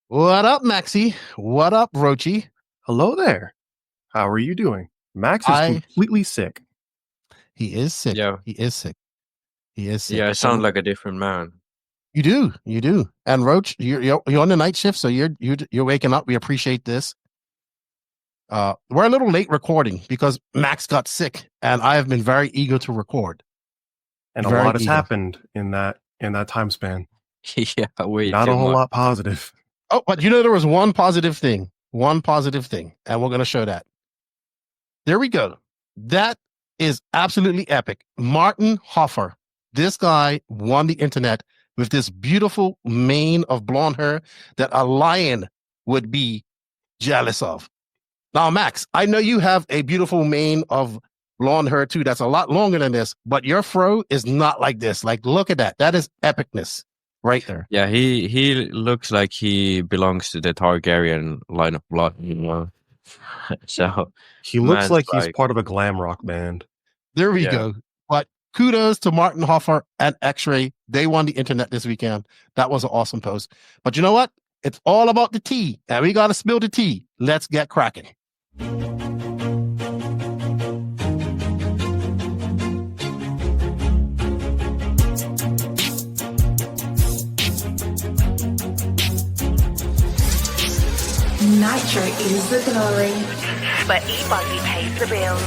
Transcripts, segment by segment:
What up, Maxie? What up, Roachy? Hello there. How are you doing? Max is completely sick. He is sick. Yeah. He is sick. He is sick. Yeah, I sound like a different man. You do. And Roach, you're on the night shift, so you're waking up. We appreciate this. We're a little late recording because Max got sick, and I have been very eager to record. And a lot has happened in that time span. Yeah, not a whole lot positive. Oh, but there was one positive thing, and we're going to show that. There we go. That is absolutely epic. Martin Hoffer, this guy won the internet with this beautiful mane of blonde hair that a lion would be jealous of. Now, Max, I know you have a beautiful mane of blonde hair too. That's a lot longer than this, but your fro is not like this. Like, look at that. That is epicness right there. Yeah, he looks like he belongs to the Targaryen line of blood, So he looks like he's part of a glam rock band. There we go. But kudos to Martin Hoffer and X-Ray. They won the internet this weekend. That was an awesome post. But you know what? It's all about the tea, and we got to spill the tea. Let's get cracking. Nitro is the glory, but E-Buggy pays the bills.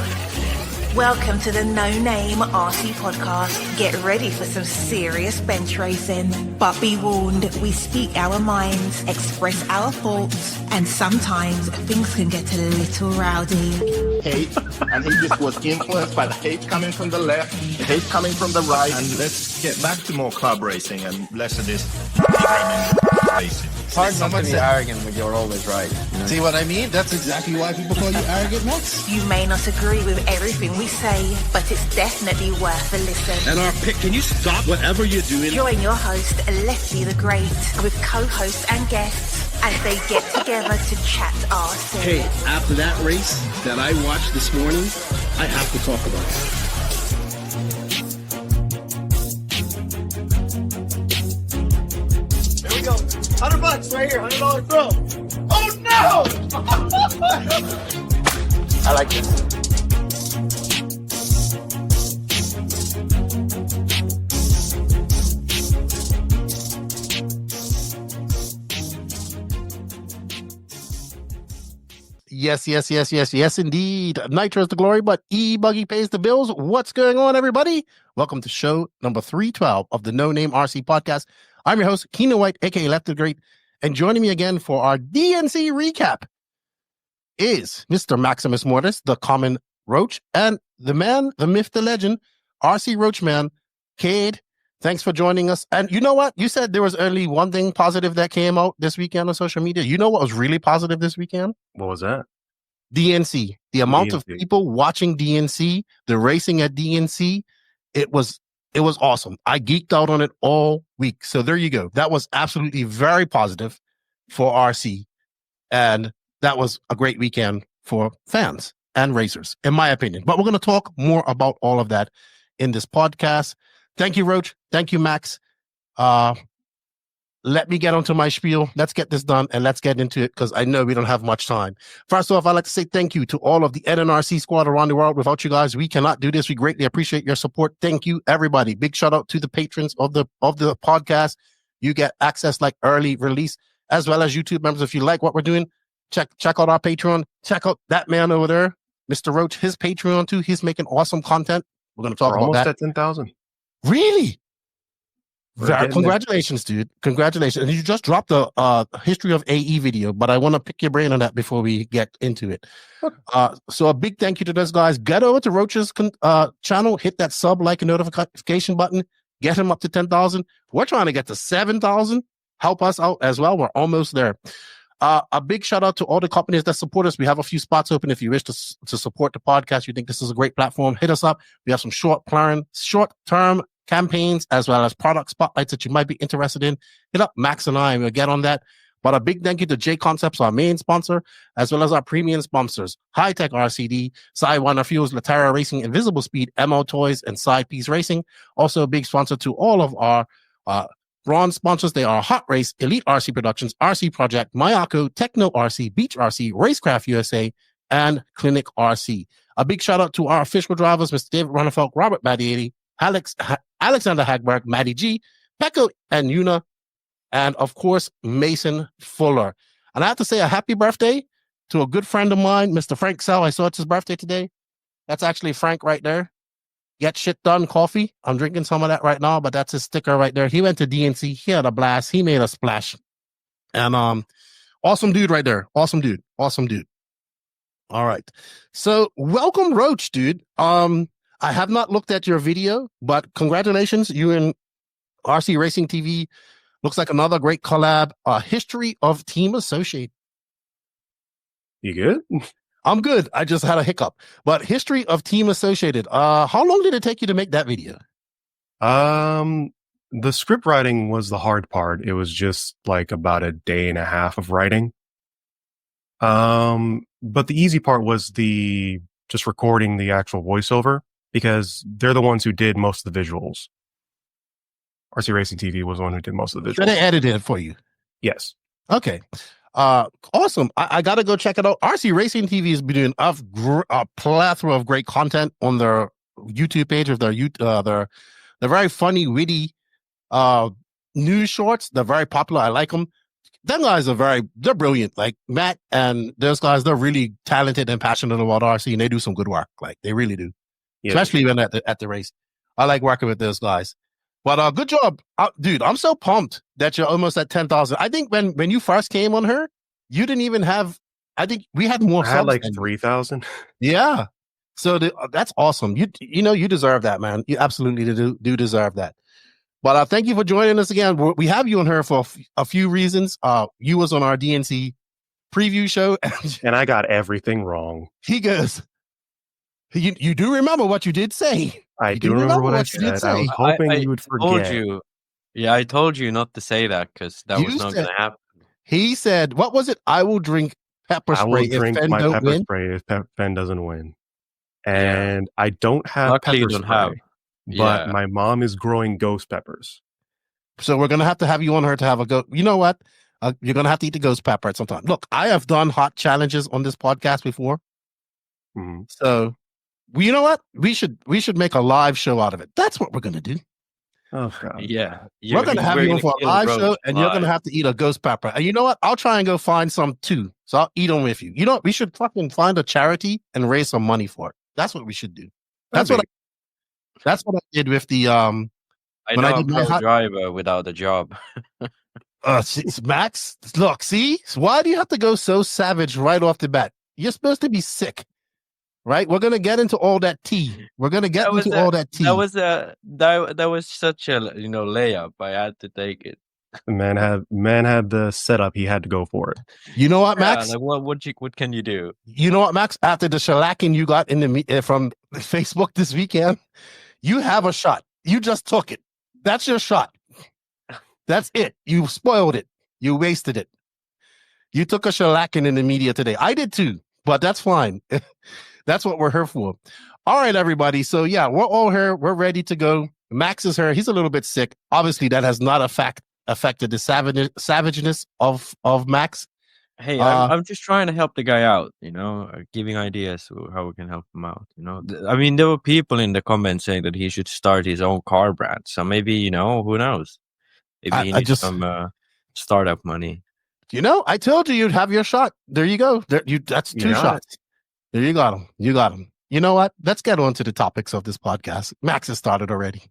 Welcome to the No Name RC podcast. Get ready for some serious bench racing. But be warned, we speak our minds, express our thoughts, and sometimes things can get a little rowdy. Hate, and he just was influenced by the hate coming from the left, the hate coming from the right. And let's get back to more club racing and less of this racing. It's hard not to be arrogant when you're always right. You know? See what I mean? That's exactly why people call you arrogant, Max. You may not agree with everything we say, but it's definitely worth a listen. And our pick, can you stop whatever you're doing? Join your host, Lefty the Great, with co-hosts and guests as they get together to chat RC. Hey, after that race that I watched this morning, I have to talk about it. $100 right here, $100 throw. Oh no! I like this. Yes, indeed. Nitro is the glory, but E-Buggy pays the bills. What's going on, everybody? Welcome to show number 312 of the No Name RC podcast. I'm your host, Keenan White, aka Lefty the Great, and joining me again for our DNC recap is Mr. Maximus Mortis, the common Roach, and the man, the myth, the legend, RC Roach man, Cade. Thanks for joining us. And you know what? You said there was only one thing positive that came out this weekend on social media. You know what was really positive this weekend? What was that? DNC. The amount of people watching DNC, the racing at DNC, it was awesome. I geeked out on it all week. So there you go. That was absolutely very positive for RC. And that was a great weekend for fans and racers, in my opinion. But we're going to talk more about all of that in this podcast. Thank you, Roach. Thank you, Max. Let me get onto my spiel. Let's get this done and let's get into it because I know we don't have much time. First off, I'd like to say thank you to all of the NNRC squad around the world. Without you guys, we cannot do this. We greatly appreciate your support. Thank you, everybody. Big shout out to the patrons of the podcast. You get access like early release, as well as YouTube members. If you like what we're doing, check out our Patreon. Check out that man over there, Mr. Roach, his Patreon too. He's making awesome content. We're going to talk about that. Almost at 10,000. Really? Congratulations, dude. Congratulations. And you just dropped the history of AE video, but I want to pick your brain on that before we get into it. So a big thank you to those guys. Get over to Roach's channel, hit that sub, like, and notification button. Get him up to 10,000. We're trying to get to 7,000. Help us out as well. We're almost there. A big shout out to all the companies that support us. We have a few spots open. If you wish to support the podcast, you think this is a great platform, hit us up. We have some short-term campaigns as well as product spotlights that you might be interested in. Hit up Max and I, we'll get on that. But a big thank you to J Concepts, our main sponsor, as well as our premium sponsors, High Tech RCD, Sidewinder Fuels, Latera Racing, Invisible Speed, MO Toys, and Side Piece Racing. Also a big sponsor to all of our bronze sponsors, they are Hot Race, Elite RC Productions, RC Project, Mayako, Techno RC, Beach RC, Racecraft USA, and Clinic RC. A big shout out to our official drivers, Mr. David Runnefeldt, Robert Matty, Alexander Hagberg, Maddie G, Pecco and Yuna, and of course, Mason Fuller. And I have to say a happy birthday to a good friend of mine, Mr. Frank Sell. I saw it's his birthday today. That's actually Frank right there. Get Shit Done coffee. I'm drinking some of that right now, but that's his sticker right there. He went to DNC. He had a blast. He made a splash. And awesome dude right there. Awesome dude. Awesome dude. All right. So welcome, Roach, dude. I have not looked at your video, but congratulations. You and RC Racing TV. Looks like another great collab. History of Team Associated. You good? I'm good. I just had a hiccup. But History of Team Associated. How long did it take you to make that video? The script writing was the hard part. It was just like about a day and a half of writing. But the easy part was just recording the actual voiceover, because they're the ones who did most of the visuals. RC Racing TV was the one who did most of the visuals. So they edited it for you? Yes. Okay. Awesome. I got to go check it out. RC Racing TV has been doing a plethora of great content on their YouTube page of their very funny, witty news shorts. They're very popular. I like them. Them guys they're brilliant. Like Matt and those guys, they're really talented and passionate about RC, and they do some good work. Like they really do. Yeah. Especially when at the race. I like working with those guys. But good job, dude. I'm so pumped that you're almost at 10,000. I think when you first came on her, you didn't even have. I think we had more. I had like 3,000. Yeah. So that's awesome. You deserve that, man. You absolutely do deserve that. But thank you for joining us again. We have you on her for a few reasons. You was on our DNC preview show, and I got everything wrong. He goes, you do remember what you did say. I do remember what I said. I was hoping you would forget. I told you not to say that, because that was not going to happen. He said, what was it? I will drink pepper spray. I will drink my pepper spray if Phend doesn't win. And I don't have pepper spray. But my mom is growing ghost peppers. So we're going to have you on her to have a go. You know what? You're going to have to eat the ghost pepper at some time. Look, I have done hot challenges on this podcast before. Mm-hmm. So, you know what? We should make a live show out of it. That's what we're going to do. Oh, God. Yeah. We're going to have you on for a live show, and you're going to have to eat a ghost pepper. And you know what? I'll try and go find some too. So I'll eat them with you. You know what? We should fucking find a charity and raise some money for it. That's what we should do. That's what I did with the I know a pro driver without a job. Max, look, see? Why do you have to go so savage right off the bat? You're supposed to be sick, right? We're gonna get into all that tea. We're gonna get into all that tea. That was such a layup. I had to take it. The man had the setup. He had to go for it. You know what, Max? Like what can you do? You know what, Max? After the shellacking you got from Facebook this weekend, you have a shot. You just took it. That's your shot. That's it. You spoiled it. You wasted it. You took a shellacking in the media today. I did too, but that's fine. That's what we're here for. All right, everybody. So yeah, we're all here. We're ready to go. Max is here. He's a little bit sick. Obviously, that has not affected the savageness of Max. Hey, I'm just trying to help the guy out, giving ideas how we can help him out. I mean, there were people in the comments saying that he should start his own car brand. So maybe, who knows? Maybe he needs some startup money. I told you'd have your shot. There you go. That's two shots. There you got him. You got him. You know what? Let's get on to the topics of this podcast. Max has started already.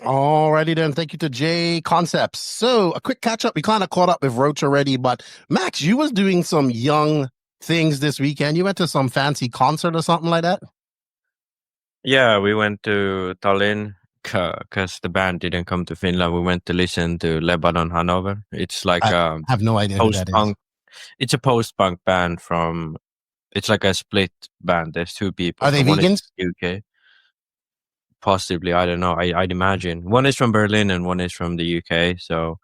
Alrighty then. Thank you to J Concepts. So a quick catch up. We kind of caught up with Roach already, but Max, you was doing some young things this weekend. You went to some fancy concert or something like that? Yeah, we went to Tallinn because the band didn't come to Finland. We went to listen to Lebanon Hanover. It's like I have no idea who that is. post-punk. It's a post-punk band from. It's like a split band. There's two people. Are they One vegans? is UK. Possibly, I don't know. I'd imagine one is from Berlin and one is from the UK. So,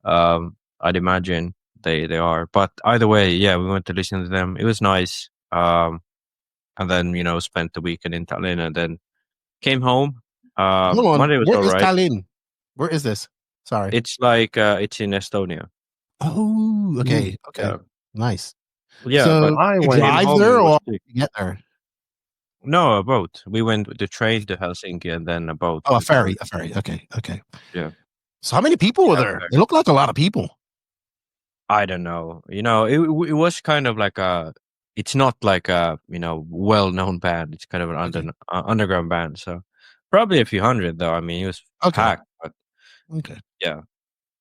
I'd imagine they are. But either way, yeah, we went to listen to them. It was nice. And then spent the weekend in Tallinn and then came home. Hold on. Monday was Where all is right. Tallinn? Where is this? Sorry. It's like it's in Estonia. Oh, okay. Okay. Yeah. Nice. Yeah, So but I you went drive home, there it was or sick. you get there? No, a boat. We went with the train to Helsinki and then a boat. Oh, a ferry. A ferry. Okay. Okay. Yeah. So how many people were Yeah, there? ferry. It looked like a lot of people. I don't know. It was kind of like a. It's not like a well-known band. It's kind of an underground band. So probably a few hundred though. I mean, it was packed. But Okay. yeah.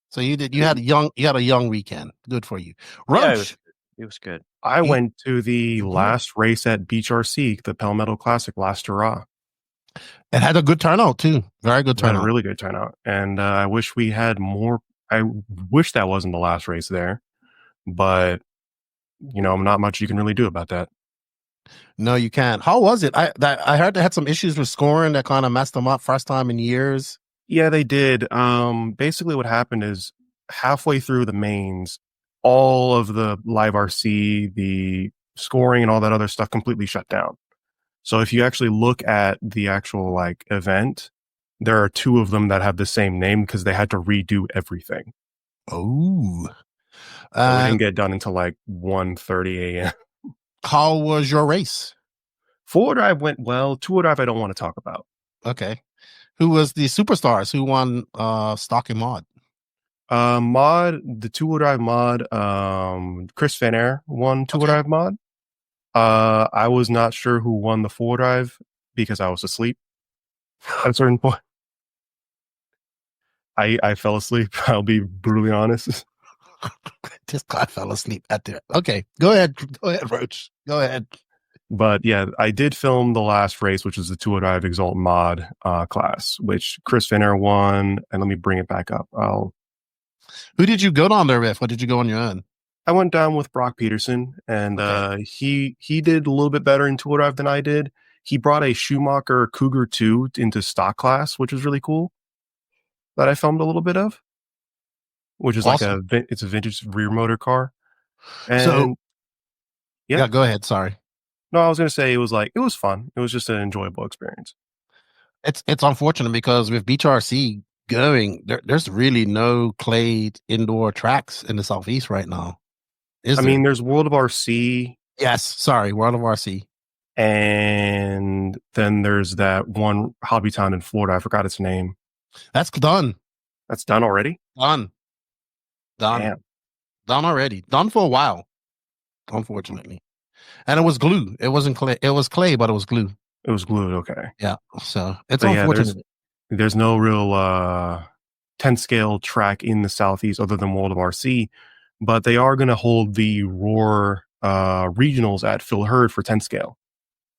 So you had a young weekend. Good for you. Yeah, Roach. it was good. I went to the Mhm. last race at Beach RC, the Pell Metal Classic last hurrah. It had a good turnout too. Very good We had a turnout. really good turnout, and I wish we had more. I wish that wasn't the last race there, but not much you can really do about that. No, you can't. How was it? I heard they had some issues with scoring that kind of messed them up first time in years. Yeah, they did. Basically, what happened is halfway through the mains, all of the live RC, the scoring, and all that other stuff completely shut down. So if you actually look at the actual event, there are two of them that have the same name because they had to redo everything. Oh. So we didn't get done until 1:30 a.m. How was your race? Four-wheel drive went well. Two-wheel drive I don't want to talk about. Okay. Who was the superstars? Who won stock and mod? The two-wheel drive mod, Chris Van won two-wheel drive mod. I was not sure who won the four-wheel drive because I was asleep at a certain point. I fell asleep. I'll be brutally honest. This guy fell asleep at the. Okay, go ahead, Roach. Go ahead. But yeah, I did film the last race, which was the two-wheel drive Exalt mod class, which Chris Van won. And let me bring it back up. Who did you go down there with? Or did you go on your own? I went down with Brock Peterson, and he did a little bit better in two-wheel drive than I did. He brought a Schumacher Cougar 2 into stock class, which was really cool. That I filmed a little bit of, which is awesome. It's a vintage rear motor car. And so, yeah, go ahead. Sorry. No, I was gonna say it was fun. It was just an enjoyable experience. It's unfortunate because with Beach RC going, there's really no clay indoor tracks in the Southeast right now. I mean, there's World of RC. Yes, sorry, World of RC. And then there's that one hobby town in Florida. I forgot its name. That's done. That's done already? Done. Damn. Done already. Done for a while, unfortunately. And it was glue. It wasn't clay. It was clay, but it was glue. It was glue. Okay. Yeah. So it's unfortunate. There's no real 10 scale track in the Southeast other than World of RC, but they are going to hold the Roar regionals at Phil Hurd for 10 scale.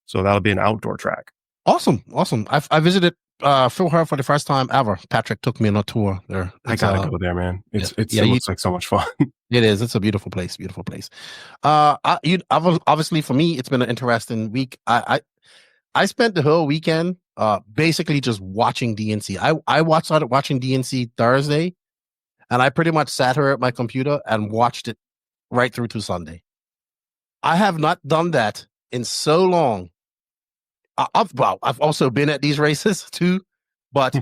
So that'll be an outdoor track. Awesome. I visited Phil Hurd for the first time ever. Patrick took me on a tour there. I gotta go there, man. It looks like so much fun. It is. It's a beautiful place. Beautiful place. Obviously for me, it's been an interesting week. I spent the whole weekend basically just watching DNC. I started watching DNC Thursday, and I pretty much sat here at my computer and watched it right through to Sunday. I have not done that in so long. I've also been at these races too, but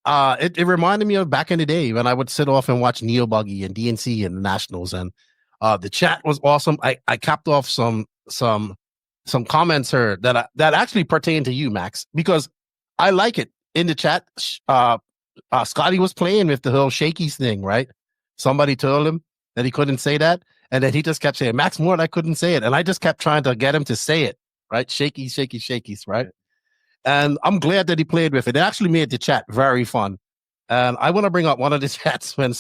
it reminded me of back in the day when I would sit off and watch E-Buggy and DNC and the Nationals, and the chat was awesome. I capped off some comments here that actually pertain to you, Max, because I like it in the chat. Scotty was playing with the whole shakies thing, right? Somebody told him that he couldn't say that, and then he just kept saying, Max Moore, I couldn't say it, and I just kept trying to get him to say it. Right? Shakies, right? And I'm glad that he played with it. It actually made the chat very fun. And I want to bring up one of the chats when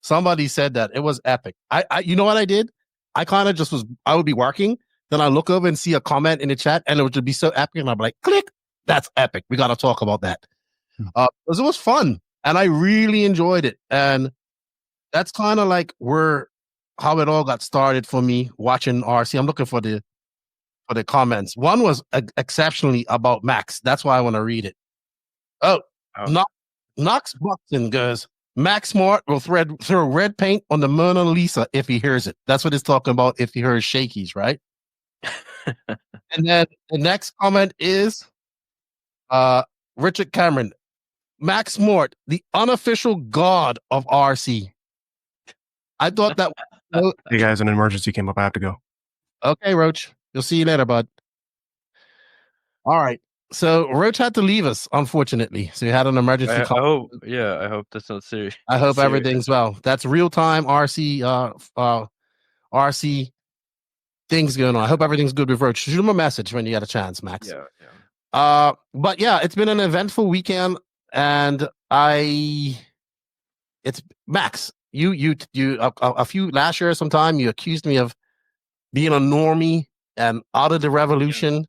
somebody said that it was epic. I you know what I did? I kind of just I would be working, then I look over and see a comment in the chat, and it would just be so epic, and I'm like, click, that's epic. We got to talk about that. Because it was fun, and I really enjoyed it, and that's kind of like how it all got started for me watching RC. I'm looking for the comments. One was exceptionally about Max. That's why I want to read it. Knox Buxton goes, Max Smart will throw red paint on the Mona Lisa if he hears it. That's what it's talking about if he hears shakies, right? And then the next comment is Richard Cameron. Max Mort, the unofficial god of RC. I thought that Hey guys, an emergency came up. I have to go. Okay, Roach. You'll see you later, bud. All right. So Roach had to leave us, unfortunately. So he had an emergency call. I hope that's not serious. I hope everything's well. That's real-time RC RC things going on. I hope everything's good with Roach. Shoot him a message when you get a chance, Max. Yeah. But yeah, it's been an eventful weekend, and it's Max. You a few last year sometime you accused me of being a normie and out of the revolution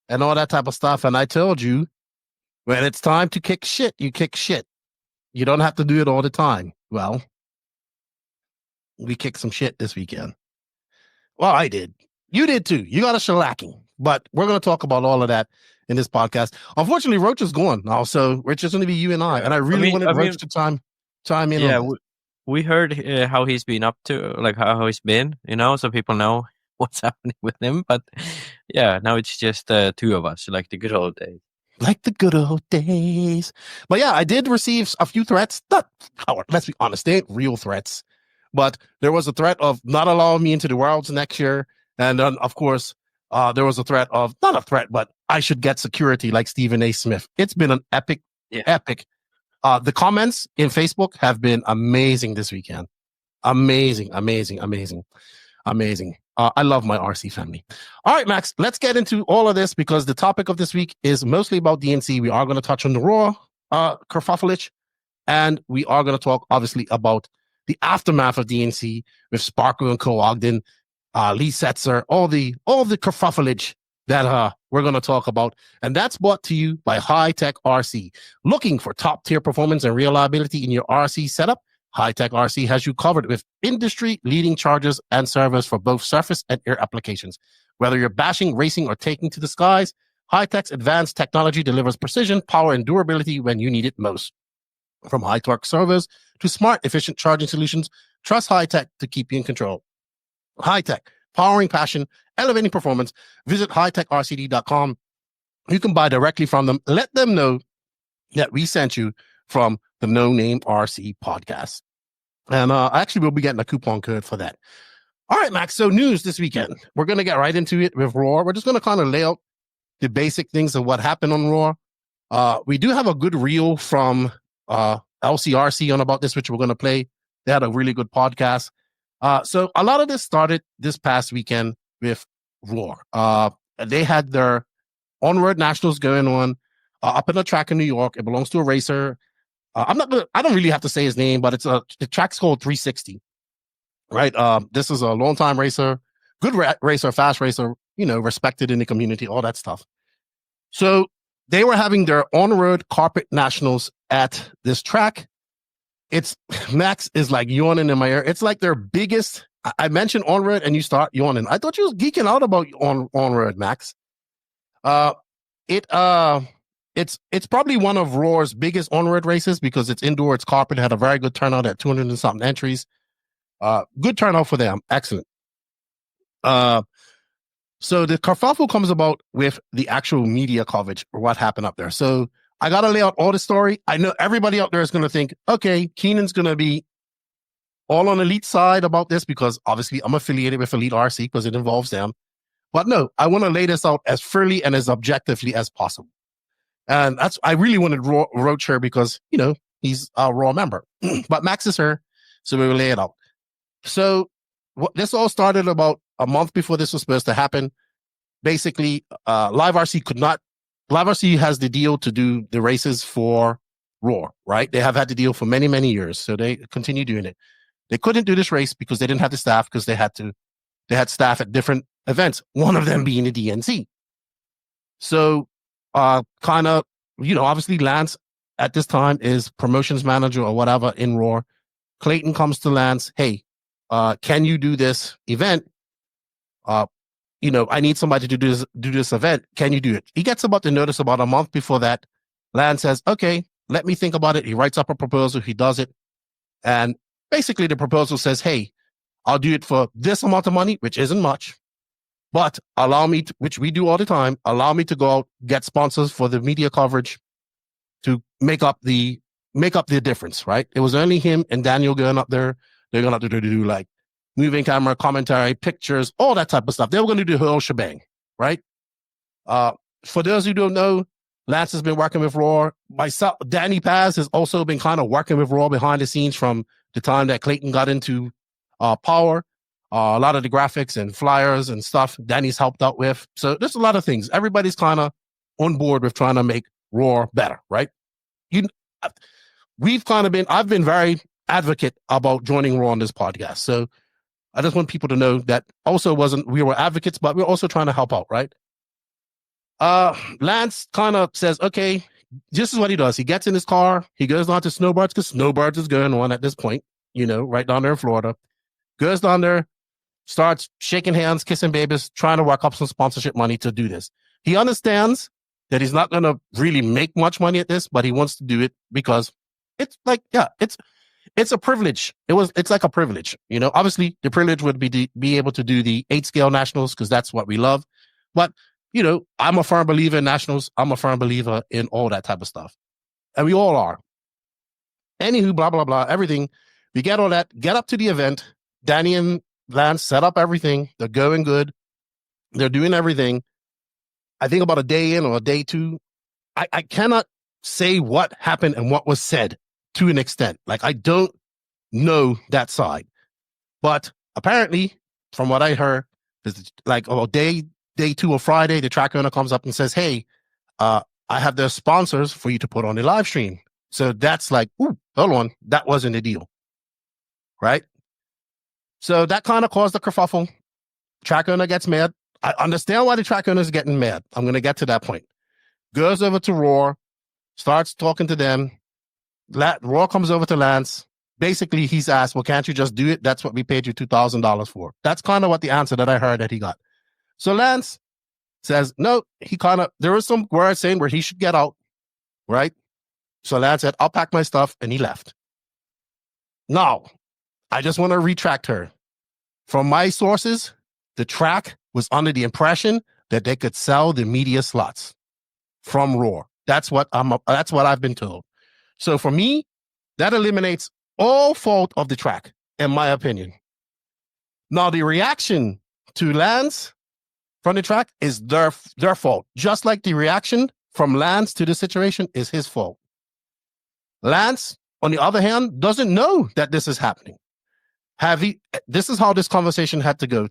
and all that type of stuff. And I told you, when it's time to kick shit, you kick shit. You don't have to do it all the time. Well, we kicked some shit this weekend. Well, I did. You did too. You got a shellacking. But we're going to talk about all of that in this podcast. Unfortunately, Roach is gone now, so Rich, it's going to be you and I. And I really wanted Roach to chime in. Yeah, we heard how he's been up to, like how he's been, so people know what's happening with him. But yeah, now it's just two of us, like the good old days. Like the good old days. But yeah, I did receive a few threats. Let's be honest, they ain't real threats. But there was a threat of not allowing me into the Worlds next year. And then, of course, there was a threat of, not a threat, but I should get security like Stephen A. Smith. It's been an epic. The comments in Facebook have been amazing this weekend. Amazing. I love my RC family. All right, Max, let's get into all of this because the topic of this week is mostly about DNC. We are going to touch on the Raw kerfuffle, and we are going to talk, obviously, about the aftermath of DNC with Sparko and Ogden, Lee Setzer, all the kerfuffle that we're going to talk about. And that's brought to you by High Tech RC. Looking for top-tier performance and reliability in your RC setup? High Tech RC has you covered with industry-leading chargers and servers for both surface and air applications. Whether you're bashing, racing, or taking to the skies, High Tech's advanced technology delivers precision, power, and durability when you need it most. From high-torque servers to smart, efficient charging solutions, trust High Tech to keep you in control. High Tech, powering passion, elevating performance. Visit hightechrcd.com. You can buy directly from them. Let them know that we sent you from the No Name RC podcast. And actually, we'll be getting a coupon code for that. All right, Max. So news this weekend. We're going to get right into it with Raw. We're just going to kind of lay out the basic things of what happened on Raw. We do have a good reel from LCRC on about this, which we're going to play. They had a really good podcast. So a lot of this started this past weekend with Raw. They had their on-road nationals going on up in a track in New York. It belongs to a racer. I don't really have to say his name, but the track's called 360. Right. This is a long-time racer, good racer, fast racer, respected in the community, all that stuff. So they were having their on-road carpet nationals at this track. Max is like yawning in my ear. It's like their biggest. I mentioned on-road and you start yawning. I thought you was geeking out about on-road, Max. It's probably one of Raw's biggest on-road races because it's indoor, it's carpet, had a very good turnout at 200 and something entries. Good turnout for them. Excellent. So the kerfuffle comes about with the actual media coverage or what happened up there. So I got to lay out all the story. I know everybody out there is going to think, okay, Keenan's going to be all on Elite side about this because obviously I'm affiliated with Elite RC because it involves them. But no, I want to lay this out as freely and as objectively as possible. And I really wanted Roach here because, he's a Raw member. But Max is here, so we will lay it out. So this all started about a month before this was supposed to happen. Basically, Live RC has the deal to do the races for Raw, right? They have had the deal for many, many years. So they continue doing it. They couldn't do this race because they didn't have the staff, because they had staff at different events, one of them being the DNC. So kind of, obviously Lance at this time is promotions manager or whatever in Raw. Clayton comes to Lance, hey, can you do this event? I need somebody to do this event. Can you do it? He gets about the notice about a month before that. Lance says, okay, let me think about it. He writes up a proposal. He does it. And basically the proposal says, hey, I'll do it for this amount of money, which isn't much, but allow me to, which we do all the time, allow me to go out, get sponsors for the media coverage to make up the difference, right? It was only him and Daniel going up there. They're going to do like moving camera, commentary, pictures, all that type of stuff. They were going to do the whole shebang, right? For those who don't know, Lance has been working with Raw. Myself, Danny Paz has also been kind of working with Raw behind the scenes from the time that Clayton got into Power. A lot of the graphics and flyers and stuff Danny's helped out with. So there's a lot of things. Everybody's kind of on board with trying to make Raw better, right? I've been very advocate about joining Raw on this podcast. So I just want people to know that also we were advocates, but we're also trying to help out, right? Lance kind of says, okay, this is what he does. He gets in his car. He goes down to Snowbirds because Snowbirds is going on at this point, right down there in Florida. Goes down there, starts shaking hands, kissing babies, trying to work up some sponsorship money to do this. He understands that he's not going to really make much money at this, but he wants to do it because it's like, it's a privilege. It's like a privilege, obviously the privilege would be able to do the 8-scale nationals because that's what we love. But, I'm a firm believer in nationals. I'm a firm believer in all that type of stuff. And we all are. Anywho, blah, blah, blah, everything. We get all that, get up to the event. Danny and Lance set up everything. They're going good. They're doing everything. I think about a day in or a day two, I cannot say what happened and what was said to an extent. Like, I don't know that side. But apparently, from what I heard, is like day two or Friday, the track owner comes up and says, hey, I have the sponsors for you to put on the live stream. So that's like, ooh, hold on. That wasn't the deal. Right? So that kind of caused a kerfuffle. Track owner gets mad. I understand why the track owner is getting mad. I'm going to get to that point. Goes over to Raw, starts talking to them. Raw comes over to Lance. Basically, he's asked, well, can't you just do it? That's what we paid you $2,000 for. That's kind of what the answer that I heard that he got. So Lance says, no, there was some word saying where he should get out, right? So Lance said, I'll pack my stuff, and he left. Now, I just want to retract her. From my sources, the track was under the impression that they could sell the media slots from Raw. That's what I've been told. So for me, that eliminates all fault of the track, in my opinion. Now, the reaction to Lance from the track is their fault. Just like the reaction from Lance to the situation is his fault. Lance, on the other hand, doesn't know that this is happening. This is how this conversation had to go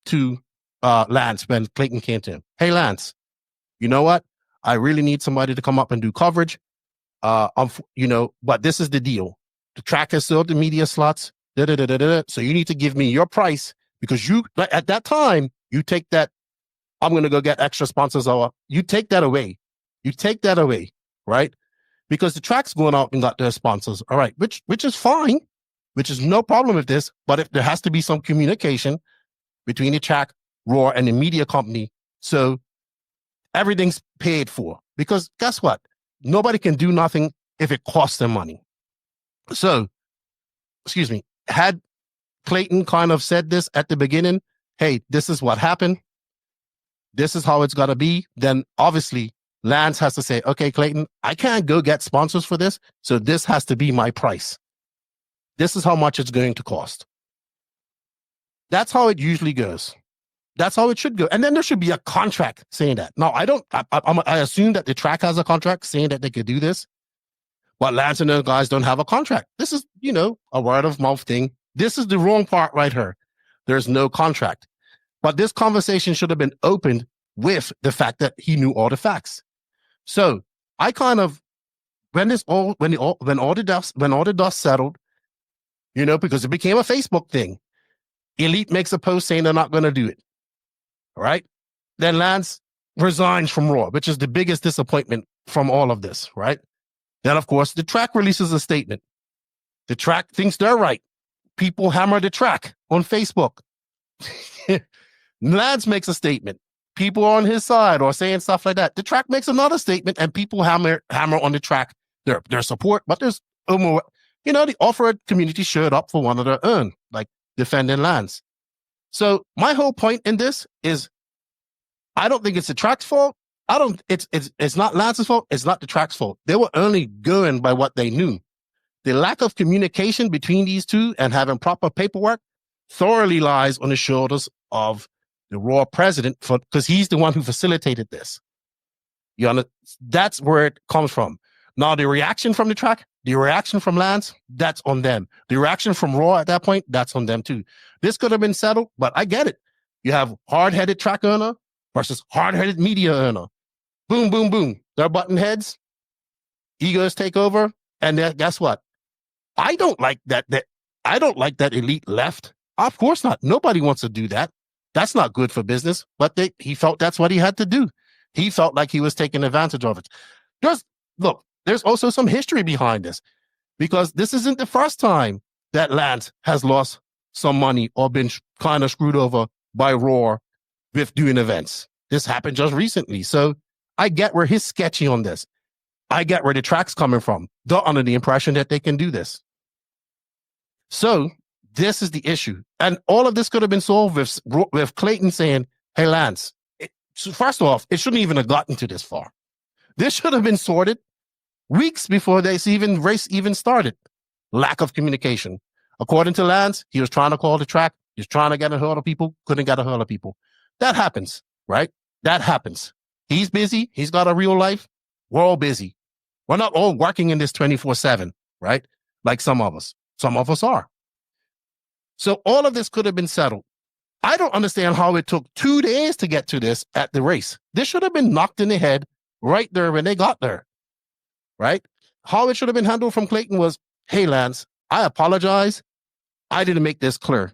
to Lance when Clayton came to him. Hey, Lance, you know what? I really need somebody to come up and do coverage. But this is the deal. The track has sold the media slots. So you need to give me your price because at that time, you take that. I'm going to go get extra sponsors. You take that away. Right? Because the track's going out and got their sponsors. All right. Which is fine, which is no problem with this. But if there has to be some communication between the track, Raw, and the media company. So everything's paid for. Because guess what? Nobody can do nothing if it costs them money. So, had Clayton kind of said this at the beginning, hey, this is what happened. This is how it's got to be. Then obviously Lance has to say, okay, Clayton, I can't go get sponsors for this. So this has to be my price. This is how much it's going to cost. That's how it usually goes. That's how it should go. And then there should be a contract saying that. Now, I assume that the track has a contract saying that they could do this. But Lance and those guys don't have a contract. This is, a word of mouth thing. This is the wrong part right here. There's no contract. But this conversation should have been opened with the fact that he knew all the facts. So I kind of when all the dust settled, because it became a Facebook thing, Elite makes a post saying they're not going to do it. All right. Then Lance resigns from Raw, which is the biggest disappointment from all of this. Right. Then, of course, the track releases a statement. The track thinks they're right. People hammer the track on Facebook. Lance makes a statement. People are on his side or saying stuff like that. The track makes another statement, and people hammer on the track their support. But there's more, the offered community showed up for one of their own, like defending Lance. So my whole point in this is, I don't think it's the track's fault. It's not Lance's fault. It's not the track's fault. They were only going by what they knew. The lack of communication between these two and having proper paperwork thoroughly lies on the shoulders of the Raw president, because he's the one who facilitated this. That's where it comes from. Now, the reaction from the track, the reaction from Lance, that's on them. The reaction from Raw at that point, that's on them too. This could have been settled, but I get it. You have hard-headed track owner versus hard-headed media owner. Boom, boom, boom. They're button heads. Egos take over. And then guess what? I don't like that. I don't like that Elite left. Of course not. Nobody wants to do that. That's not good for business. But he felt that's what he had to do. He felt like he was taking advantage of it. There's also some history behind this, because this isn't the first time that Lance has lost some money or been kind of screwed over by Raw with doing events. This happened just recently. So I get where he's sketchy on this. I get where the track's coming from. They're under the impression that they can do this. So this is the issue. And all of this could have been solved with Clayton saying, hey, Lance, first off, it shouldn't even have gotten to this far. This should have been sorted weeks before race even started. Lack of communication. According to Lance, he was trying to call the track. He was trying to get a hold of people, couldn't get a hold of people. That happens, right? That happens. He's busy. He's got a real life. We're all busy. We're not all working in this 24/7, right? Like some of us. Some of us are. So all of this could have been settled. I don't understand how it took 2 days to get to this at the race. This should have been knocked in the head right there when they got there, right? How it should have been handled from Clayton was, hey, Lance, I apologize. I didn't make this clear.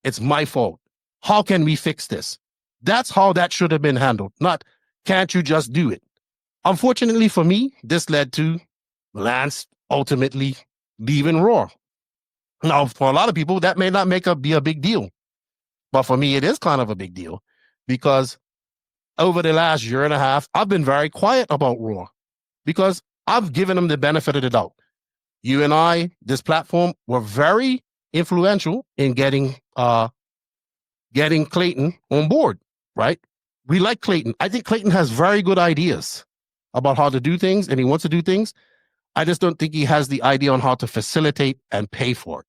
It's my fault. How can we fix this? That's how that should have been handled. Not, can't you just do it? Unfortunately for me, this led to Lance ultimately leaving Raw. Now, for a lot of people, that may not be a big deal. But for me, it is kind of a big deal, because over the last year and a half, I've been very quiet about Raw, because I've given them the benefit of the doubt. You and I, this platform, were very influential in getting Clayton on board, right? We like Clayton. I think Clayton has very good ideas about how to do things, and he wants to do things. I just don't think he has the idea on how to facilitate and pay for it,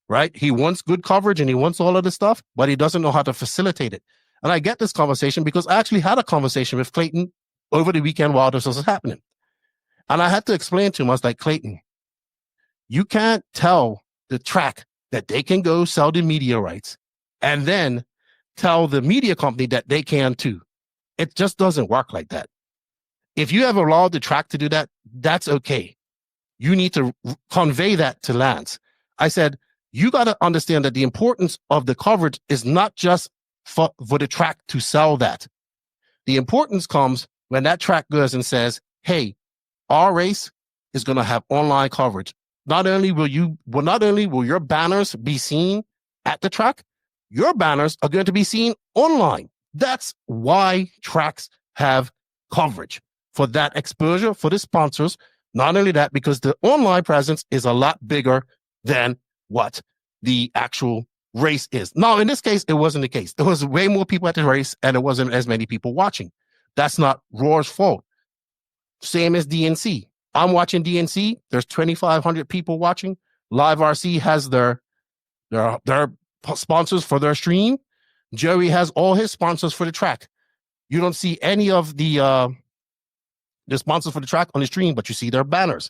right? He wants good coverage and he wants all of this stuff, but he doesn't know how to facilitate it. And I get this conversation because I actually had a conversation with Clayton over the weekend while this was happening. And I had to explain to him, I was like, Clayton, you can't tell the track that they can go sell the media rights and then tell the media company that they can too. It just doesn't work like that. If you have allowed the track to do that, that's okay. You need to convey that to Lance. I said, you got to understand that the importance of the coverage is not just for the track to sell that. The importance comes when that track goes and says, hey, our race is going to have online coverage. Not only will your banners be seen at the track, your banners are going to be seen online. That's why tracks have coverage, for that exposure, for the sponsors. Not only that, because the online presence is a lot bigger than what the actual race is. Now, in this case, it wasn't the case. There was way more people at the race, and it wasn't as many people watching. That's not Raw's fault. Same as DNC. I'm watching DNC. There's 2,500 people watching. Live RC has their sponsors for their stream. Joey has all his sponsors for the track. You don't see any of the sponsors for the track on the stream, but you see their banners.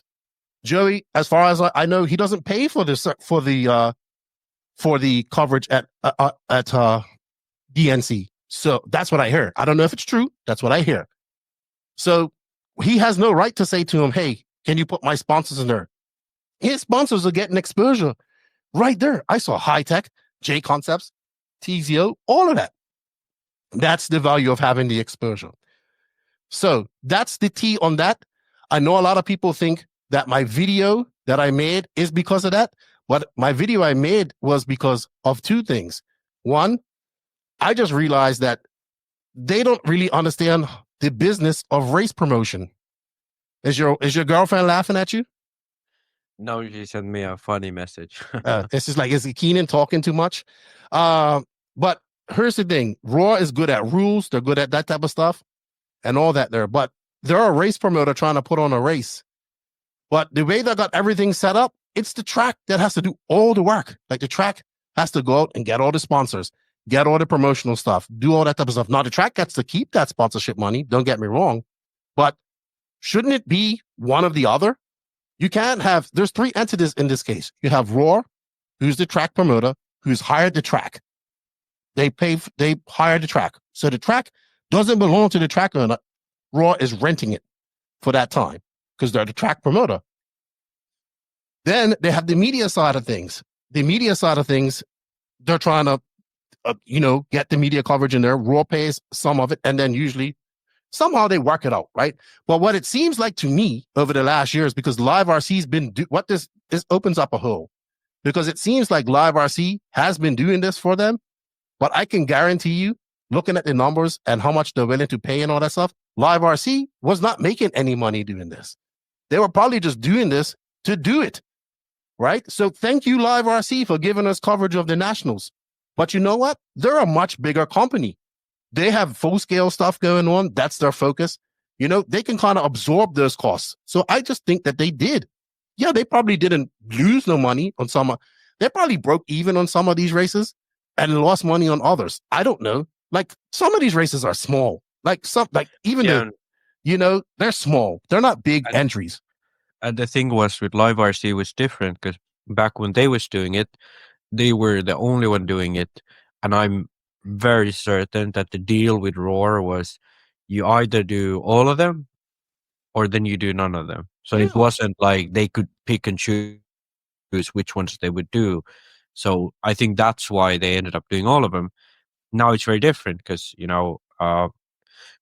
Joey, as far as I know, he doesn't pay for this for the coverage at DNC. So that's what I hear. I don't know if it's true. That's what I hear. So he has no right to say to him, hey, Can you put my sponsors in there? His sponsors are getting exposure right there. I saw High Tech, J Concepts, TZO, all of that. That's the value of having the exposure. So that's the tea on that. I know a lot of people think that my video that I made is because of that. But my video I made was because of two things. One, I just realized that they don't really understand the business of race promotion. Is your girlfriend laughing at you? No, she sent me a funny message. It's just like, is Keenan talking too much? But here's the thing. Raw is good at rules. They're good at that type of stuff and all that there. But they're a race promoter trying to put on a race. But the way they got everything set up, it's the track that has to do all the work. Like the track has to go out and get all the sponsors, get all the promotional stuff, do all that type of stuff. Now the track gets to keep that sponsorship money. Don't get me wrong. But shouldn't it be one of the other? You can't have, there's three entities in this case. You have Raw, who's the track promoter, who's hired the track. They hired the track. So the track doesn't belong to the track owner. Raw is renting it for that time because they're the track promoter. Then they have the media side of things. The media side of things, they're trying to, get the media coverage in there. Raw pays some of it, and then usually somehow they work it out, right? But what it seems like to me over the last years, because Live RC's been this opens up a hole, because it seems like Live RC has been doing this for them, but I can guarantee you, looking at the numbers and how much they're willing to pay and all that stuff, Live RC was not making any money doing this. They were probably just doing this to do it, right? So thank you, Live RC, for giving us coverage of the Nationals. But you know what? They're a much bigger company. They have full-scale stuff going on. That's their focus. They can kind of absorb those costs. So I just think that they did. Yeah, they probably didn't lose no money on some. They probably broke even on some of these races and lost money on others. I don't know. Like some of these races are small. Like they're small. They're not big entries. And the thing was with Live RC was different because back when they was doing it, they were the only one doing it. And I'm very certain that the deal with Roar was you either do all of them or then you do none of them. So it wasn't like they could pick and choose which ones they would do. So I think that's why they ended up doing all of them. Now it's very different because,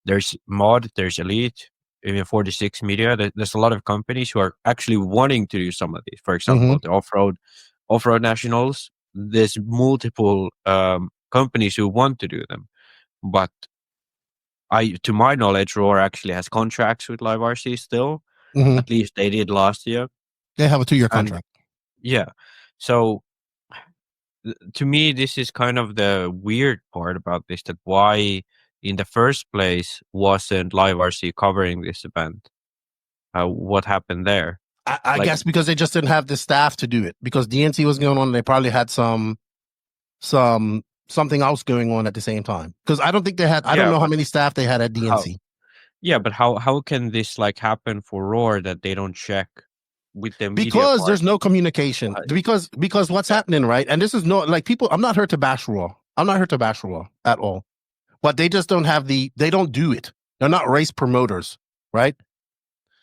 there's Mod, there's Elite, even 46 Media. There's a lot of companies who are actually wanting to do some of these. For example, the off-road nationals, there's multiple companies who want to do them. But to my knowledge, Roar actually has contracts with Live RC still. At least they did last year. They have a 2-year contract. Yeah. So to me, this is kind of the weird part about this, that why in the first place wasn't Live RC covering this event? What happened there? I guess because they just didn't have the staff to do it. Because DNC was going on, they probably had something else going on at the same time. Because I don't think they had. I don't know how many staff they had at DNC. But how can this happen for Roar that they don't check with them? Because there's no communication. Because what's happening, right? And this is people. I'm not here to bash Roar. I'm not here to bash Roar at all. But they just don't have they don't do it. They're not race promoters, right?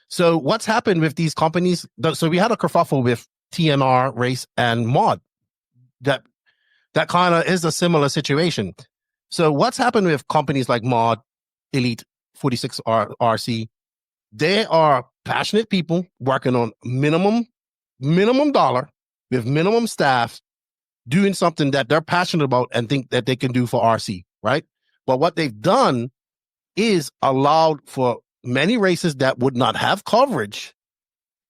So what's happened with these companies? So we had a kerfuffle with TNR, Race, and Mod. That kind of is a similar situation. So what's happened with companies like Mod, Elite, 46 RC? They are passionate people working on minimum dollar with minimum staff, doing something that they're passionate about and think that they can do for RC, right? But what they've done is allowed for many races that would not have coverage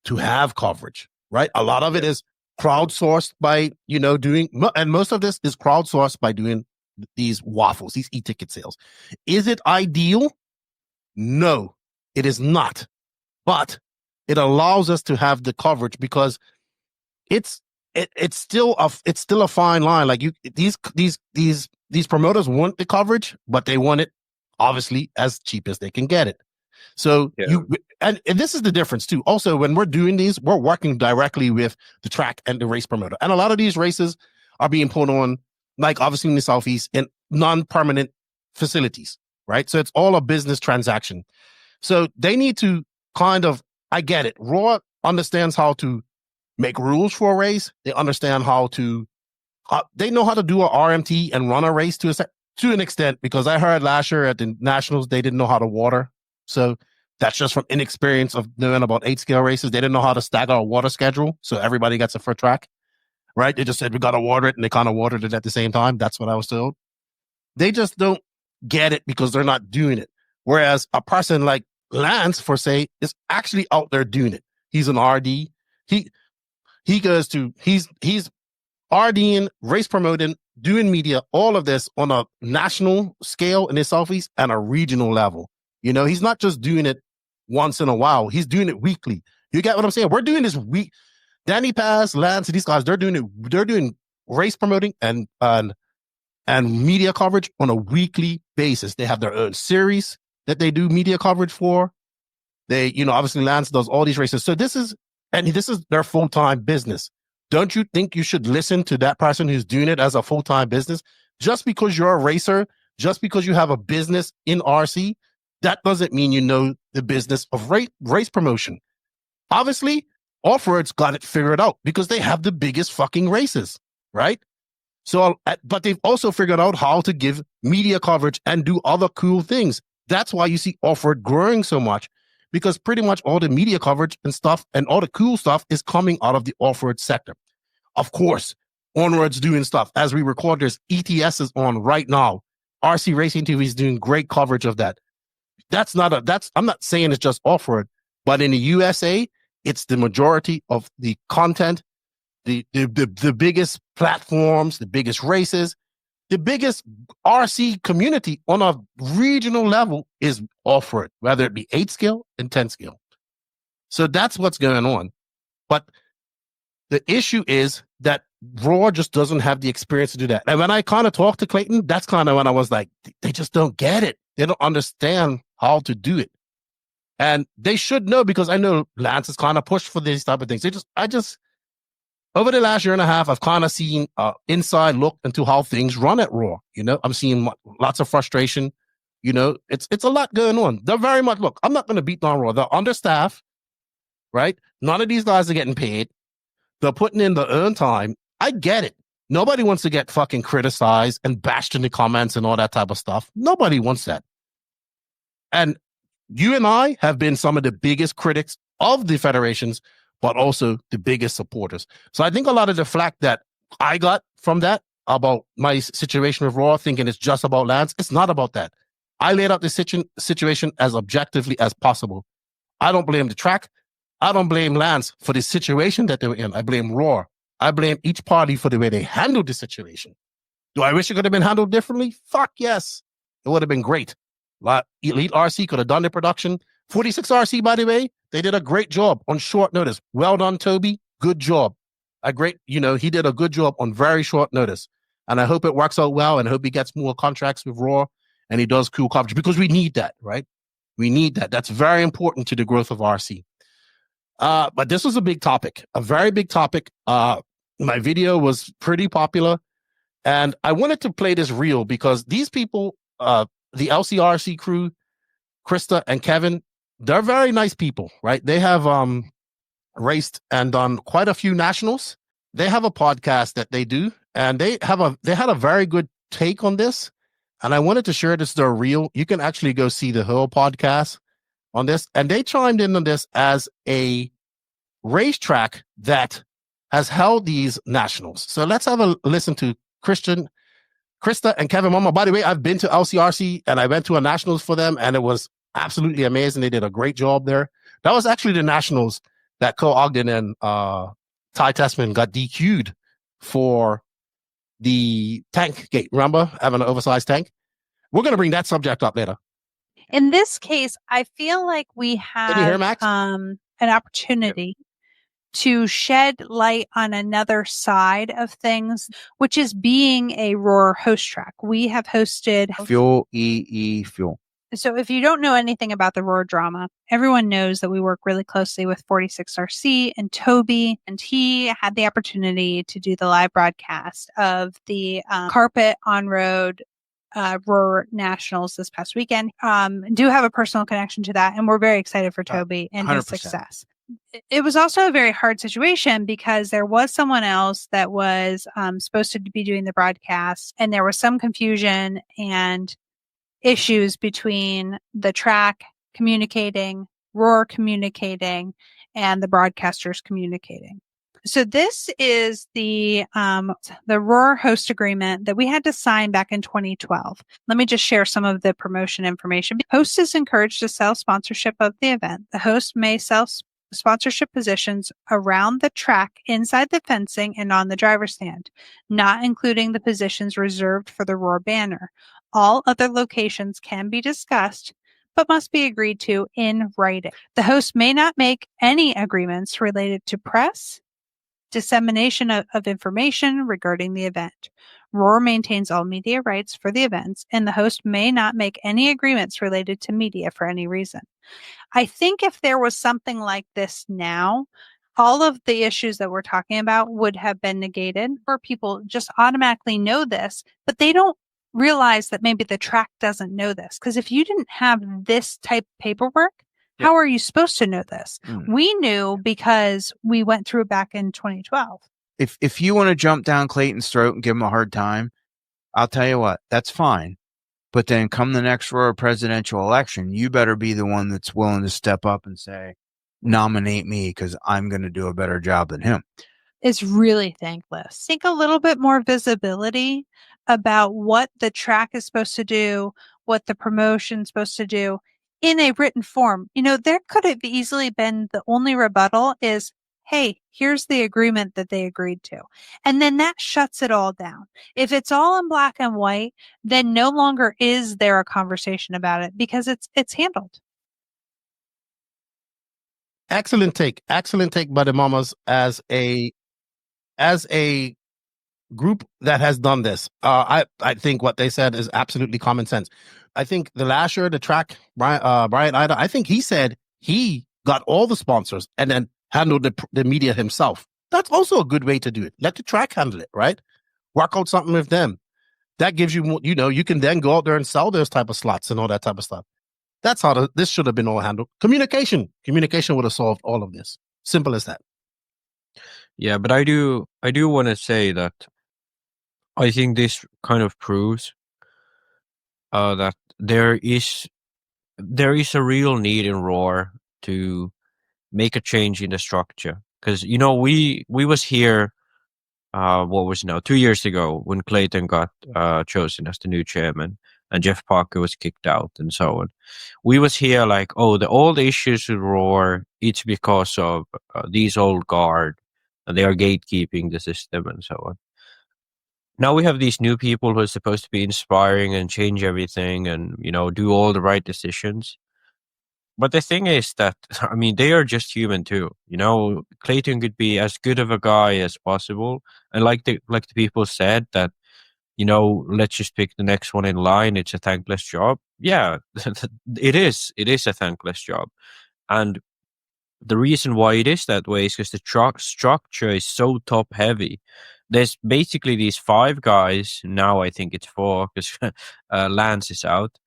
to have coverage, right? A lot of it is crowdsourced by, doing, and most of this is crowdsourced by doing these waffles, these e-ticket sales. Is it ideal? No, it is not. But it allows us to have the coverage because it's still a fine line. Like these promoters want the coverage, but they want it obviously as cheap as they can get it. So and this is the difference too. Also, when we're doing these, we're working directly with the track and the race promoter. And a lot of these races are being put on, like obviously in the Southeast, in non-permanent facilities, right? So it's all a business transaction. So they need to kind of I get it. Raw understands how to make rules for a race. They understand how to, they know how to do a RMT and run a race to an extent, because I heard last year at the Nationals, they didn't know how to water. So that's just from inexperience of knowing about 8-scale races. They didn't know how to stagger a water schedule, so everybody gets a first track, right? They just said, we got to water it, and they kind of watered it at the same time. That's what I was told. They just don't get it because they're not doing it. Whereas a person like Lance, for say, is actually out there doing it. He's an RD. He goes to, he's RDing, race promoting, doing media, all of this on a national scale in the Southeast and a regional level. You know, he's not just doing it once in a while. He's doing it weekly. You get what I'm saying? We're doing this week. Danny Paz, Lance, these guys, they're doing it. They're doing race promoting and media coverage on a weekly basis. They have their own series that they do media coverage for. They, you know, obviously Lance does all these races. So this is their full-time business. Don't you think you should listen to that person who's doing it as a full-time business? Just because you're a racer, just because you have a business in RC, that doesn't mean you know the business of race promotion. Obviously, Off-Road's got it figured out because they have the biggest fucking races, right? So, but they've also figured out how to give media coverage and do other cool things. That's why you see Off-Road growing so much, because pretty much all the media coverage and stuff and all the cool stuff is coming out of the Off-Road sector. Of course, Onroad's doing stuff. As we record, there's ETS is on right now. RC Racing TV is doing great coverage of that. I'm not saying it's just Off-Road, but in the USA, it's the majority of the content, the biggest platforms, the biggest races, the biggest RC community on a regional level is Off-Road, whether it be 8-scale and 10-scale. So that's what's going on. But the issue is that Raw just doesn't have the experience to do that. And when I kind of talked to Clayton, that's kind of when I was like, they just don't get it. They don't understand how to do it. And they should know, because I know Lance has kind of pushed for these type of things. Over the last year and a half, I've kind of seen inside look into how things run at Raw. You know, I'm seeing lots of frustration. You know, it's a lot going on. They're very much, look, I'm not going to beat down Raw. They're understaffed, right? None of these guys are getting paid. They're putting in their own time. I get it. Nobody wants to get fucking criticized and bashed in the comments and all that type of stuff. Nobody wants that. And you and I have been some of the biggest critics of the federations, but also the biggest supporters. So I think a lot of the flack that I got from that about my situation with Raw, thinking it's just about Lance, it's not about that. I laid out the situation as objectively as possible. I don't blame the track. I don't blame Lance for the situation that they were in. I blame Raw. I blame each party for the way they handled the situation. Do I wish it could have been handled differently? Fuck yes. It would have been great. Elite RC could have done the production. 46 RC, by the way, they did a great job on short notice. Well done, Toby. Good job. He did a good job on very short notice. And I hope it works out well, and I hope he gets more contracts with Raw and he does cool coverage, because we need that, right? We need that. That's very important to the growth of RC. But this was a big topic, a very big topic. My video was pretty popular, and I wanted to play this reel because these people, the LCRC crew, Krista and Kevin, they're very nice people, right? They have raced and done quite a few nationals. They have a podcast that they do, and they had a very good take on this. And I wanted to share this, their reel. You can actually go see the whole podcast on this. And they chimed in on this as a racetrack that has held these nationals. So let's have a listen to Krista and Kevin Mama. By the way, I've been to LCRC and I went to a nationals for them, and it was absolutely amazing. They did a great job there. That was actually the nationals that Ogden and Ty Tessman got DQ'd for the tank gate. Remember having an oversized tank? We're going to bring that subject up later. In this case, I feel like we have Can you hear, Max? an opportunity to shed light on another side of things, which is being a Roar host track. We have hosted Fuel Fuel. So if you don't know anything about the Roar drama, everyone knows that we work really closely with 46RC and Toby, and he had the opportunity to do the live broadcast of the carpet on road Roar Nationals this past weekend. Do have a personal connection to that, and we're very excited for Toby and his 100%. success. It was also a very hard situation because there was someone else that was supposed to be doing the broadcast, and there was some confusion and issues between the track communicating, Roar communicating, and the broadcasters communicating. So this is the Roar host agreement that we had to sign back in 2012. Let me just share some of the promotion information. Host is encouraged to sell sponsorship of the event. The host may sell sponsorship positions around the track, inside the fencing, and on the driver's stand, not including the positions reserved for the Roar banner. All other locations can be discussed, but must be agreed to in writing. The host may not make any agreements related to press, dissemination of information regarding the event. Roar maintains all media rights for the events, and the host may not make any agreements related to media for any reason. I think if there was something like this now, all of the issues that we're talking about would have been negated, or people just automatically know this, but they don't realize that maybe the track doesn't know this. Because if you didn't have this type of paperwork, how are you supposed to know this? We knew because we went through it back in 2012. If you want to jump down Clayton's throat and give him a hard time, I'll tell you what, that's fine. But then come the next Roar presidential election, you better be the one that's willing to step up and say, nominate me because I'm going to do a better job than him. It's really thankless. I think a little bit more visibility about what the track is supposed to do, what the promotion's supposed to do in a written form. You know, there could have easily been the only rebuttal is, hey, here's the agreement that they agreed to. And then that shuts it all down. If it's all in black and white, then no longer is there a conversation about it because it's handled. Excellent take by the Mamas as a group that has done this. I think what they said is absolutely common sense. I think the last year, the track, Brian Ida, I think he said he got all the sponsors and then handled the media himself. That's also a good way to do it. Let the track handle it, right? Work out something with them. That gives you, you can then go out there and sell those type of slots and all that type of stuff. That's how this should have been all handled. Communication would have solved all of this. Simple as that. Yeah, but I do want to say that I think this kind of proves that there is a real need in Roar to make a change in the structure. Because, we was here, 2 years ago when Clayton got chosen as the new chairman and Jeff Parker was kicked out and so on. We was here like, all the issues with Roar, it's because of these old guard and they are gatekeeping the system and so on. Now we have these new people who are supposed to be inspiring and change everything and, do all the right decisions. But the thing is that, they are just human too. Clayton could be as good of a guy as possible. And like the people said that, let's just pick the next one in line. It's a thankless job. Yeah, it is. It is a thankless job. And the reason why it is that way is because the structure is so top heavy. There's basically these 5 guys. Now I think it's 4 because Lance is out.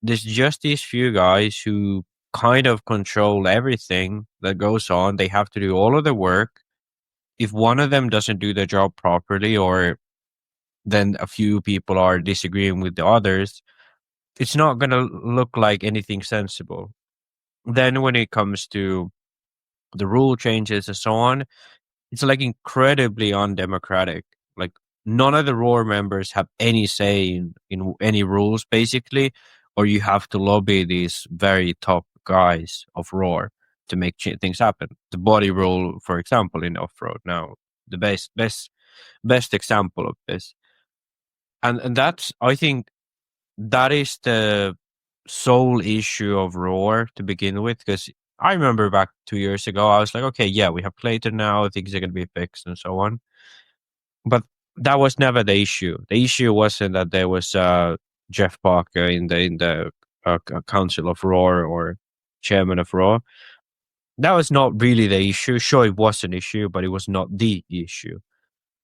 There's just these few guys who kind of control everything that goes on. They have to do all of the work. If one of them doesn't do their job properly, or then a few people are disagreeing with the others, it's not going to look like anything sensible. Then when it comes to the rule changes and so on, it's like incredibly undemocratic. Like none of the Roar members have any say in any rules, basically, or you have to lobby these very top guys of Roar to make things happen. The body rule, for example, in off-road now, the best example of this. And that's, I think, that is the sole issue of Roar to begin with, because I remember back 2 years ago, I was like, okay, yeah, we have Clayton now, things are going to be fixed and so on. But that was never the issue. The issue wasn't that there was Jeff Parker in the Council of Roar or Chairman of Roar. That was not really the issue. Sure, it was an issue, but it was not the issue.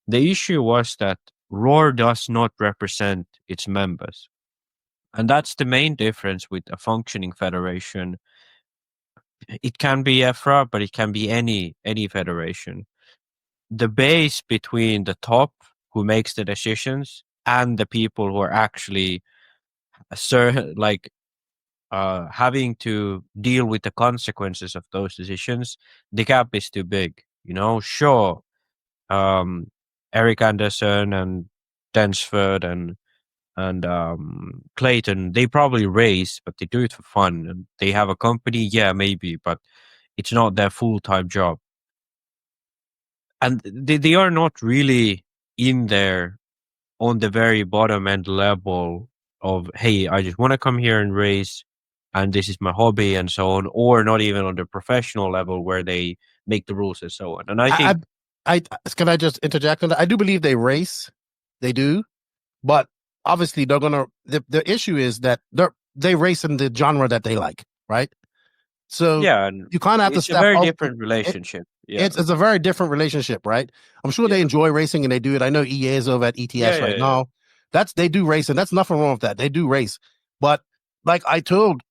The issue was that Raw does not represent its members. And that's the main difference with a functioning federation. It can be EFRA, but it can be any federation. The base between the top, who makes the decisions, and the people who are actually having to deal with the consequences of those decisions, the gap is too big. Sure, Eric Anderson and Densford and Clayton, they probably race, but they do it for fun. And they have a company, yeah, maybe, but it's not their full-time job. And they are not really in there on the very bottom end level of, hey, I just want to come here and race, and this is my hobby and so on, or not even on the professional level where they make the rules and so on. And I think... Can I just interject on that? I do believe they race. They do. But obviously they're going to... The issue is that they race in the genre that they like, right? So yeah, you kind of have to step It's a very up. different relationship. It's a very different relationship, right? I'm sure they enjoy racing and they do it. I know EA is over at ETS right now. They do race, and that's nothing wrong with that. They do race. But like I told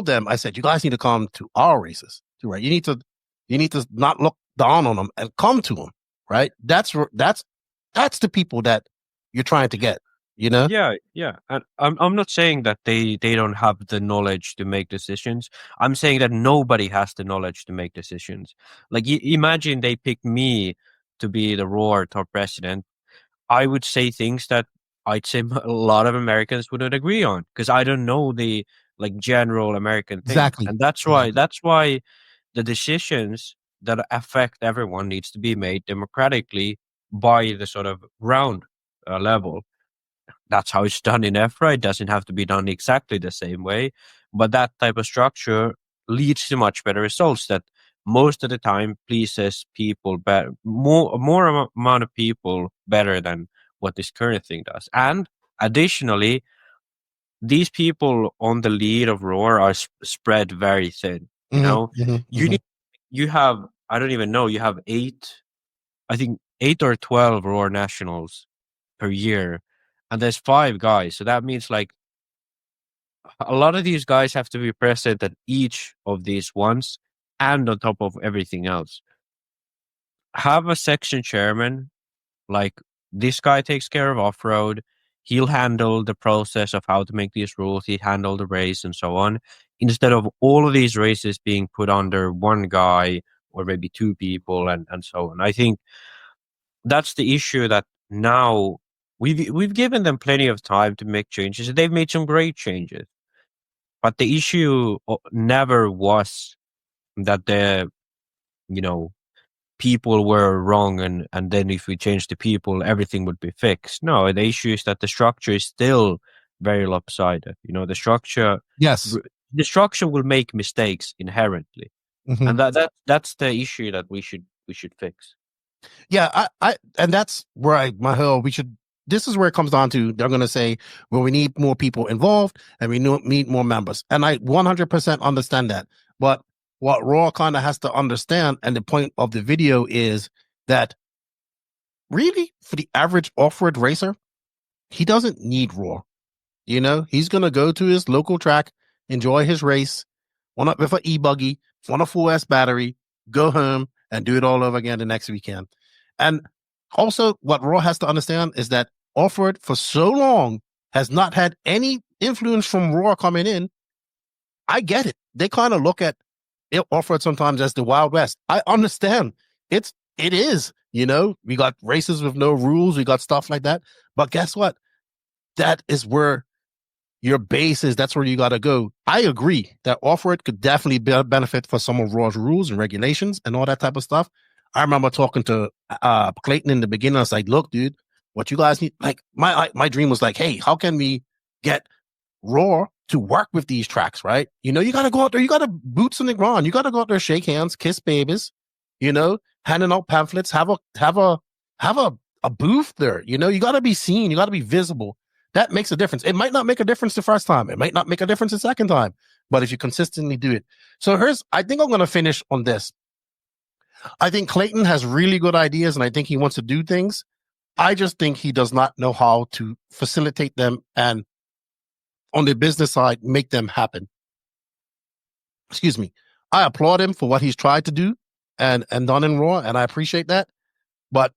them, I said, you guys need to come to our races too, right? You need to not look down on them and come to them, right? That's the people that you're trying to get, Yeah. And I'm not saying that they don't have the knowledge to make decisions. I'm saying that nobody has the knowledge to make decisions. Like, imagine they picked me to be the Raw top president. I would say things that I'd say a lot of Americans wouldn't agree on, because I don't know the general American thing. Exactly. And that's why the decisions that affect everyone needs to be made democratically by the sort of round level. That's how it's done in EFRA. It doesn't have to be done exactly the same way, but that type of structure leads to much better results that most of the time pleases people better, more amount of people better than what this current thing does. And additionally, these people on the lead of Roar are spread very thin. You have, I don't even know, you have 8 or 12 Roar nationals per year, and there's 5 guys. So that means like a lot of these guys have to be present at each of these ones, and on top of everything else. Have a section chairman, like this guy takes care of off-road. He'll handle the process of how to make these rules. He'll handle the race and so on, instead of all of these races being put under one guy or maybe 2 people and so on. I think that's the issue, that now we've given them plenty of time to make changes. They've made some great changes. But the issue never was that the, people were wrong and then if we change the people, everything would be fixed. No, the issue is that the structure is still very lopsided. The structure... Yes. The structure will make mistakes inherently. Mm-hmm. And that's the issue that we should fix. Yeah, and that's where this is where it comes down to. They're going to say, well, we need more people involved and we need more members. And I 100% understand that. But what Raw kind of has to understand, and the point of the video is that really for the average off-road racer, he doesn't need Raw. He's going to go to his local track, enjoy his race, one up with an E-Buggy, on a 4S battery, go home and do it all over again the next weekend. And also what Raw has to understand is that off-road for so long has not had any influence from Raw coming in. I get it. They kind of look at it off-road sometimes as the Wild West. I understand. It is, we got races with no rules. We got stuff like that. But guess what? That is where your base is. That's where you got to go. I agree that off-road could definitely benefit for some of Raw's rules and regulations and all that type of stuff. I remember talking to Clayton in the beginning. I was like, look, dude, what you guys need, like my dream was like, hey, how can we get Raw to work with these tracks, right? You got to go out there. You got to boots on the ground. You got to go out there, shake hands, kiss babies, handing out pamphlets, have a booth there. You got to be seen. You got to be visible. That makes a difference. It might not make a difference the first time. It might not make a difference the second time, but if you consistently do it. So I think I'm going to finish on this. I think Clayton has really good ideas and I think he wants to do things. I just think he does not know how to facilitate them and on the business side, make them happen. Excuse me. I applaud him for what he's tried to do and done in Raw, and I appreciate that. But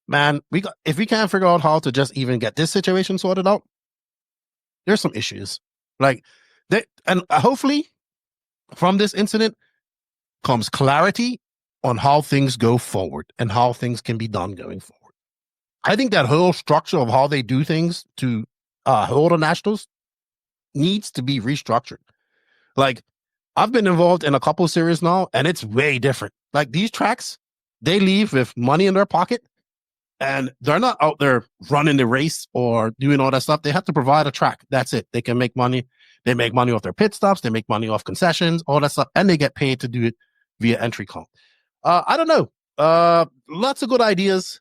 man, if we can't figure out how to just even get this situation sorted out, there's some issues. And hopefully from this incident comes clarity on how things go forward and how things can be done going forward. I think that whole structure of how they do things to hold the Nationals needs to be restructured. Like, I've been involved in a couple series now, and it's way different. Like, these tracks, they leave with money in their pocket, and they're not out there running the race or doing all that stuff. They have to provide a track. That's it. They can make money. They make money off their pit stops. They make money off concessions, all that stuff, and they get paid to do it via entry comp. I don't know. Lots of good ideas.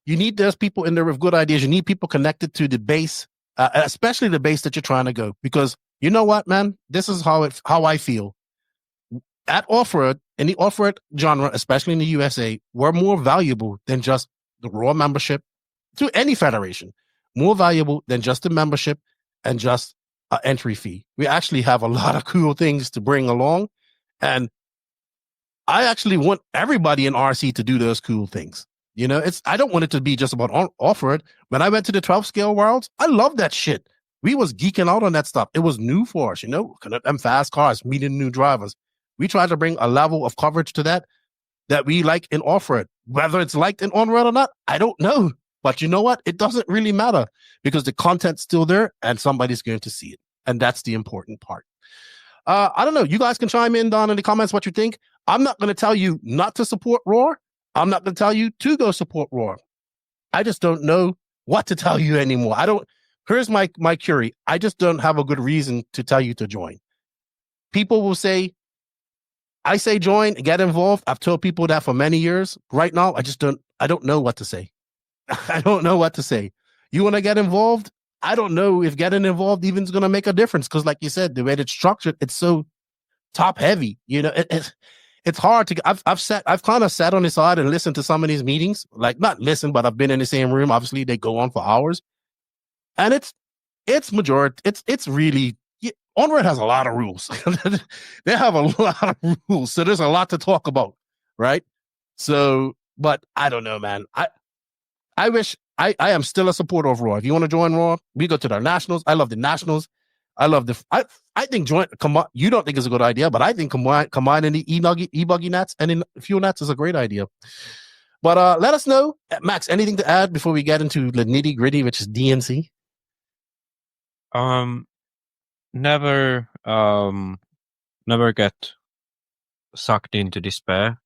There's people in there with good ideas. You need people connected to the base, especially the base that you're trying to go. Because you know what, man? This is how I feel. At off-road, in the off-road genre, especially in the USA, we're more valuable than just the Raw membership to any federation. More valuable than just the membership and just an entry fee. We actually have a lot of cool things to bring along. And I actually want everybody in RC to do those cool things. You know, I don't want it to be just about off-road. When I went to the 12 scale worlds, I love that shit. We was geeking out on that stuff. It was new for us, you know, them fast cars, meeting new drivers. We tried to bring a level of coverage to that we like in off-road. Whether it's liked in on-road or not, I don't know. But you know what? It doesn't really matter because the content's still there and somebody's going to see it. And that's the important part. I don't know. You guys can chime in down in the comments what you think. I'm not going to tell you not to support Raw. I'm not going to tell you to go support Raw. I just don't know what to tell you anymore. Here's my query. I just don't have a good reason to tell you to join. People will say, I say join, get involved. I've told people that for many years. Right now, I don't know what to say. I don't know what to say. You want to get involved? I don't know if getting involved even is going to make a difference. Because like you said, the way it's structured, it's so top heavy. You know, it's hard to, I've kind of sat on the side and listened to some of these meetings, like not listen, but I've been in the same room. Obviously they go on for hours and it's majority. It's really, Onward has a lot of rules. They have a lot of rules. So there's a lot to talk about. Right. So, but I don't know, man. I wish I am still a supporter of Raw. If you want to join Raw, we go to the Nationals. I love the Nationals. I love I think you don't think it's a good idea, but I think combining the E-Buggy Nats and in Fuel Nats is a great idea. But let us know. Max, anything to add before we get into the nitty gritty, which is DNC? Never get sucked into despair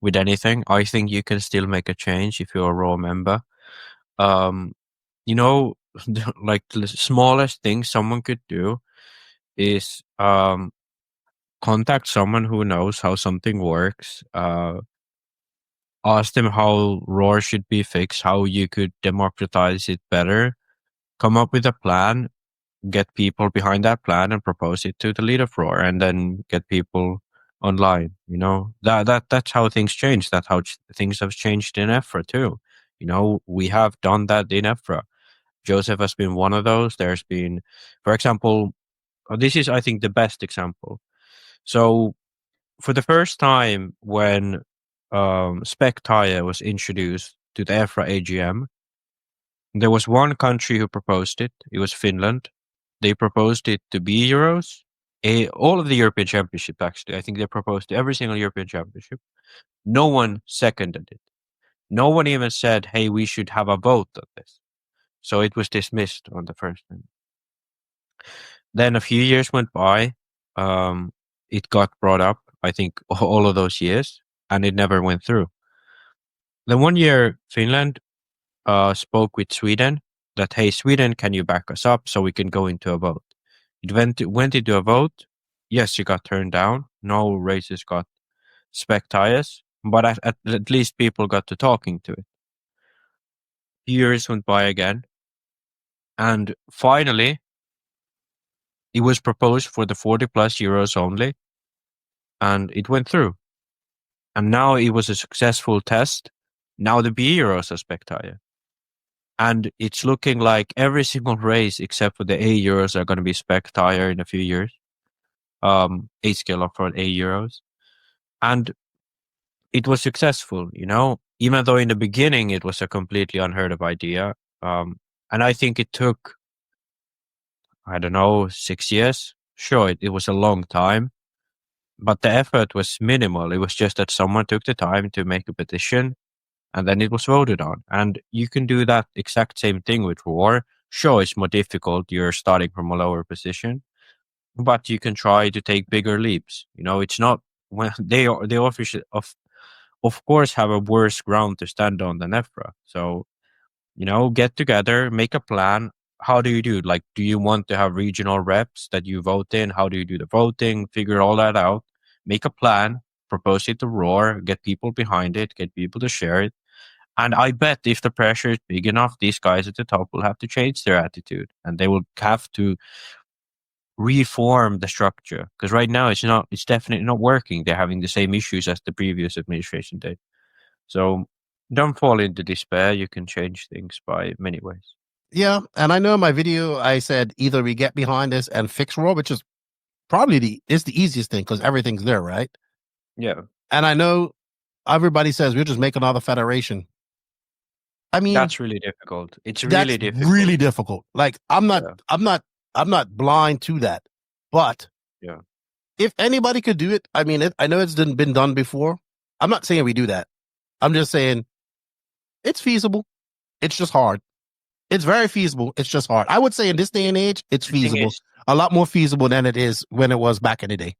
with anything. I think you can still make a change if you're a Raw member. You know, like the smallest thing someone could do is contact someone who knows how something works. Ask them how Raw should be fixed, how you could democratize it better. Come up with a plan, get people behind that plan and propose it to the lead of Raw, and then get people online. You know, that's how things change. That's how things have changed in EFRA too. You know, we have done that in EFRA. Joseph has been one of those. There's been, for example, this is, I think, the best example. So for the first time when Spec Tire was introduced to the EFRA AGM, there was one country who proposed it. It was Finland. They proposed it to be Euros. All of the European Championship, actually. I think they proposed to every single European Championship. No one seconded it. No one even said, hey, we should have a vote on this. So it was dismissed on the first time. Then a few years went by. It got brought up, I think, all of those years, and it never went through. Then one year, Finland spoke with Sweden that, hey, Sweden, can you back us up so we can go into a vote? It went into a vote. Yes, it got turned down. No races got spec tires, but at least people got to talking to it. Years went by again. And finally, it was proposed for the 40 plus euros only. And it went through. And now it was a successful test. Now the B euros are spec tire. And it's looking like every single race except for the A Euros are going to be spec tire in a few years. 8 scale up for A Euros. And it was successful, even though in the beginning it was a completely unheard of idea. And I think it took, I don't know, 6 years. Sure, it was a long time, but the effort was minimal. It was just that someone took the time to make a petition and then it was voted on. And you can do that exact same thing with Roar. Sure, it's more difficult. You're starting from a lower position, but you can try to take bigger leaps. It's not when they officially of course have a worse ground to stand on than EFRA. So, get together, make a plan. How do you do it? Like, do you want to have regional reps that you vote in? How do you do the voting? Figure all that out. Make a plan, propose it to Roar, get people behind it, get people to share it. And I bet if the pressure is big enough, these guys at the top will have to change their attitude and they will have to reform the structure. Because right now it's definitely not working. They're having the same issues as the previous administration did. So don't fall into despair. You can change things by many ways. Yeah, and I know in my video I said either we get behind this and fix Raw, which is probably the easiest thing because everything's there, right? Yeah. And I know everybody says we'll just make another federation. I mean, that's really difficult. It's really difficult. Really difficult. Like I'm not blind to that, but yeah, if anybody could do it, I mean, I know it's been done before. I'm not saying we do that. I'm just saying it's feasible. It's just hard. It's very feasible. It's just hard. I would say in this day and age, it's feasible. A lot more feasible than it is when it was back in the day.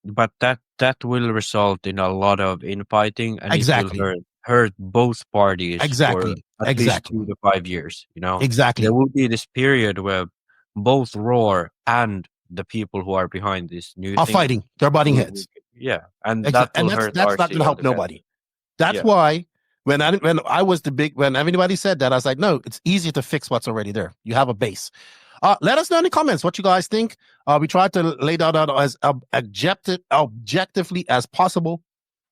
But that will result in a lot of infighting, and exactly. it will hurt both parties. Exactly. For at least 2 to 5 years. Exactly. There will be this period where both Roar and the people who are behind this new are thing fighting. They're butting heads. Yeah, and that will hurt. That's not going to help nobody. That's why when anybody said that, I was like, no, it's easier to fix what's already there. You have a base. Let us know in the comments what you guys think. We tried to lay that out as objectively as possible.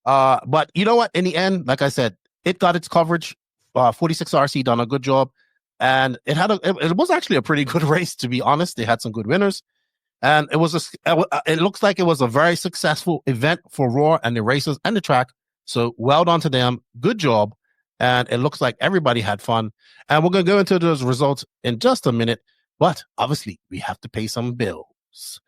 But you know what? In the end, like I said, it got its coverage. 46RC done a good job, and it was actually a pretty good race, to be honest. They had some good winners, and it looks like it was a very successful event for Roar and the racers and the track. So well done to them. Good job. And it looks like everybody had fun. And we're going to go into those results in just a minute. But obviously, we have to pay some bills.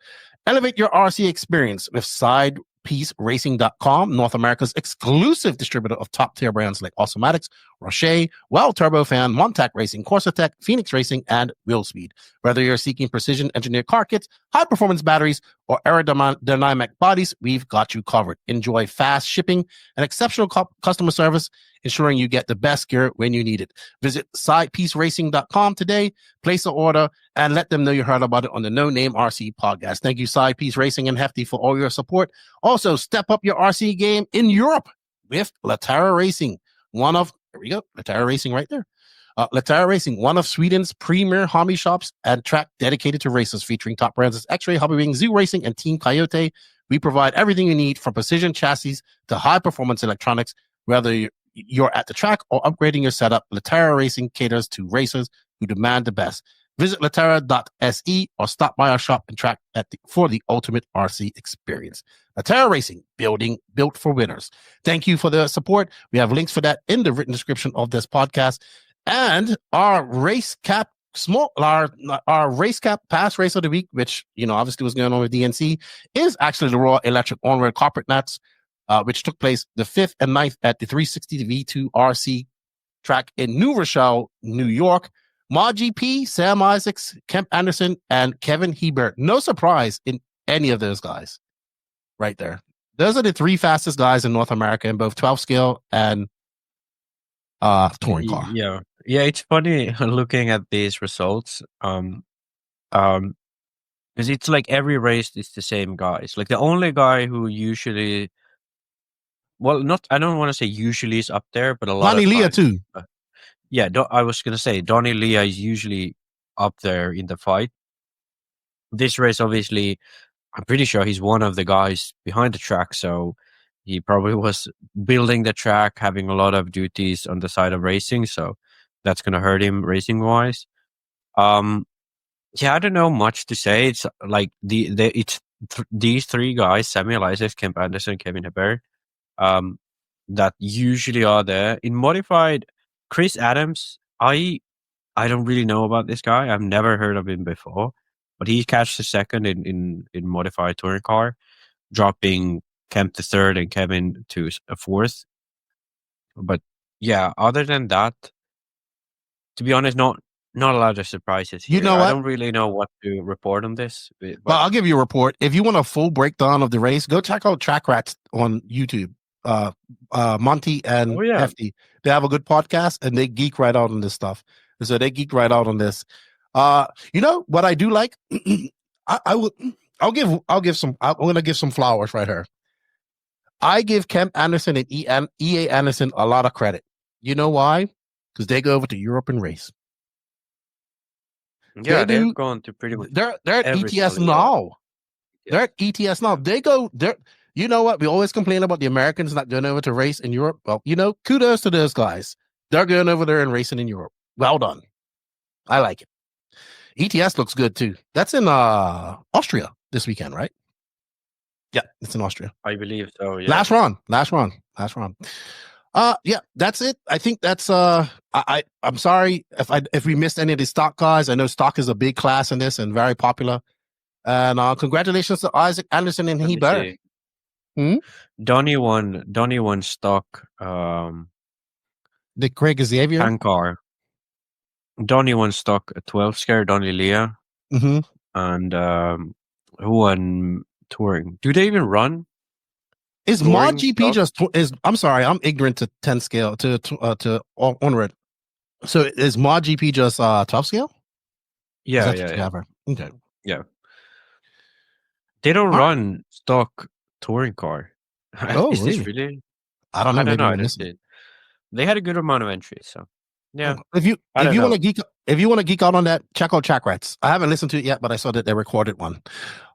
Elevate your RC experience with SidePieceRacing.com, North America's exclusive distributor of top-tier brands like Awesomatics, Roche, Turbo Fan, Montac Racing, Corsa-Tech, Phoenix Racing, and Wheelspeed. Whether you're seeking precision-engineered car kits, high-performance batteries, or aerodynamic bodies, we've got you covered. Enjoy fast shipping and exceptional customer service, ensuring you get the best gear when you need it. Visit SidePieceRacing.com today, place an order, and let them know you heard about it on the No Name RC podcast. Thank you, Side Piece Racing and Hefty, for all your support. Also, step up your RC game in Europe with Latara Racing. There we go, Latara Racing right there. Latara Racing, one of Sweden's premier hobby shops and track dedicated to racers, featuring top brands as X-Ray, Hobby Wing, Zoo Racing, and Team Coyote. We provide everything you need from precision chassis to high-performance electronics. Whether you're at the track or upgrading your setup, Latara Racing caters to racers who demand the best. Visit latara.se or stop by our shop and track for the ultimate RC experience. Latara Racing, built for winners. Thank you for the support. We have links for that in the written description of this podcast. And our race cap our race cap pass race of the week, which obviously was going on with DNC, is actually the Raw Electric On-Road Carpet Nats, which took place the 5th and 9th at the 360 V2 RC track in New Rochelle, New York. MoGP, Sam Isaacs, Kemp Anderson, and Kevin Hebert. No surprise in any of those guys right there. Those are the 3 fastest guys in North America in both 12 scale and touring car. Yeah, it's funny looking at these results. Because it's like every race is the same guys. Like the only guy who usually, I don't want to say usually is up there, but a lot Donnie of Leah too. Yeah, I was going to say Donnie Leah is usually up there in the fight. This race, obviously, I'm pretty sure he's one of the guys behind the track, so he probably was building the track, having a lot of duties on the side of racing, so that's going to hurt him racing wise. Yeah, I don't know much to say. It's like these three guys: Samuel Isaacs, Kemp Anderson, Kevin Hebert, that usually are there in modified. Chris Adams, I don't really know about this guy. I've never heard of him before, but he catched the second in modified touring car, dropping Kemp to third and Kevin to a fourth. But yeah, other than that, to be honest, not a lot of surprises here. You know what? I don't really know what to report on this. But Well, I'll give you a report. If you want a full breakdown of the race, go check out Track Rats on YouTube. Monty and Lefty, they have a good podcast and they geek right out on this stuff. So they geek right out on this. You know what I do like? I'm gonna give some flowers right here. I give Kemp Anderson and EA Anderson a lot of credit. You know why? Because they go over to Europe and race. Yeah, they've gone to pretty much. They're at ETS now. They're at ETS now. They go. You know what? We always complain about the Americans not going over to race in Europe. Well, you know, kudos to those guys. They're going over there and racing in Europe. Well done. I like it. ETS looks good too. That's in Austria this weekend, right? Yeah, it's in Austria. I believe so. Yeah. Last run. Yeah, that's it. I think that's I'm sorry if we missed any of the stock guys. I know stock is a big class in this and very popular. And congratulations to Isaac Anderson and Hebert. Donnie won stock. The Craig Xavier tank car. Donnie won stock 12 scare Donnie Leah. And who won touring? Do they even run? Is MotoGP just I'm sorry, I'm ignorant to 10 scale to onward. So is MotoGP just 12 scale? Yeah. Okay. Yeah. They don't run stock touring car. Oh, is really? This really? I don't know. They had a good amount of entries, so yeah. If you want to geek out on that, check out Track Rats. I haven't listened to it yet, but I saw that they recorded one.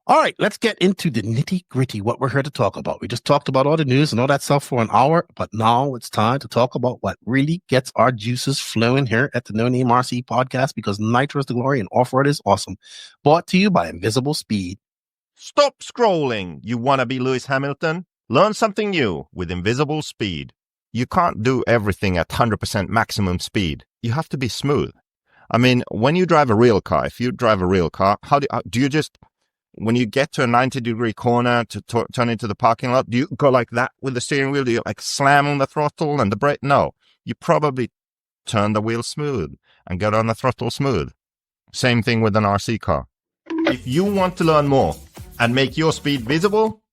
All right, let's get into the nitty gritty. What we're here to talk about. We just talked about all the news and all that stuff for an hour, but now it's time to talk about what really gets our juices flowing here at the No Name RC podcast, because Nitro is the glory and off-road is awesome. Brought to you by Invisible Speed. Stop scrolling, you wannabe Lewis Hamilton. Learn something new with Invisible Speed. You can't do everything at 100% maximum speed. You have to be smooth. I mean, when you drive a real car, if you drive a real car, how do you just, when you get to a 90-degree corner to turn into the parking lot, do you go like that with the steering wheel? Do you like slam on the throttle and the brake? No, you probably turn the wheel smooth and get on the throttle smooth. Same thing with an RC car. If you want to learn more and make your speed visible,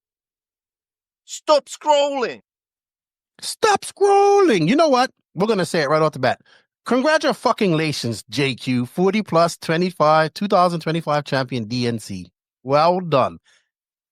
stop scrolling. Stop scrolling. You know what? We're going to say it right off the bat. Congratulations, JQ, 40 plus 2025 champion DNC. Well done.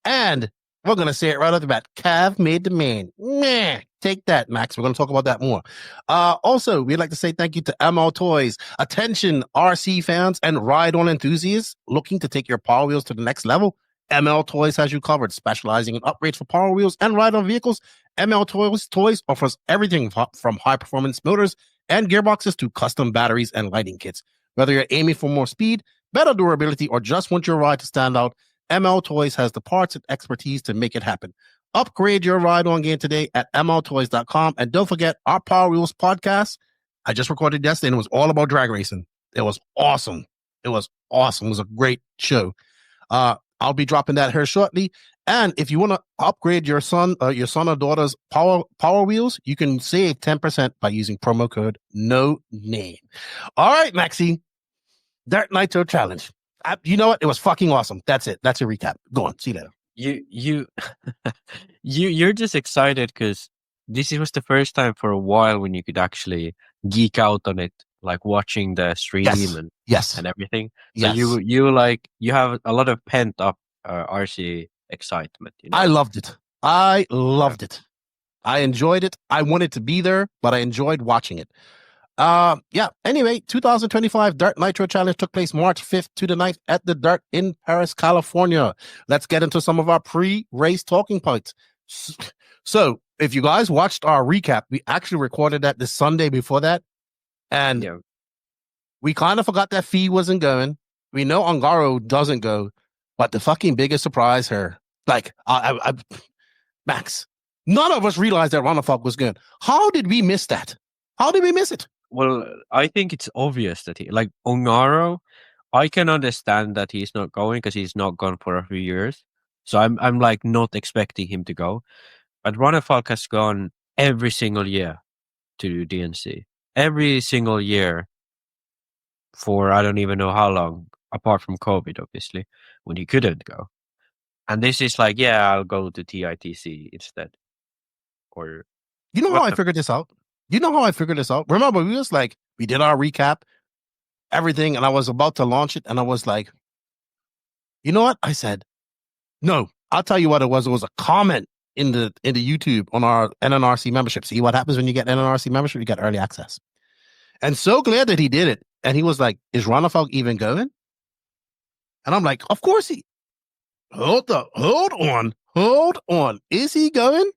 And we're going to say it right off the bat. Cav made the man. Meh. Take that, Max. We're going to talk about that more. Also, we'd like to say thank you to ML Toys. Attention, RC fans and ride-on enthusiasts looking to take your Power Wheels to the next level. ML Toys has you covered, specializing in upgrades for Power Wheels and ride-on vehicles. ML Toys offers everything from high-performance motors and gearboxes to custom batteries and lighting kits. Whether you're aiming for more speed, better durability, or just want your ride to stand out, ML Toys has the parts and expertise to make it happen. Upgrade your ride-on game today at mltoys.com. And don't forget our Power Wheels podcast. I just recorded yesterday and it was all about drag racing. It was awesome. It was a great show. I'll be dropping that here shortly. And if you want to upgrade your son or daughter's Power Wheels, you can save 10% by using promo code No Name. All right, Maxie. Dirt Nitro Challenge. You know what? It was fucking awesome. That's it. That's a recap. Go on. See you later. You're just excited because this was the first time for a while when you could actually geek out on it, like watching the stream and everything. So you have a lot of pent up RC excitement. You know? I loved it. I enjoyed it. I wanted to be there, but I enjoyed watching it. Anyway, 2025 Dirt Nitro Challenge took place March 5th to the 9th at the Dirt in Paris, California. Let's get into some of our pre-race talking points. So, if you guys watched our recap, we actually recorded that the Sunday before that. And We kind of forgot that Fee wasn't going. We know Ongaro doesn't go, but the fucking biggest surprise here, like, Max, none of us realized that Ronafalk was going. How did we miss that? How did we miss it? Well, I think it's obvious that like Ongaro, I can understand that he's not going because he's not gone for a few years. So I'm like not expecting him to go. But Ronafalk has gone every single year to DNC. Every single year for I don't even know how long, apart from COVID, obviously, when he couldn't go. And this is like, yeah, I'll go to TITC instead. Or you know how I figured this out? Remember, we did our recap, everything, and I was about to launch it, and I was like, you know what? I said, no, I'll tell you what it was. It was a comment in the YouTube on our NNRC membership. See what happens when you get NNRC membership? You get early access. And so glad that he did it. And he was like, is Ronafalk even going? And I'm like, of course he. Hold on. Is he going?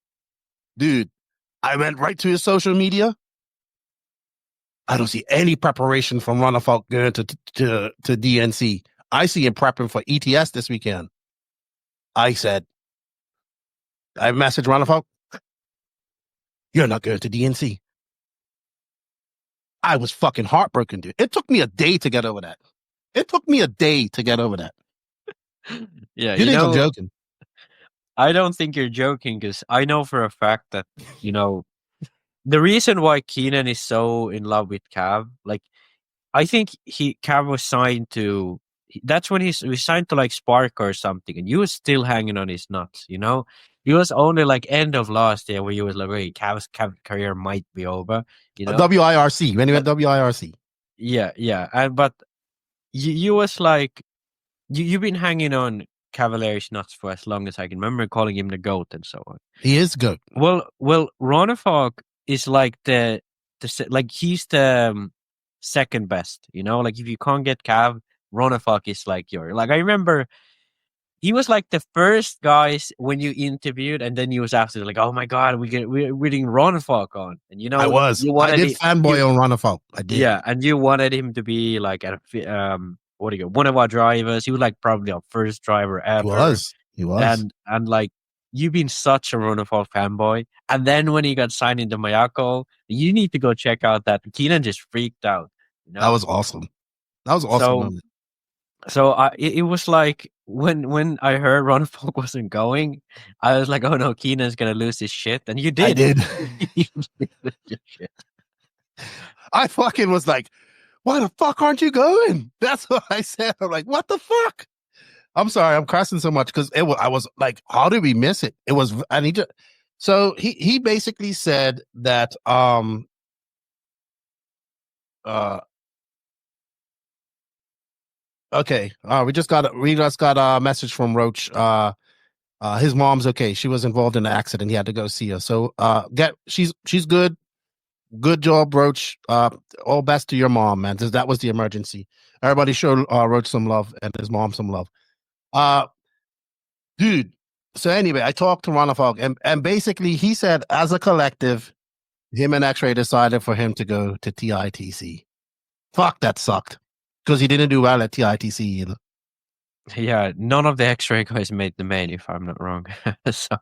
Dude, I went right to his social media. I don't see any preparation from Ronafalk going to DNC. I see him prepping for ETS this weekend. I said, I messaged Ronafalk, you're not going to DNC. I was fucking heartbroken, dude. It took me a day to get over that. Yeah, you think I'm joking? I don't think you're joking because I know for a fact that, the reason why Keenan is so in love with Cav, like, I think Cav was signed to, that's when he signed to like Sparko or something, and you was still hanging on his nuts, He was only like end of last year where you was like, wait, Cav's career might be over, WIRC, when he went WIRC. Yeah. But you was like, you've been hanging on Cavalier's nuts for as long as I can remember, calling him the GOAT and so on. He is GOAT. Well, Ronafalk is like he's the second best, like if you can't get Cav, Ronafalk is like I remember he was like the first guys when you interviewed, and then he was after like, oh my god, we're getting Ronafalk on, and I did fanboy on Ronafalk. I did, yeah, and you wanted him to be like one of our drivers. He was like probably our first driver ever. He was, and like you've been such a Ronafalk fanboy, and then when he got signed into Mayako, you need to go check out that Keenan just freaked out. That was awesome. So it was like when I heard Ronafalk wasn't going, I was like, oh no, Keenan's gonna lose his shit, and you did. I did. I fucking was like, why the fuck aren't you going? That's what I said. I'm like, what the fuck? I'm sorry, I'm cursing so much because I was like, how did we miss it? It was, I need to. So he basically said that okay, we just got a message from Roach. His mom's okay. She was involved in an accident. He had to go see her. So she's good. Good job, Roach. All best to your mom, man. That was the emergency. Everybody show Roach some love and his mom some love. Dude. So anyway, I talked to Ronafalk, and basically he said, as a collective, him and X-Ray decided for him to go to TITC. Fuck, that sucked. Because he didn't do well at TITC either. Yeah, none of the X-Ray guys made the main, if I'm not wrong. So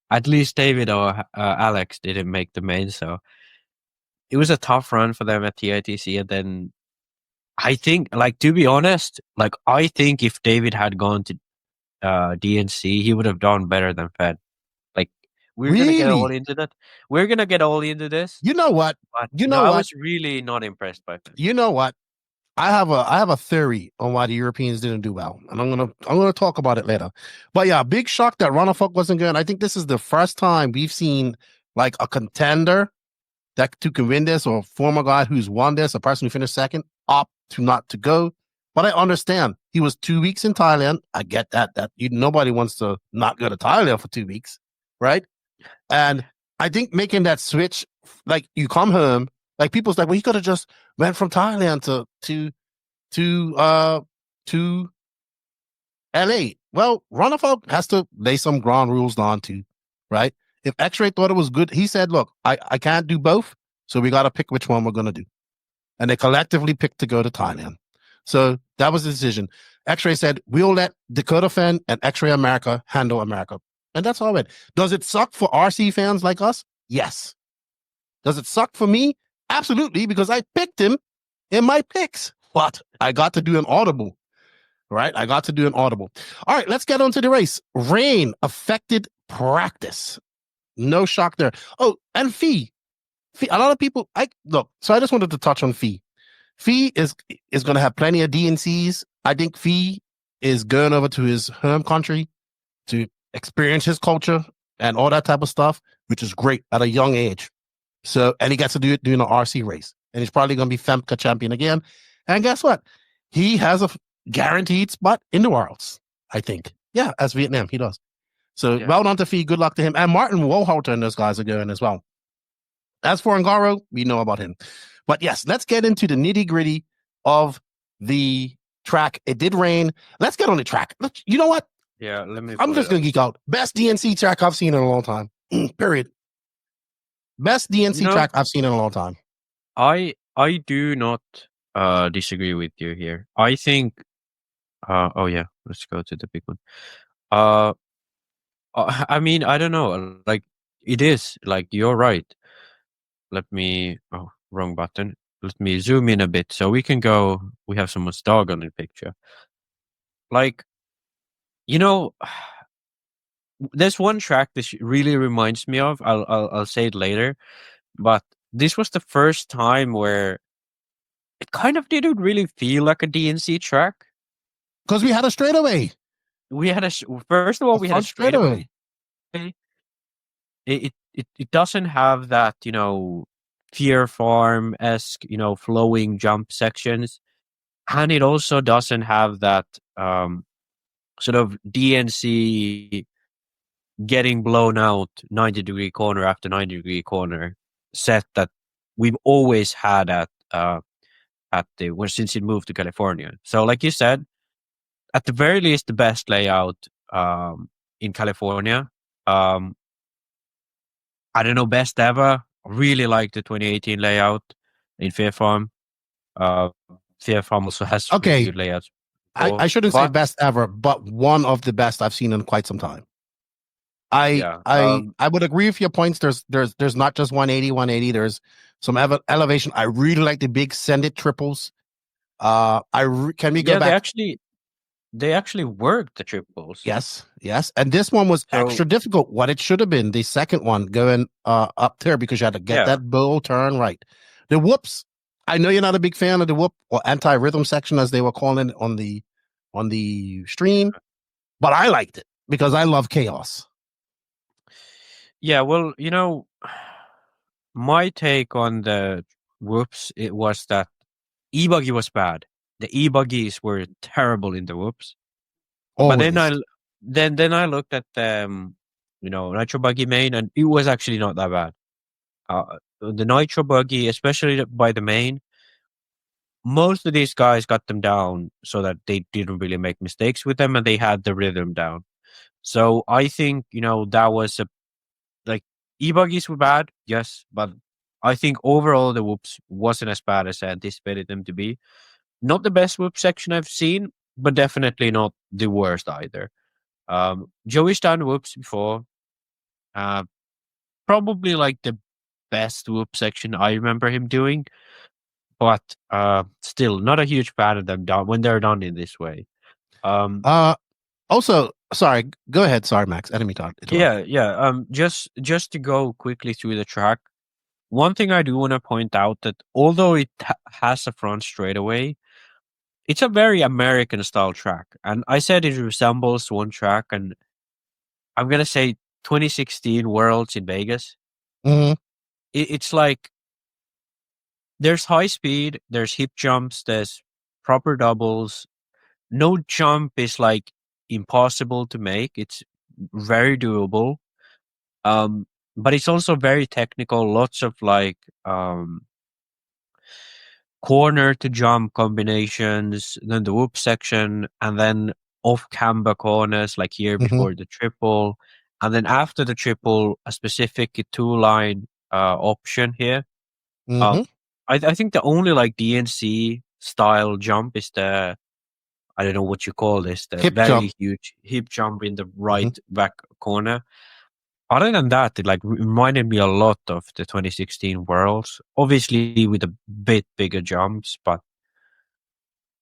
at least David or Alex didn't make the main. So it was a tough run for them at TITC. And then I think, like, to be honest, like, I think if David had gone to DNC, he would have done better than Phend. Like, we're going to get all into that. We're going to get all into this. You know what? I was really not impressed by Phend. You know what? I have a theory on why the Europeans didn't do well, and I'm gonna talk about it later. But yeah, big shock that Ronafalk wasn't good. I think this is the first time we've seen like a contender that can win this, or a former guy who's won this, a person who finished second, opt to not to go. But I understand he was 2 weeks in Thailand. I get that nobody wants to not go to Thailand for 2 weeks, right? And I think making that switch, like you come home. Like people's like, well, he could have just went from Thailand to LA. Well, Ronafalk has to lay some ground rules down too, right? If X-Ray thought it was good, he said, look, I can't do both, so we got to pick which one we're going to do. and they collectively picked to go to Thailand. So that was the decision. X-Ray said, we'll let Dakotah Phend and X-Ray America handle America. And that's all it went. Does it suck for RC fans like us? Yes. Does it suck for me? Absolutely, because I picked him in my picks. But I got to do an audible. Right? I got to do an audible. All right, let's get on to the race. Rain affected practice. No shock there. Oh, and Fee. A lot of people, so I just wanted to touch on Fee. Fee is going to have plenty of DNCs. I think Fee is going over to his home country to experience his culture and all that type of stuff, which is great at a young age. So, and he gets to do it doing an RC race. And he's probably going to be FEMCA champion again. And guess what? He has a guaranteed spot in the Worlds, I think. Yeah, as Vietnam, he does. So, well done to Fee. Good luck to him. And Martin Wohlholter and those guys are going as well. As for Ngaro, we know about him. But yes, let's get into the nitty-gritty of the track. It did rain. Let's get on the track. You know what? Yeah, let me. I'm just going to geek out. Best DNC track I've seen in a long time. Period. Best DNC track I've seen in a long time. I do not disagree with you here. I think. Oh yeah, let's go to the big one. I mean, I don't know. Like, it is like you're right. Let me. Oh, wrong button. Let me zoom in a bit so we can go. We have someone's dog on the picture. Like, you know, there's one track that really reminds me of. I'll say it later, but this was the first time where it kind of didn't really feel like a DNC track because we had a straightaway. We had first of all we had a straightaway. It doesn't have that, you know, Fear Farm-esque, you know, flowing jump sections, and it also doesn't have that sort of DNC getting blown out 90-degree corner after 90-degree corner set that we've always had at since it moved to California. So, like you said, at the very least, the best layout in California. I don't know, best ever. Really like the 2018 layout in Fear Farm. Fear Farm also has really good layouts. I shouldn't say best ever, but one of the best I've seen in quite some time. I would agree with your points. There's not just 180. There's some elevation. I really like the big send it triples. Can we go back? They actually worked the triples. Yes. And this one was extra difficult. What it should have been, the second one going up there, because you had to get that bull turn right. The whoops. I know you're not a big fan of the whoop or anti-rhythm section, as they were calling it on the stream, but I liked it because I love chaos. Yeah, well, you know, my take on the whoops, it was that E-Buggy was bad. The E-Buggies were terrible in the whoops. Always. But then I looked at the Nitro Buggy main, and it was actually not that bad. The Nitro Buggy, especially by the main, most of these guys got them down so that they didn't really make mistakes with them, and they had the rhythm down. So I think, you know, that was E-Buggies were bad, yes, but I think overall the whoops wasn't as bad as I anticipated them to be. Not the best whoop section I've seen, but definitely not the worst either. Joey's done whoops before. Probably like the best whoop section I remember him doing, but still not a huge fan of them when they're done in this way. Also, sorry, go ahead. Sorry, Max. Enemy talk. Yeah. Just to go quickly through the track. One thing I do want to point out that although it has a front straightaway, it's a very American style track. And I said it resembles one track, and I'm going to say 2016 Worlds in Vegas. Mm-hmm. It's like there's high speed, there's hip jumps, there's proper doubles. No jump is like impossible to make. It's very doable. But it's also very technical. Lots of like corner to jump combinations, then the whoop section, and then off camber corners like here before the triple, and then after the triple, a specific two-line option here. I I think the only like DNC style jump is the, I don't know what you call this, the Hip very jump. huge hip jump in the right back corner. Other than that, it like reminded me a lot of the 2016 Worlds, obviously with a bit bigger jumps, but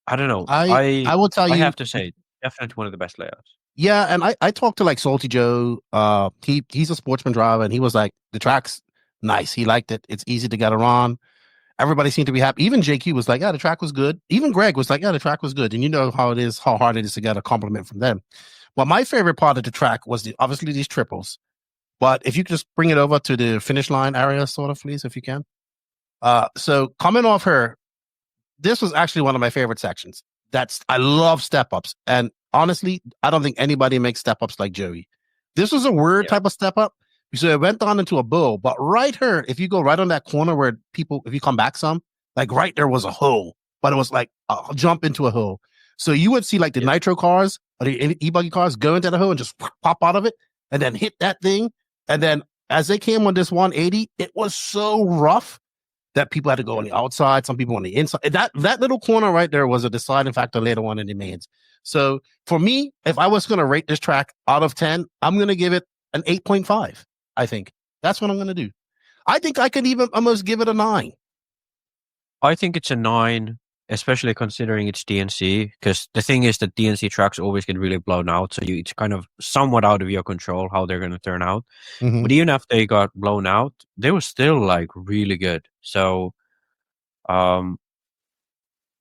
I don't know. I will tell I you, have to say, definitely one of the best layouts. yeah, and I talked to like Salty Joe. He's a sportsman driver, and he was like, the track's nice. He liked it. It's easy to get around. Everybody seemed to be happy. Even JQ was like, yeah, the track was good. Even Greg was like, yeah, the track was good. And you know how it is, how hard it is to get a compliment from them. Well, my favorite part of the track was obviously these triples. But if you could just bring it over to the finish line area, sort of, please, if you can. So coming off her, this was actually one of my favorite sections. I love step ups. And honestly, I don't think anybody makes step ups like Joey. This was a weird type of step up. So it went on into a bull, but right here, if you go right on that corner where if you come back some, like right there was a hole, but it was like a jump into a hole. So you would see like the Nitro cars or the E-Buggy cars go into the hole and just pop out of it and then hit that thing. And then as they came on this 180, it was so rough that people had to go on the outside, some people on the inside. That little corner right there was a deciding factor later on in the mains. So for me, if I was going to rate this track out of 10, I'm going to give it an 8.5. I think that's what I'm going to do. I think I could even almost give it a 9. I think it's a 9, especially considering it's DNC, because the thing is that DNC tracks always get really blown out. So it's kind of somewhat out of your control how they're going to turn out. Mm-hmm. But even if they got blown out, they were still like really good. So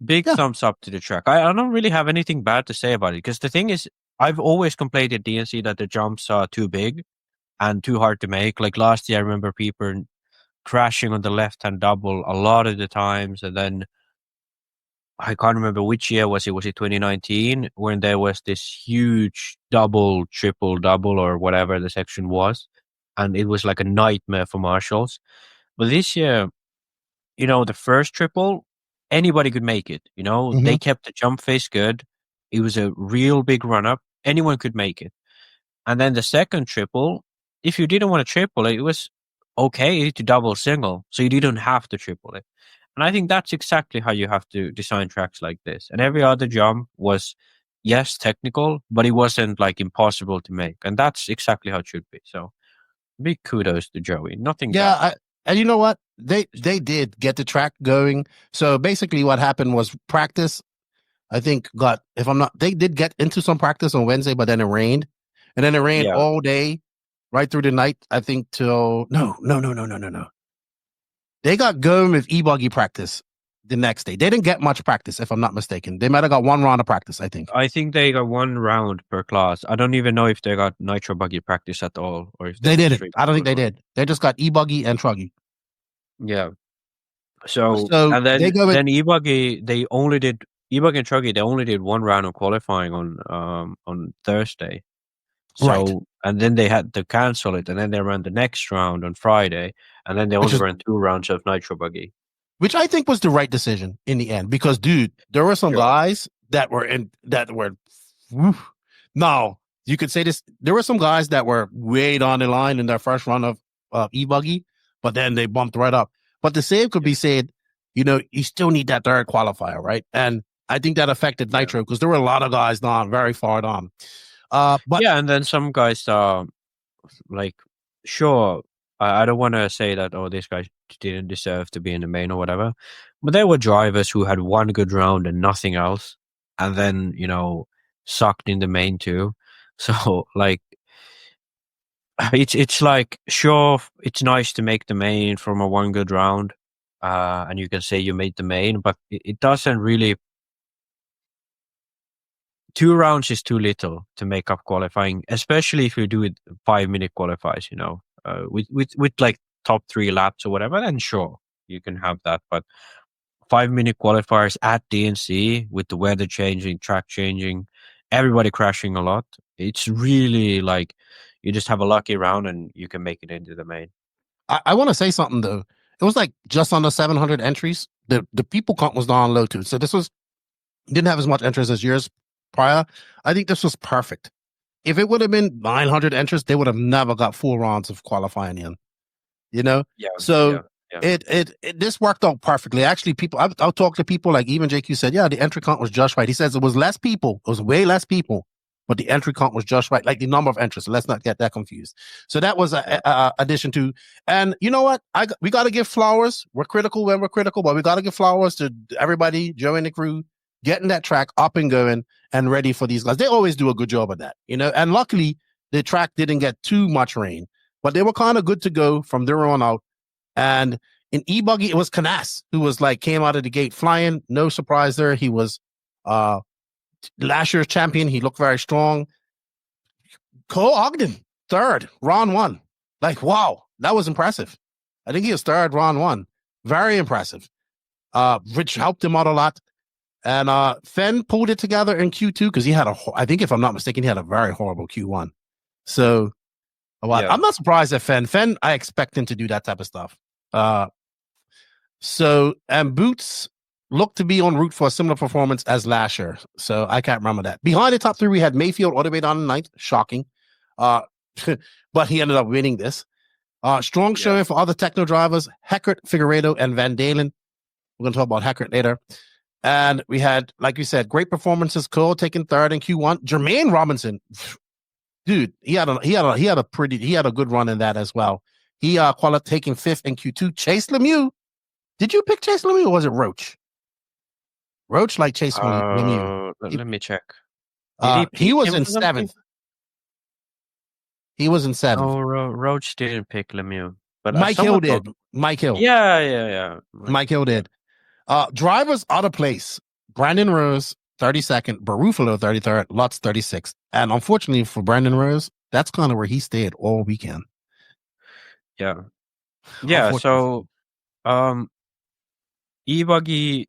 big thumbs up to the track. I don't really have anything bad to say about it, because the thing is, I've always complained at DNC that the jumps are too big and too hard to make. Like last year, I remember people crashing on the left-hand double a lot of the times. And then I can't remember which year was it. Was it 2019 when there was this huge double, triple, double, or whatever the section was? And it was like a nightmare for marshals. But this year, the first triple, anybody could make it. They kept the jump face good. It was a real big run-up. Anyone could make it. And then the second triple, if you didn't want to triple it, it was okay to double single. So you didn't have to triple it. And I think that's exactly how you have to design tracks like this. And every other jump was, yes, technical, but it wasn't like impossible to make. And that's exactly how it should be. So big kudos to Joey. Nothing bad. And you know what? They did get the track going. So basically what happened was practice, I think they did get into some practice on Wednesday, but then it rained. And then it rained all day, right through the night, I think till no. They got going with E-Buggy practice the next day. They didn't get much practice, if I'm not mistaken. They might have got one round of practice, I think. I think they got one round per class. I don't even know if they got Nitro Buggy practice at all. Or if they didn't. I don't think they did. They just got E-Buggy and Truggy. Yeah. So and then E-Buggy, E-Buggy and Truggy, they only did one round of qualifying on Thursday. So, and then they had to cancel it, and then they ran the next round on Friday, and then they only ran 2 rounds of Nitro Buggy. Which I think was the right decision in the end, because dude, there were some guys that were now you could say this, there were some guys that were way down the line in their first run of E-Buggy, but then they bumped right up. But the same could be said, you still need that third qualifier, right? And I think that affected Nitro because there were a lot of guys down, very far down. But and then some guys like, sure, I don't want to say that, this guy didn't deserve to be in the main or whatever, but there were drivers who had one good round and nothing else, and then sucked in the main too. So like, it's like, sure, it's nice to make the main from a one good round, and you can say you made the main, but it doesn't really. 2 rounds is too little to make up qualifying, especially if you do it 5-minute qualifiers, with like top 3 laps or whatever, then sure, you can have that. But 5-minute qualifiers at DNC with the weather changing, track changing, everybody crashing a lot, it's really like you just have a lucky round and you can make it into the main. I want to say something though. It was like just under 700 entries. The people count was down low too. So this didn't have as much entries as years prior. I think this was perfect. If it would have been 900 entries, they would have never got 4 rounds of qualifying in. So This worked out perfectly. Actually, I'll talk to people like even JQ said, yeah, the entry count was just right. He says it was less people. It was way less people, but the entry count was just right. Like the number of entries. So let's not get that confused. So that was a addition to, and you know what? We got to give flowers. We're critical when we're critical, but we got to give flowers to everybody, Joe and the crew, getting that track up and going and ready for these guys. They always do a good job of that, and luckily the track didn't get too much rain, but they were kind of good to go from there on out. And in E-Buggy, it was Canas who was came out of the gate flying. No surprise there. He was last year's champion. He looked very strong. Cole Ogden, third, round one. Wow, that was impressive. I think he was third, round one. Very impressive. Rich helped him out a lot. And Phend pulled it together in Q2 because he had I think if I'm not mistaken, he had a very horrible Q1. So I'm not surprised at Phend. Phend, I expect him to do that type of stuff. And Boots looked to be en route for a similar performance as last year. So I can't remember that. Behind the top three, we had Maifield all the way down to ninth. Shocking. But he ended up winning this. Strong showing for other techno drivers, Heckert, Figueiredo, and Van Dalen. We're going to talk about Heckert later. And we had, like you said, great performances. Cole taking third in Q1. Jermaine Robinson, dude, he had a good run in that as well. He taking fifth in Q2. Chase Lemieux. Did you pick Chase Lemieux or was it Roach? Roach like Chase Lemieux. Let me check. He was in seventh. He was in seventh. Oh, Roach didn't pick Lemieux. But Mike Hill did. Mike Hill. Yeah. Mike Hill did. Drivers out of place. Brandon Rose, 32nd. Barufalo, 33rd. Lutz, 36th. And unfortunately for Brandon Rose, that's kind of where he stayed all weekend. Yeah. So, E-Buggy,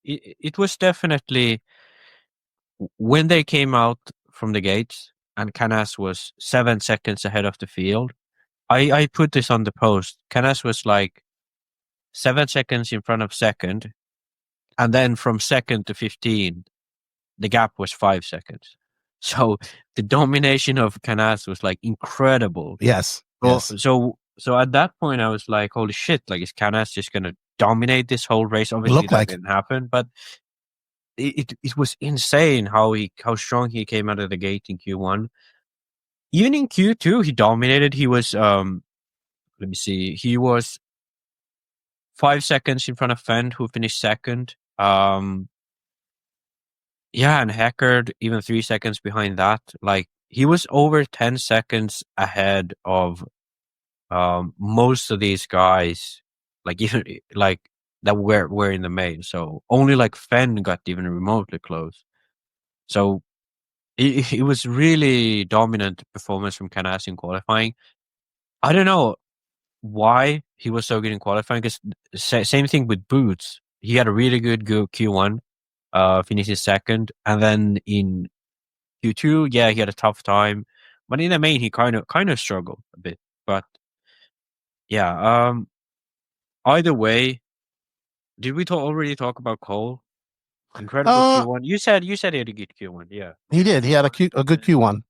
it was definitely when they came out from the gates and Canas was 7 seconds ahead of the field. I put this on the post. Canas was 7 seconds in front of second, and then from second to 15, the gap was 5 seconds. So the domination of Canas was incredible. Yes. So at that point, I was like, holy shit, is Canas just going to dominate this whole race? Obviously, that didn't happen, but it was insane how strong he came out of the gate in Q1. Even in Q2, he dominated. He was, let me see, he was 5 seconds in front of Phend, who finished second. And Heckert, even 3 seconds behind that. He was over 10 seconds ahead of most of these guys, even that were in the main. So only Phend got even remotely close. So it was really dominant performance from Canas in qualifying. I don't know why he was so good in qualifying, because same thing with Boots. He had a really good Q1, finished second, and then in Q2, he had a tough time, but in the main he kind of struggled a bit. But either way, did we already talk about Cole? Incredible Q1. You said he had a good Q1. Yeah, he did. He had a good Q1.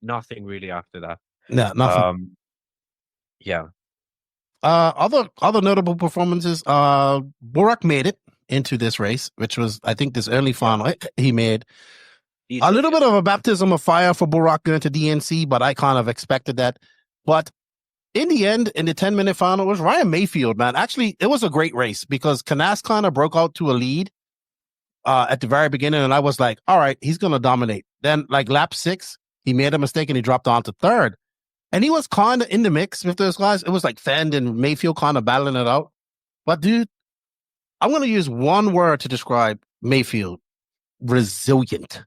Nothing really after that. No, nothing. Other notable performances. Burak made it into this race, which was, I think, this early final he made. A little bit of a baptism of fire for Burak going to DNC, but I kind of expected that. But in the end, in the 10-minute final, it was Ryan Maifield, man. Actually, it was a great race because Canas kind of broke out to a lead at the very beginning, and I was like, all right, he's going to dominate. Then, lap 6, he made a mistake and he dropped on to third. And he was kind of in the mix with those guys. It was Phend and Maifield kind of battling it out. But, dude, I'm going to use one word to describe Maifield. Resilient.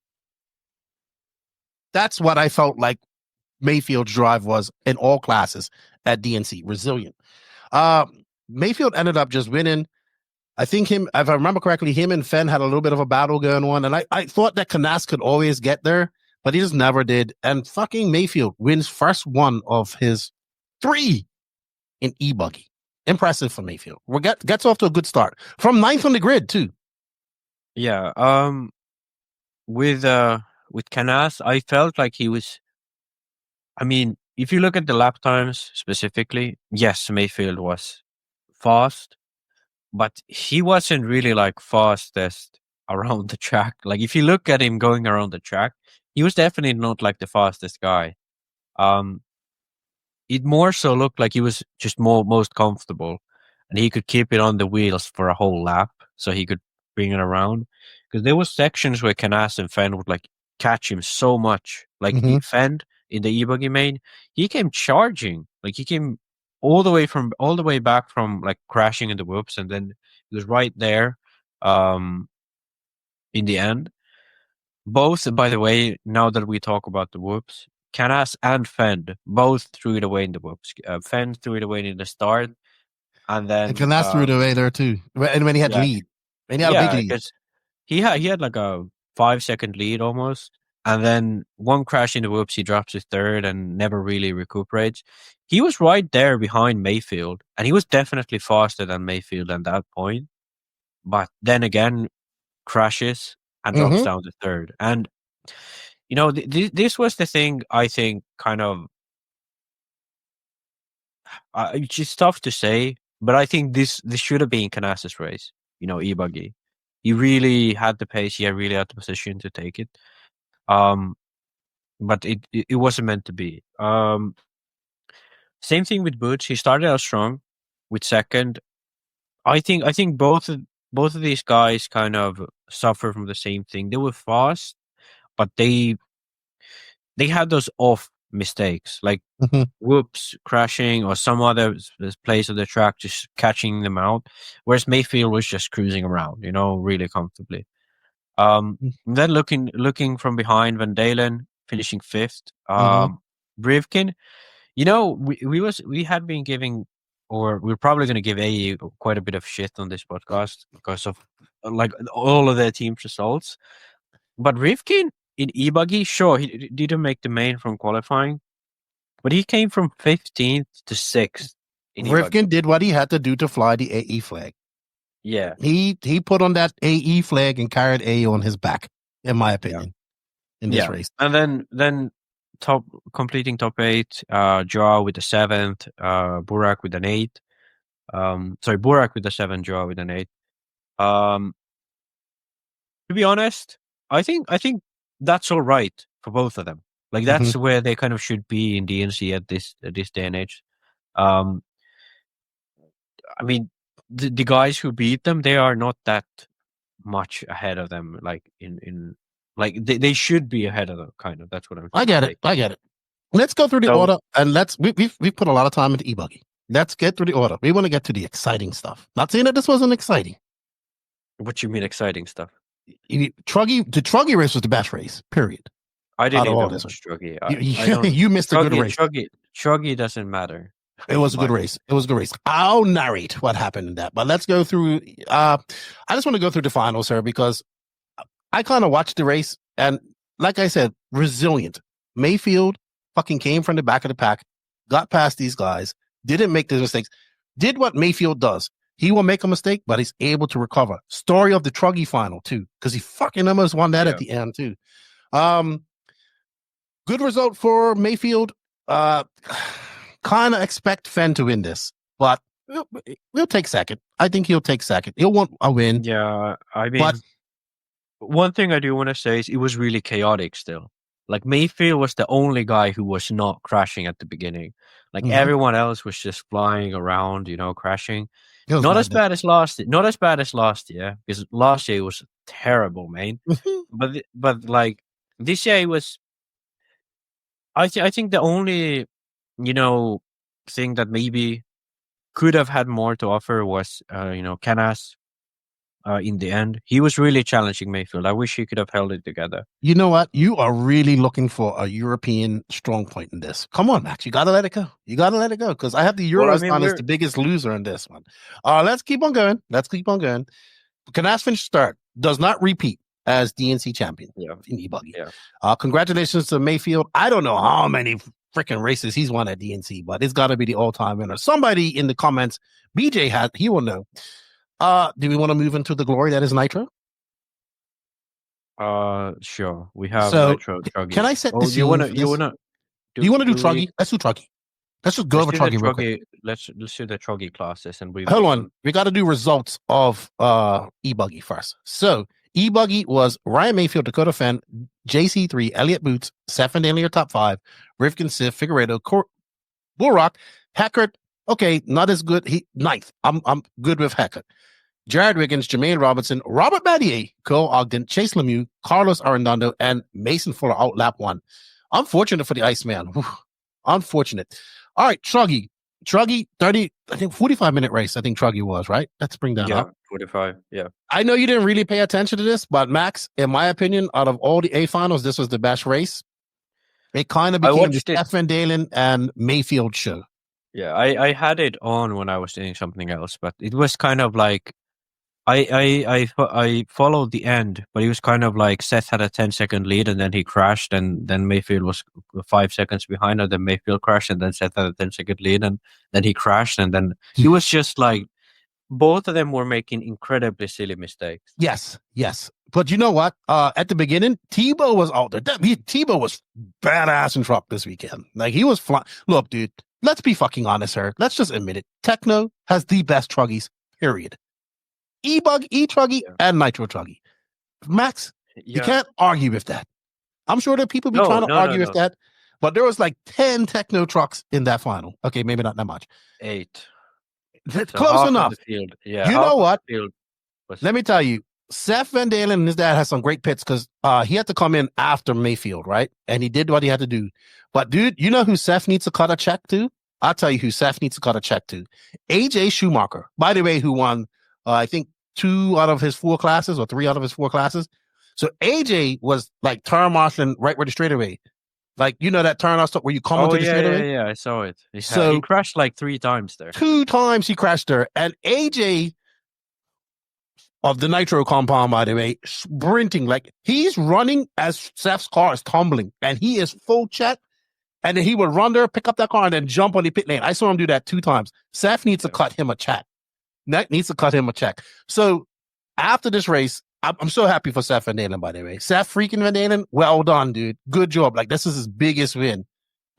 That's what I felt like Mayfield's drive was in all classes at DNC. Resilient. Maifield ended up just winning. I think if I remember correctly, him and Phend had a little bit of a battle going on. And I thought that Canas could always get there, but he just never did. And fucking Maifield wins first one of his 3 in E-Buggy. Impressive for Maifield. Gets off to a good start. From 9th on the grid, too. Yeah. With Canas, I felt like he was... I mean, if you look at the lap times specifically, yes, Maifield was fast, but he wasn't really like fastest around the track. Like if you look at him going around the track, he was definitely not like the fastest guy. It more so looked like he was just most comfortable, and he could keep it on the wheels for a whole lap, so he could bring it around. Because there was sections where Canas and Phend would like catch him so much. Like Phend in the E-Buggy main, he came charging. Like he came all the way back from like crashing in the whoops, and then he was right there in the end. Both, by the way, now that we talk about the whoops, Canas and Phend both threw it away in the whoops. Phend threw it away in the start, and then Canas threw it away there too. And when he had lead, and he had a big lead. Because he had like a 5-second lead almost, and then one crash in the whoops, he drops his third and never really recuperates. He was right there behind Maifield, and he was definitely faster than Maifield at that point. But then again, crashes and drops down to third. And, you know, this was the thing, I think, kind of, it's just tough to say, but I think this should have been Canas's race, you know, E-Buggy. He really had the pace, he really had the position to take it. But it wasn't meant to be. Same thing with Boots. He started out strong with second. I think both of these guys kind of suffer from the same thing. They were fast, but they had those off mistakes, like whoops, crashing, or some other place of the track just catching them out. Whereas Maifield was just cruising around, you know, really comfortably. Then looking from behind, Van Dalen finishing fifth. Brivkin, you know, we had been giving, or we're probably going to give AE quite a bit of shit on this podcast because of like all of their team's results. But Rivkin in E-Buggy, sure, he didn't make the main from qualifying, but he came from 15th to 6th. Rivkin did what he had to do to fly the AE flag. Yeah. He put on that AE flag and carried AE on his back, in my opinion, in this race. And then completing top 8, Joao with the 7th, Burak with an 8. Burak with the 7, Joao with an 8. To be honest, I think that's all right for both of them. Like that's where they kind of should be in DNC at this day and age. I mean, the guys who beat them, they are not that much ahead of them. Like in like they should be ahead of them. Kind of. That's what I'm. I get it. Let's go through the order, and we've put a lot of time into E-Buggy. Let's get through the order. We want to get to the exciting stuff. Not saying that this wasn't exciting. What you mean exciting stuff? The Truggy race was the best race. Period. I didn't even watch Truggy. You missed a good race. Truggy doesn't matter. It was a good race. I'll narrate what happened in that. But let's go through. I just want to go through the finals here because I kind of watched the race. And like I said, resilient. Maifield fucking came from the back of the pack, got past these guys, didn't make the mistakes, did what Maifield does. He will make a mistake, but he's able to recover. Story of the Truggy final, too, because he fucking almost won that at the end, too. Good result for Maifield. Kind of expect Phend to win this, but we'll take second. I think he'll take second. He'll want a win. Yeah, I mean, one thing I do want to say is it was really chaotic still. Like Maifield was the only guy who was not crashing at the beginning. Like everyone else was just flying around, you know, crashing. Not as bad as last year, because last year was terrible, man. but like this year it was. I think the only, you know, thing that maybe could have had more to offer was, you know, Canas. In the end, he was really challenging Maifield. I wish he could have held it together. You know what? You are really looking for a European strong point in this. Come on, Max. You got to let it go. Because I have the Eurostar as the biggest loser in this one. Let's keep on going. Canas finished start. Does not repeat as DNC champion in E-Buggy. Yeah. Congratulations to Maifield. I don't know how many freaking races he's won at DNC, but it's got to be the all-time winner. Somebody in the comments, BJ he will know. Do we want to move into the glory that is Nitro? Sure. We have so, Nitro. Truggy. Can I set the scene? Do you want to do Truggy? Let's do Truggy. Let's just go over Truggy real quick. Let's do the Truggy classes and we Hold on. We got to do results of E-Buggy first. So E-Buggy was Ryan Maifield, Dakotah Phend, JC3, Elliott Boots, Seth and Daly are top 5, Rivkin, Sif, Figueredo, Bullrock, Hackert. Okay, not as good. He 9th. I'm good with Hackert. Jared Wiggins, Jermaine Robinson, Robert Battier, Cole Ogden, Chase Lemieux, Carlos Arredondo, and Mason Fuller out lap 1. Unfortunate for the Iceman. Whew. Unfortunate. All right, Truggy, 45-minute race. I think Truggy was, right? Let's bring that up. 45. Yeah. I know you didn't really pay attention to this, but Max, in my opinion, out of all the A finals, this was the best race. It kind of became the Stefan Dalen and Mayfield show. Yeah, I had it on when I was doing something else, but it was kind of like I followed the end, but it was kind of like Seth had a 10-second lead and then he crashed, and then Mayfield was 5 seconds behind, and then Mayfield crashed, and then Seth had a 10-second lead, and then he crashed, and then it was just like both of them were making incredibly silly mistakes. Yes. But you know what? At the beginning, Tebow was out there. Tebow was badass in truck this weekend. Like he was flying. Look, dude, let's be fucking honest here. Let's just admit it. Techno has the best truggies, period. E-Bug, E-Truggy, and Nitro Truggy. Max, you can't argue with that. I'm sure that people be trying to argue with that, but there was like 10 Techno trucks in that final. Okay, maybe not that much. 8. Close enough. Yeah, you know what? Let me tell you, Seth Van Dalen and his dad has some great pits because he had to come in after Mayfield, right? And he did what he had to do. But dude, you know who Seth needs to cut a check to? I'll tell you who Seth needs to cut a check to. AJ Schumacher, by the way, who won I think 2 out of his 4 classes or 3 out of his 4 classes. So AJ was like turn marshaling right where the straightaway. Like, you know that turn out stuff where you come into the straightaway? Yeah, I saw it. So he crashed like 3 times there. 2 times he crashed there. And AJ of the Nitro compound, by the way, sprinting. Like he's running as Seth's car is tumbling. And he is full check. And then he would run there, pick up that car, and then jump on the pit lane. I saw him do that 2 times. Seth needs to cut him a check. That needs to cut him a check. So after this race, I'm so happy for Seth Van Dalen, by the way. Seth freaking Van Dalen, well done, dude. Good job. Like this is his biggest win.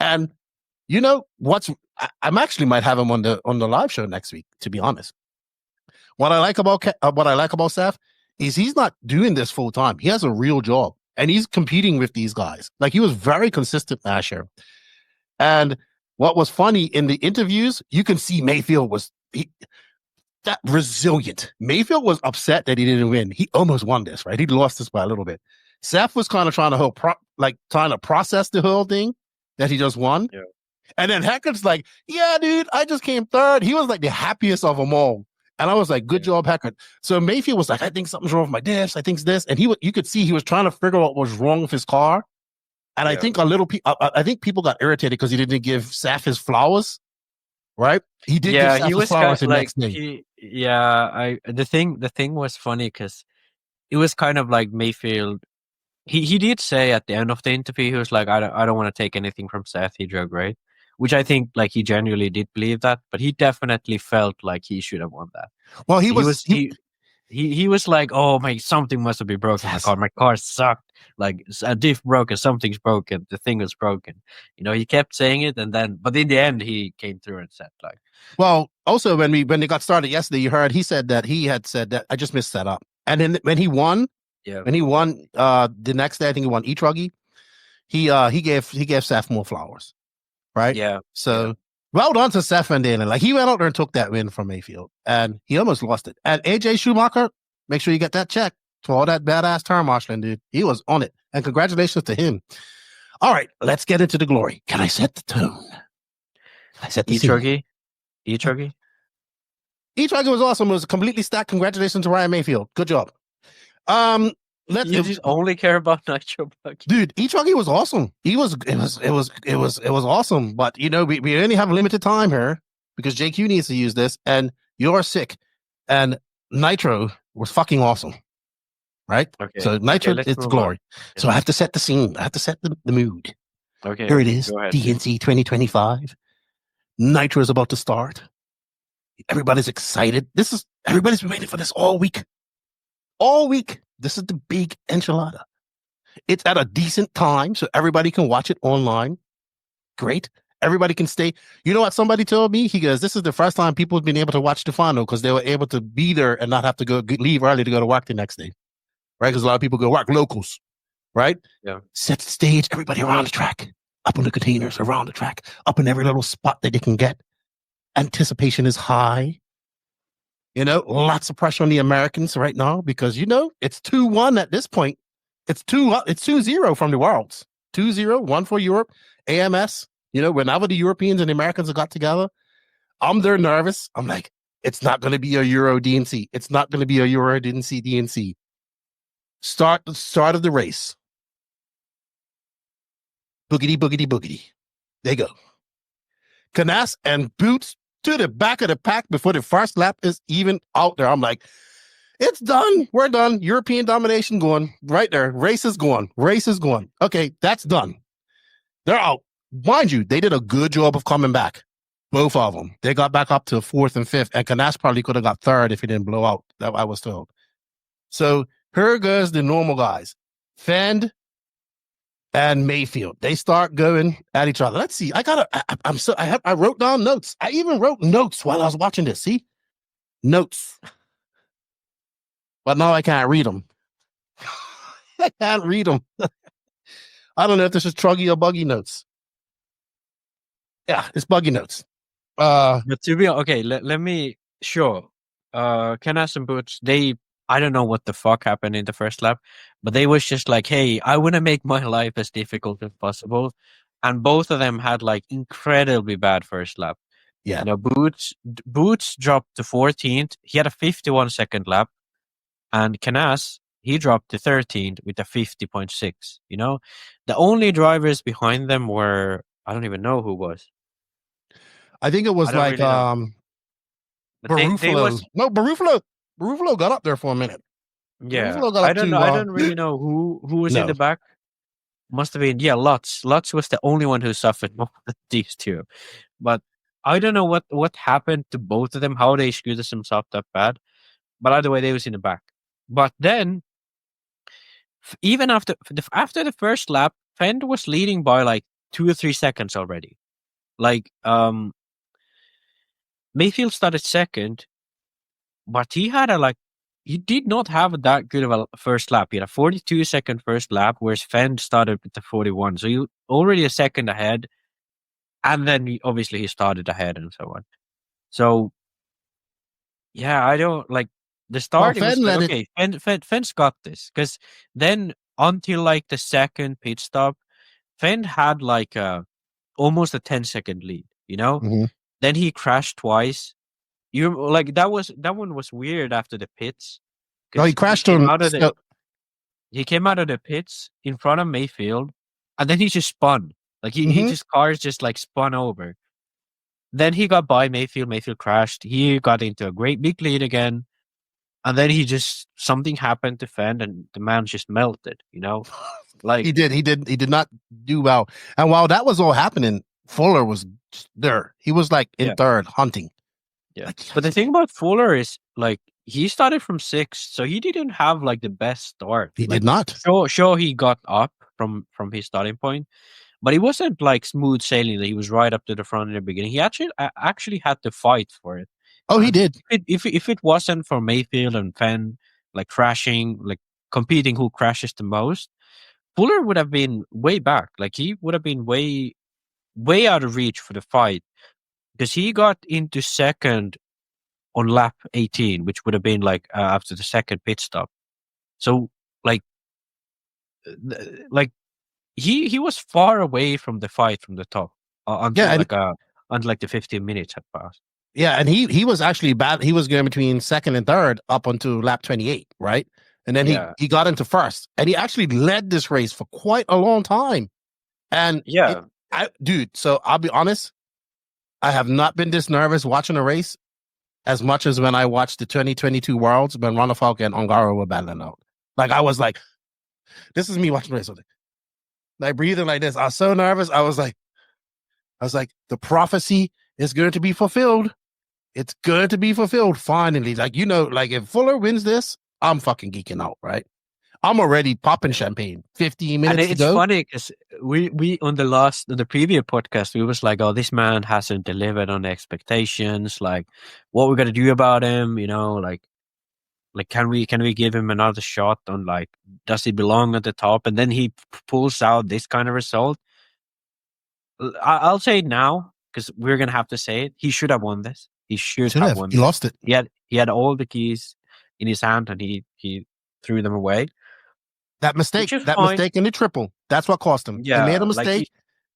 And you know I'm actually might have him on the live show next week, to be honest. What I like about Seth is he's not doing this full time. He has a real job and he's competing with these guys. Like he was very consistent last year. And what was funny in the interviews, you can see Mayfield was that resilient. Mayfield was upset that he didn't win. He almost won this, right? He lost this by a little bit. Seth was kind of trying to process the whole thing that he just won. Yeah. And then Hackett's like, yeah, dude, I just came 3rd. He was like the happiest of them all. And I was like, good job, Hackett. So Mayfield was like, I think something's wrong with my diffs. I think it's this. And you could see he was trying to figure out what was wrong with his car. And I think I think people got irritated because he didn't give Seth his flowers. Right? He did. Yeah, he was kind of like the thing was funny because it was kind of like Mayfield. He did say at the end of the interview, he was like, I don't want to take anything from Seth. He drove great, which I think like he genuinely did believe that, but he definitely felt like he should have won that. Well, he was like, oh my, something must have been broken. Yes. My car sucked. Like a diff broken, something's broken. The thing was broken. You know, he kept saying it, but in the end, he came through and said like. Well, also when they got started yesterday, you heard he had said that I just missed that up. And then when he won, the next day I think he won E-Truggy. He gave Seth more flowers, right? Yeah. So. Well done to Seth Van Dalen. Like he went out there and took that win from Mayfield, and he almost lost it. And AJ Schumacher, make sure you get that check for all that badass turn marshaling, dude. He was on it, and congratulations to him. All right, let's get into the glory. Can I set the tone? I set the E-Truggy? E-Truggy was awesome. It was completely stacked. Congratulations to Ryan Maifield. Good job. You just only care about Nitro Buggy. Dude, E-Truggy was awesome. It was awesome. But you know, we only have limited time here because JQ needs to use this, and you're sick. And Nitro was fucking awesome. Right? Okay. So Nitro, it's glory. Yeah. So I have to set the scene. I have to set the mood. Okay. Here it is. DNC 2025. Nitro is about to start. Everybody's excited. Everybody's been waiting for this all week. All week. This is the big enchilada. It's at a decent time, so everybody can watch it online. Great. everybody can stay. You know what somebody told me? He goes, this is the first time people have been able to watch the final because they were able to be there and not have to leave early to go to work the next day, right? Because a lot of people go work locals, right? Yeah. Set the stage, everybody around the track, up on the containers, around the track, up in every little spot that they can get. Anticipation is high. You know, lots of pressure on the Americans right now because, you know, it's 2-1 at this point. It's 2-0 from the Worlds. 2-0, 1 for Europe, AMS. You know, whenever the Europeans and the Americans have got together, I'm there nervous. I'm like, it's not going to be a Euro DNC. It's not going to be a Euro DNC. Start of the race. Boogity, boogity, boogity. They go. Canas and Boots to the back of the pack before the first lap is even out there. I'm like, it's done. We're done. European domination going right there. Race is going. Okay, that's done. They're out. Mind you, they did a good job of coming back. Both of them. They got back up to 4th and 5th, and Canas probably could have got 3rd if he didn't blow out. That I was told. So here goes the normal guys. Phend and Maifield. They start going at each other. Let's see. I wrote down notes. I even wrote notes while I was watching this. See? Notes. But now I can't read them. I can't read them. I don't know if this is Truggy or Buggy notes. Yeah, it's Buggy notes. But to be okay, let me Canas and Boots, I don't know what the fuck happened in the first lap, but they was just like, hey, I want to make my life as difficult as possible. And both of them had like incredibly bad first lap. Yeah. You know, Boots dropped to 14th. He had a 51-second lap. And Canas, he dropped to 13th with a 50.6. You know, the only drivers behind them were, I don't even know who was. I think it was like really Barufalo. No, Barufalo got up there for a minute. Yeah, I don't really know who was in the back. Must have been Lutz. Lutz was the only one who suffered more than these two. But I don't know what happened to both of them, how they screwed themselves up that bad. But either way, they was in the back. But then, even after the first lap, Phend was leading by like 2 or 3 seconds already. Like, Maifield started second, but he did not have that good of a first lap. He had a 42-second first lap, whereas Phend started with the 41. So you already a second ahead, and then obviously he started ahead and so on. So, yeah, I don't like the start. Well, Phend's got this, because then until like the second pit stop, Phend had like almost a 10-second lead. You know, Then he crashed twice. That one was weird after the pits. No, he crashed He came out of the pits in front of Maifield, and then he just spun. Like his cars just like spun over. Then he got by Maifield. Maifield crashed. He got into a great big lead again, and then something happened to Phend, and the man just melted. You know, like he did not do well. And while that was all happening, Fuller was there. He was like in third hunting. Yeah, but the thing about Fuller is like he started from 6th, so he didn't have like the best start. He did not. Sure, he got up from his starting point, but he wasn't like smooth sailing. That he was right up to the front in the beginning. He actually had to fight for it. Oh, he did. If it wasn't for Maifield and Phend like crashing, like competing who crashes the most, Fuller would have been way back. Like he would have been way out of reach for the fight. Because he got into second on lap 18, which would have been like after the second pit stop. So he was far away from the fight from the top until the 15 minutes had passed. Yeah, and he was actually bad. He was going between second and third up until lap 28, right? And then he got into first, and he actually led this race for quite a long time. And so I'll be honest. I have not been this nervous watching a race as much as when I watched the 2022 Worlds when Ronafalk and Ongaro were battling out. Like, I was like, this is me watching the race. Like, breathing like this. I was so nervous. I was like, the prophecy is going to be fulfilled. It's going to be fulfilled finally. Like, you know, like if Fuller wins this, I'm fucking geeking out, right? I'm already popping champagne. 15 minutes And to it's go. funny because we on the previous podcast, we was like, oh, this man hasn't delivered on the expectations. Like, what we're gonna do about him? You know, like can we give him another shot on, like, does he belong at the top? And then he pulls out this kind of result. I'll say it now because we're gonna have to say it. He should have won this. He should have won. He lost it. He had all the keys in his hand and he threw them away. That mistake in the triple. That's what cost him. Yeah, he made a mistake,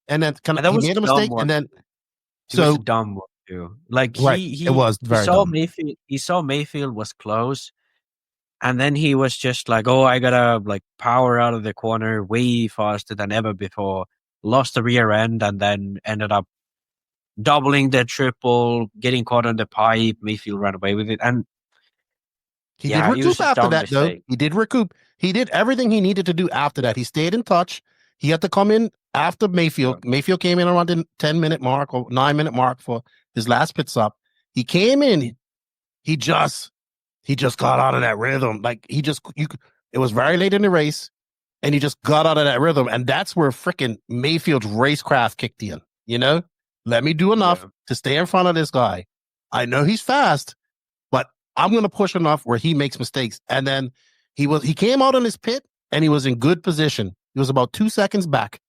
and then he made a mistake, and then it was a dumb one too. Like it was very dumb. He saw Maifield was close, and then he was just like, "Oh, I gotta like power out of the corner way faster than ever before." Lost the rear end, and then ended up doubling the triple, getting caught on the pipe. Maifield ran away with it, and he did recoup after that. Though he did recoup. He did everything he needed to do after that. He stayed in touch. He had to come in after Maifield. Yeah. Mayfield came in around the 10-minute mark or 9-minute mark for his last pit stop. He came in. He just got out of that rhythm. Like it was very late in the race, and he just got out of that rhythm. And that's where freaking Mayfield's racecraft kicked in. You know, let me do enough to stay in front of this guy. I know he's fast, but I'm going to push enough where he makes mistakes. And then he came out in his pit and he was in good position. He was about 2 seconds back,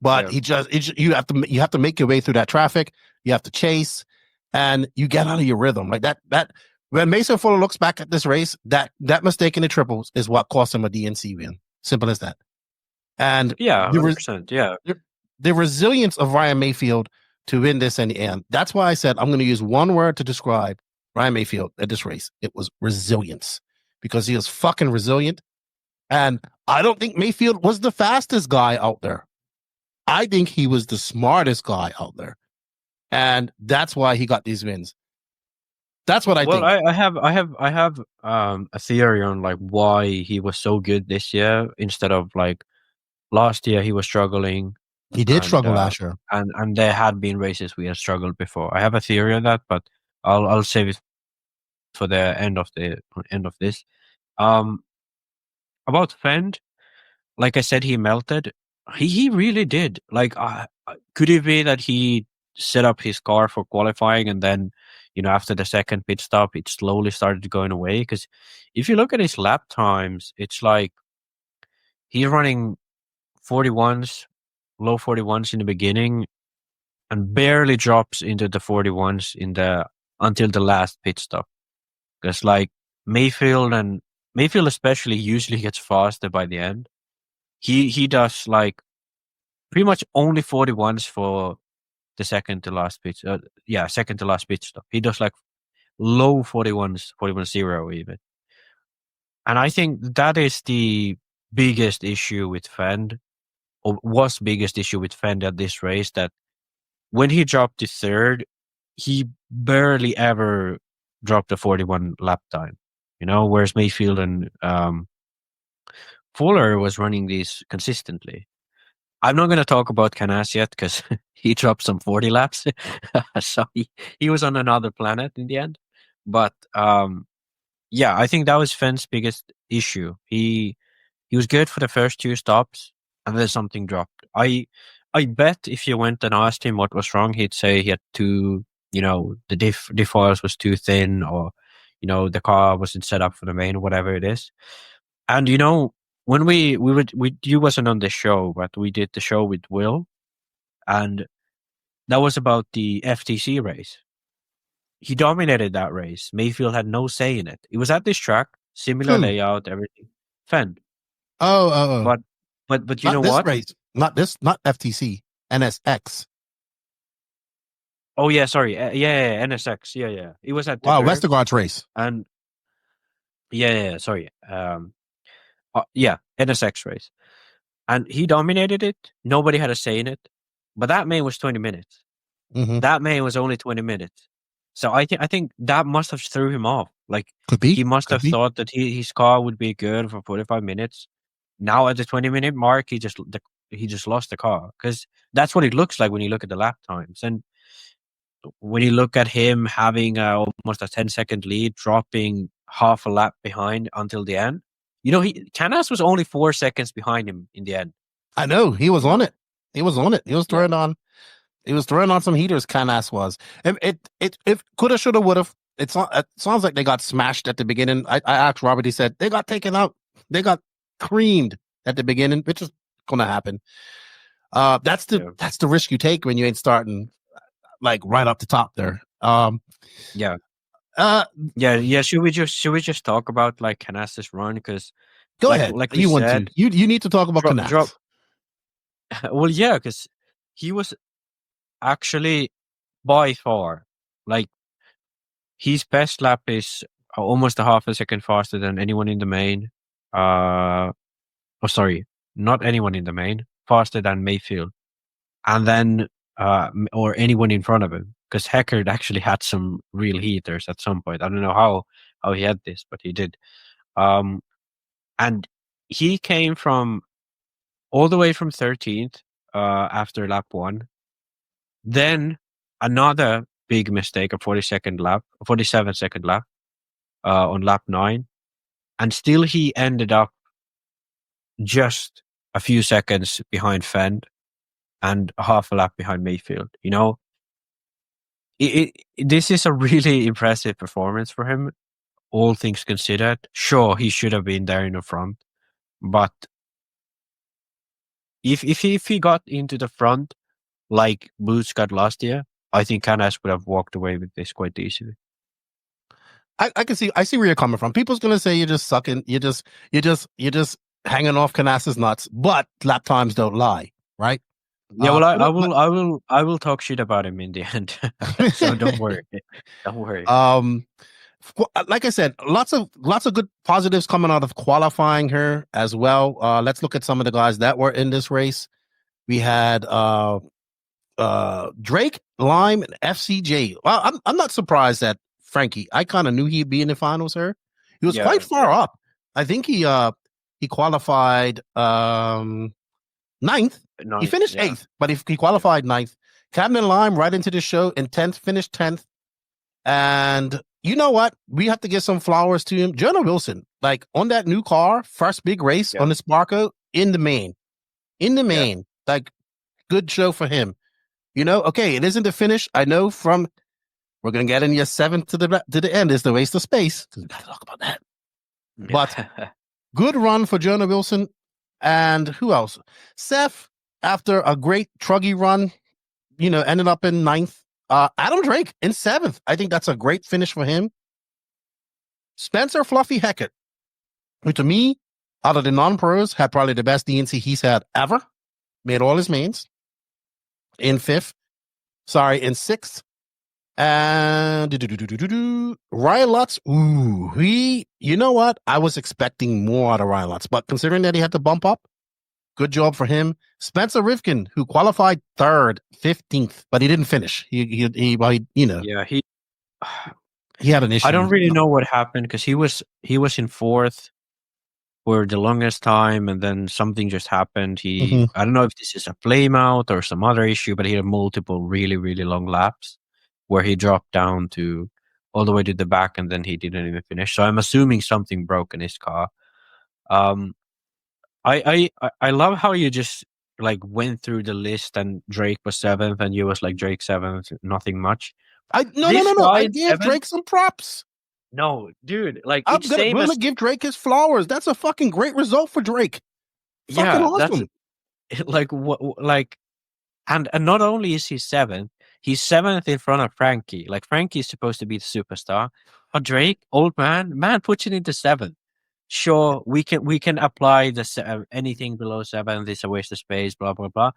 but you have to make your way through that traffic. You have to chase, and you get out of your rhythm like that. When Mason Fuller looks back at this race, that mistake in the triples is what cost him a DNC win. Simple as that. And 100%, the resilience of Ryan Maifield to win this in the end. That's why I said I'm going to use one word to describe Ryan Maifield at this race. It was resilience, because he was fucking resilient. And I don't think Maifield was the fastest guy out there. I think he was the smartest guy out there. And that's why he got these wins. That's what I think. Well, I have a theory on like why he was so good this year instead of like last year. He was struggling. He did struggle last year, and there had been races we had struggled before. I have a theory on that, but I'll save it for the end of this. About Phend, like I said, he melted. He really did. Like, could it be that he set up his car for qualifying, and then, you know, after the second pit stop, it slowly started going away? Because if you look at his lap times, it's like he's running 41s, low 41s in the beginning, and barely drops into the 41s until the last pit stop. Because like Maifield especially usually gets faster by the end. He does like pretty much only 41s for the second to last pit stop. He does like low 41s, 41-0 even. And I think that is the biggest issue with Phend, or was biggest issue with Phend at this race, that when he dropped to third, he barely ever dropped a 41 lap time. You know, whereas Maifield and Fuller was running these consistently. I'm not going to talk about Canas yet because he dropped some 40 laps. So he was on another planet in the end. But I think that was Fend's biggest issue. He was good for the first two stops, and then something dropped. I bet if you went and asked him what was wrong, he'd say he had the diff oils was too thin, or, you know, the car wasn't set up for the main, whatever it is. And, you know, when you wasn't on the show, but we did the show with Will, and that was about the FTC race. He dominated that race. Maifield had no say in it. It was at this track, similar layout, everything. Phend. Oh. But you know what? Race. Not FTC. NSX. Oh yeah, sorry. NSX. Yeah. It was at Westergaard's race. And sorry. NSX race. And he dominated it. Nobody had a say in it. But that main was 20 minutes. Mm-hmm. That main was only 20 minutes. So I think that must have threw him off. Like, could be. He must have thought that his car would be good for 45 minutes. Now at the 20-minute mark, he just lost the car, because that's what it looks like when you look at the lap times. And when you look at him having almost a 10-second lead, dropping half a lap behind until the end, Canas was only 4 seconds behind him in the end. I know he was on it. He was on it. He was throwing on. He was throwing on some heaters. Canas was. It coulda, shoulda, woulda. It sounds like they got smashed at the beginning. I asked Robert. He said they got taken out. They got creamed at the beginning, which is gonna happen. That's the risk you take when you ain't starting like right up the top there. Yeah. Should we just talk about like Canas's run? Because go ahead. Like you want to. You need to talk about Canas. Well, yeah, because he was actually by far like his best lap is almost a half a second faster than anyone in the main. Not anyone in the main, faster than Maifield, and then or anyone in front of him. Because Heckard actually had some real heaters at some point. I don't know how he had this, but he did. And he came from all the way from 13th after lap 1. Then another big mistake, a 47 second lap on lap 9. And still he ended up just a few seconds behind Phend and a half a lap behind Maifield. This is a really impressive performance for him, all things considered. Sure, he should have been there in the front, but if he got into the front like Boots got last year, I think Canas would have walked away with this quite easily. I see where you're coming from. People's gonna say you're just sucking, you're just hanging off Canas's nuts, but lap times don't lie, right? Yeah, well, I will talk shit about him in the end. So don't worry. Don't worry. Like I said, lots of good positives coming out of qualifying here as well. Let's look at some of the guys that were in this race. We had Drake, Lime, and FCJ. Well, I'm not surprised that Frankie. I kind of knew he'd be in the finals here. He was quite far up. I think he qualified 9th. He finished 8th, but he qualified 9th. Captain Lime right into the show in 10th, finished 10th. And you know what? We have to give some flowers to him. Jonah Wilson, like on that new car, first big race on the Sparko in the main. Like good show for him. Okay, it isn't the finish. I know we're going to get in your 7th to the end is the race to space. Because we got to talk about that. But good run for Jonah Wilson. And who else? Seth, after a great truggy run, ended up in 9th. Adam Drake in 7th. I think that's a great finish for him. Spencer Fluffy Heckett, who to me, out of the non-pros, had probably the best DNC he's had ever. Made all his mains. In 6th. And Ryan Lutz, you know what? I was expecting more out of Ryan Lutz, but considering that he had to bump up, good job for him. Spencer Rivkin, who qualified 3rd, 15th, but he didn't finish. He had an issue. I don't really know what happened because he was in 4th for the longest time, and then something just happened. I don't know if this is a flame out or some other issue, but he had multiple really, really long laps where he dropped down to all the way to the back, and then he didn't even finish. So I'm assuming something broke in his car. I love how you just like went through the list, and Drake was 7th, and you was like Drake 7th, nothing much. No. I gave Drake some props. No, dude, like I'm gonna give Drake his flowers. That's a fucking great result for Drake. Fucking awesome. And not only is he 7th, he's 7th in front of Frankie. Like Frankie is supposed to be the superstar, but Drake, old man, puts it into 7th. Sure, we can apply anything below 7th is a waste of space. Blah blah blah.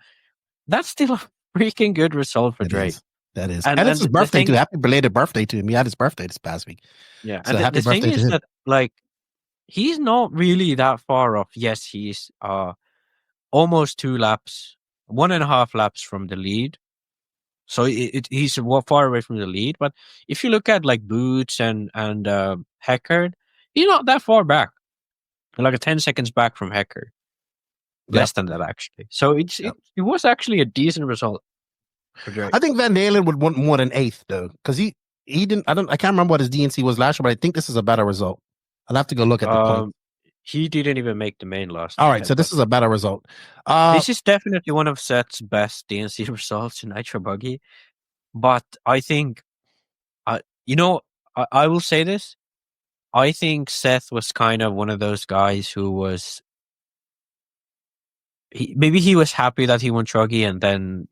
That's still a freaking good result for Drake. That is. And it's his birthday too. Happy belated birthday to him. He had his birthday this past week. Yeah. So and the thing is that like he's not really that far off. Yes, he's almost 2 laps, 1.5 laps from the lead. So he's far away from the lead. But if you look at like Boots and Heckard, he's not that far back. Like 10 seconds back from Heckard. Less than that actually. So it was actually a decent result. I think Van Dalen would want more than 8th though, because he didn't. I can't remember what his DNC was last year, but I think this is a better result. I'll have to go look at the point. He didn't even make the main last. All right, so this is a better result. This is definitely one of Seth's best DNC results in Nitro Buggy. But I think, I will say this. I think Seth was kind of one of those guys who was. Maybe he was happy that he won Truggy, and then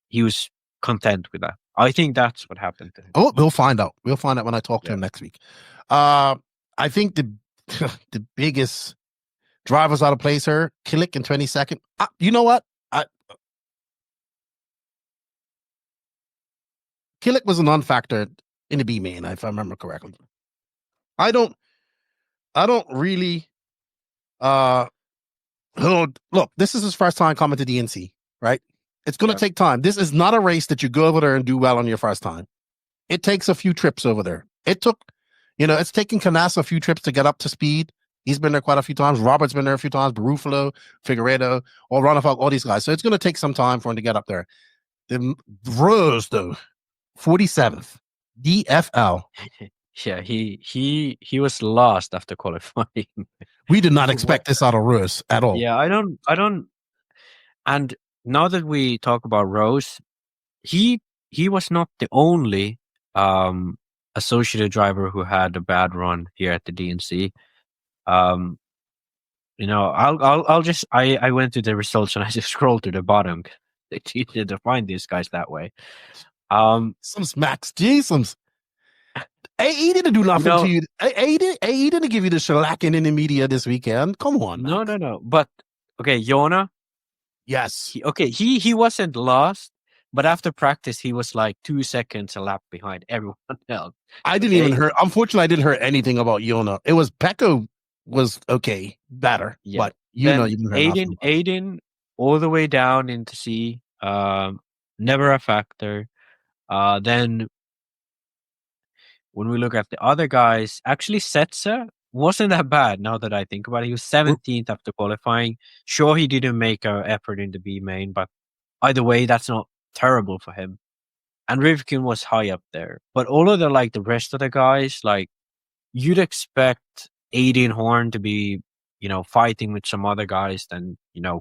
he was content with that. I think that's what happened to him. Oh, we'll find out. We'll find out when I talk to him next week. I think the the biggest drivers out of place here, Killick in 22nd. You know what? Killick was a non-factor in the B main, if I remember correctly. I don't really look, this is his first time coming to DNC, right? It's going to take time. This is not a race that you go over there and do well on your first time. It takes a few trips over there. It took, it's taken Canassa a few trips to get up to speed. He's been there quite a few times. Robert's been there a few times. Barufalo, Figueredo, or Ronafalk, all these guys. So it's going to take some time for him to get up there. The Rose, though, 47th, DFL. Yeah, he was lost after qualifying. We did not expect this out of Rose at all. Yeah, I don't. And now that we talk about Rose, he was not the only associated driver who had a bad run here at the DNC. I went to the results and I just scrolled to the bottom. It's easier to find these guys that way. Some smacks, Jesus. AE didn't do nothing to you. AE didn't give you the shellacking in the media this weekend. Come on. No. But okay, Jona. Yes. He wasn't lost, but after practice he was like 2 seconds a lap behind everyone else. I didn't even hear. Unfortunately, I didn't hear anything about Jona. It was Pecco was okay, better, but you didn't hear Aiden all the way down into C. Never a factor. Then when we look at the other guys, actually Setzer wasn't that bad now that I think about it. He was 17th after qualifying. Sure, he didn't make an effort in the B main, but either way, that's not terrible for him. And Rivkin was high up there. But all of the rest of the guys, you'd expect Aiden Horn to be, fighting with some other guys than,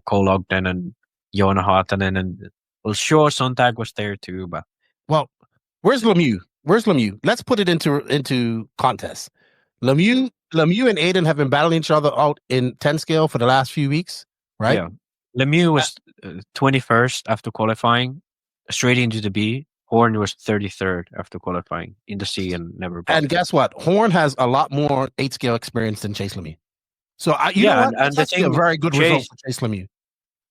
Cole Ogden and Jona Hartanen. And well, sure, Sontag was there too, but. Well, where's Lemieux? Let's put it into contest. Lemieux and Aiden have been battling each other out in 10 scale for the last few weeks, right? Yeah. Lemieux was 21st after qualifying, straight into the B. Horn was 33rd after qualifying in the C and never. And guess what? Horn has a lot more 8 scale experience than Chase Lemieux. So that's actually a very good result for Chase Lemieux.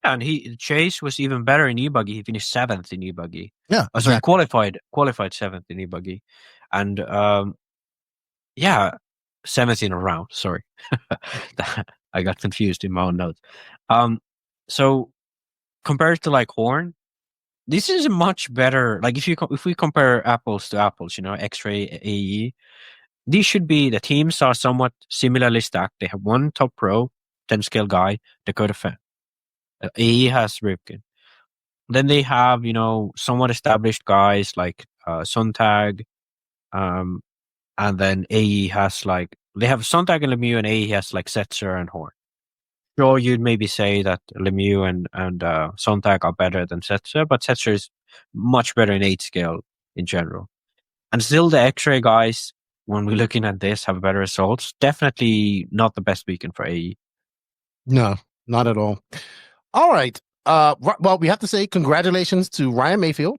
And Chase was even better in E-Buggy. He finished 7th in E-Buggy. Yeah, sorry, qualified 7th in E-Buggy, and 7th in a round. Sorry, I got confused in my own notes. So compared to Horn, this is much better. If we compare apples to apples, X-Ray, AE, these should be the teams are somewhat similarly stacked. They have one top pro 10 scale guy, Dakotah Phend. AE has Rivkin. Then they have, somewhat established guys like Sontag, and then AE has they have Sontag and Lemieux, and AE has Setzer and Horn. Sure, you'd maybe say that Lemieux and Sontag are better than Setzer, but Setzer is much better in 8 scale in general. And still the X-Ray guys, when we're looking at this, have better results. Definitely not the best weekend for AE. No, not at all. All right. Well, we have to say congratulations to Ryan Maifield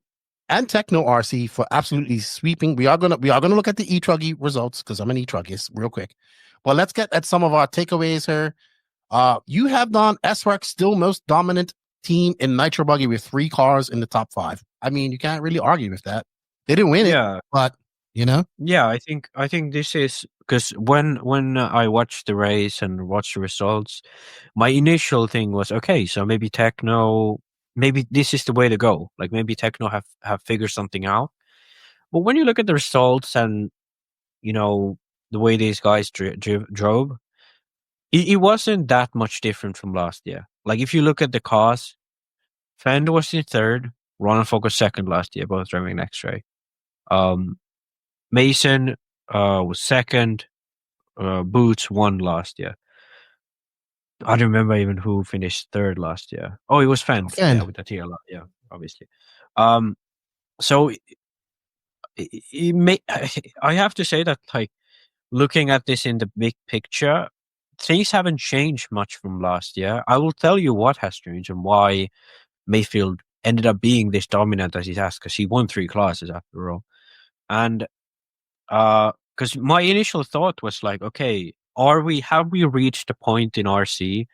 and Techno RC for absolutely sweeping. We are gonna look at the E-Truggy results because I'm an E-Truggist real quick. But let's get at some of our takeaways here. You have done SREC still most dominant team in Nitro Buggy with 3 cars in the top 5. I mean, you can't really argue with that. They didn't win it, but Yeah, I think this is because when I watched the race and watched the results, my initial thing was okay. So maybe Techno, maybe this is the way to go. Maybe Techno have figured something out. But when you look at the results and the way these guys drove, it wasn't that much different from last year. If you look at the cars, Phend was in 3rd, Ronafalk was 2nd last year, both driving X-Ray. Mason was 2nd, Boots won last year. I don't remember even who finished third last year. Oh, it was Phend. Phend. Yeah, with the TLR. Yeah, obviously. So I have to say that, like, looking at this in the big picture, things haven't changed much from last year. I will tell you what has changed and why Maifield ended up being this dominant as he has, because he won 3 classes after all. And because my initial thought was like, okay, have we reached a point in RC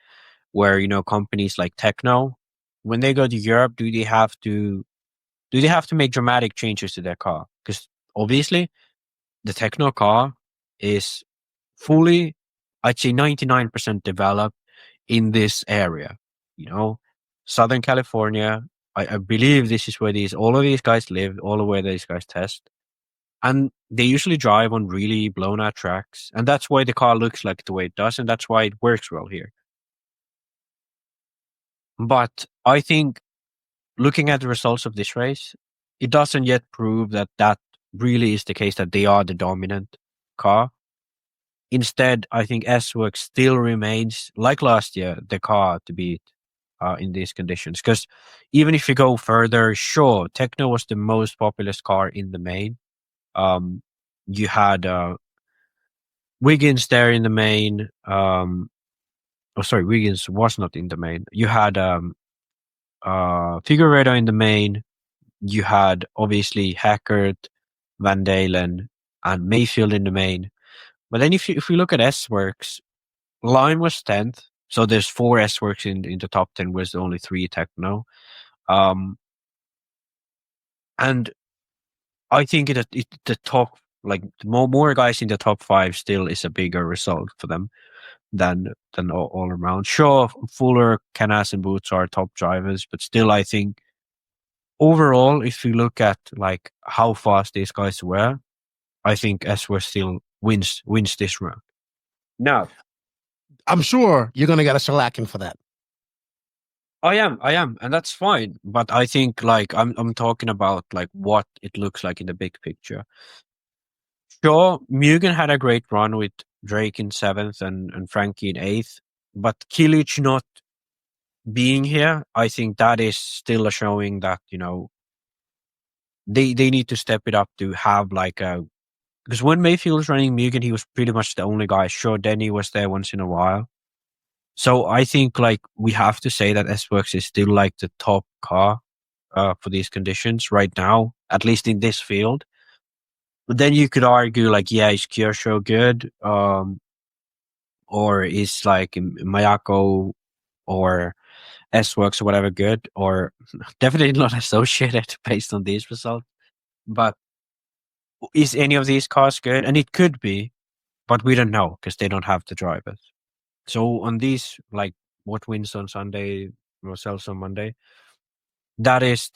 where, companies like Techno, when they go to Europe, do they have to make dramatic changes to their car? Because obviously the Techno car is fully, I'd say 99% developed in this area, Southern California. I believe this is where all of these guys live, all of where these guys test. And they usually drive on really blown out tracks. And that's why the car looks like the way it does. And that's why it works well here. But I think looking at the results of this race, it doesn't yet prove that really is the case, that they are the dominant car. Instead, I think S-Works still remains, like last year, the car to beat in these conditions. Because even if you go further, sure, Techno was the most populous car in the main. You had Wiggins there in the main. Wiggins was not in the main. You had Figueredo in the main. You had obviously Hackert, Van Dalen, and Maifield in the main. But then if you look at S-Works, Lime was 10th. So there's 4 S-Works in the top 10, with only 3 Techno. And I think the top, like, more guys in the top 5 still is a bigger result for them than all around. Sure, Fuller, Canas, and Boots are top drivers, but still, I think overall, if you look at like how fast these guys were, I think S-Works still wins this round. Now, I'm sure you're gonna get a shellacking for that. I am, and that's fine. But I think, like, I'm talking about like what it looks like in the big picture. Sure, Mugen had a great run with Drake in 7th and Frankie in 8th, but Kilic not being here, I think that is still a showing that, they need to step it up to have like a, because when Maifield was running Mugen, he was pretty much the only guy. Sure, Denny was there once in a while. So I think, like, we have to say that S-Works is still like the top car for these conditions right now, at least in this field. But then you could argue, like, yeah, is Kyoto good? Or is like Mayako or S-Works or whatever good? Or definitely not associated based on these results. But is any of these cars good? And it could be, but we don't know because they don't have the drivers. So on these, like, what wins on Sunday or sells on Monday, that is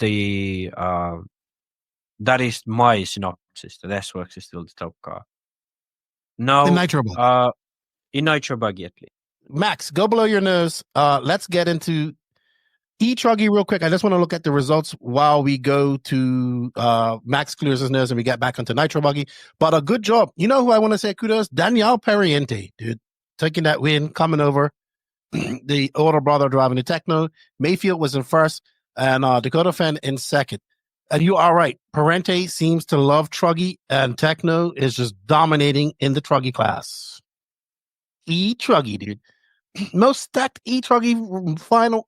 my synopsis. That S-Works is still the top car. Now, In Nitro Buggy. In Nitro Buggy at least. Max, go below your nose. Let's get into E-Buggy real quick. I just want to look at the results while we go to Max clears his nose and we get back onto Nitro Buggy. But a good job. You know who I want to say kudos? Daniel Periente, dude. Taking that win, coming over. The older brother driving the Techno. Maifield was in first, and Dakotah Phend in second. And you are right. Parente seems to love Truggy, and Techno is just dominating in the Truggy class. E-Truggy, dude. Most stacked E-Truggy final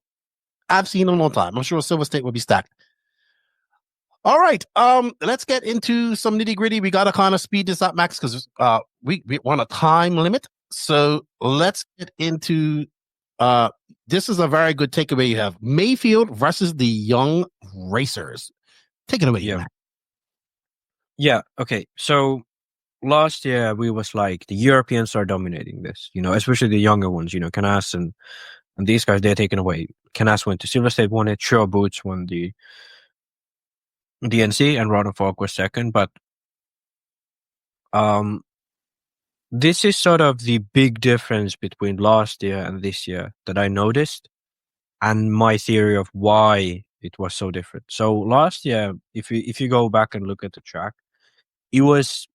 I've seen in a long time. I'm sure Silver State will be stacked. All right. Let's get into some nitty gritty. We got to kind of speed this up, Max, because we want a time limit. So let's get into this is a very good takeaway you have. Maifield versus the young racers. Take it away. Yeah. Max. Yeah. Okay. So last year we was like, the Europeans are dominating this, especially the younger ones, Canas and these guys, they're taken away. Canas went to Silver State, won it. Sure, Boots won the DNC, and Rodden Falk was second. But this is sort of the big difference between last year and this year that I noticed, and my theory of why it was so different. So last year, if you go back and look at the track, it was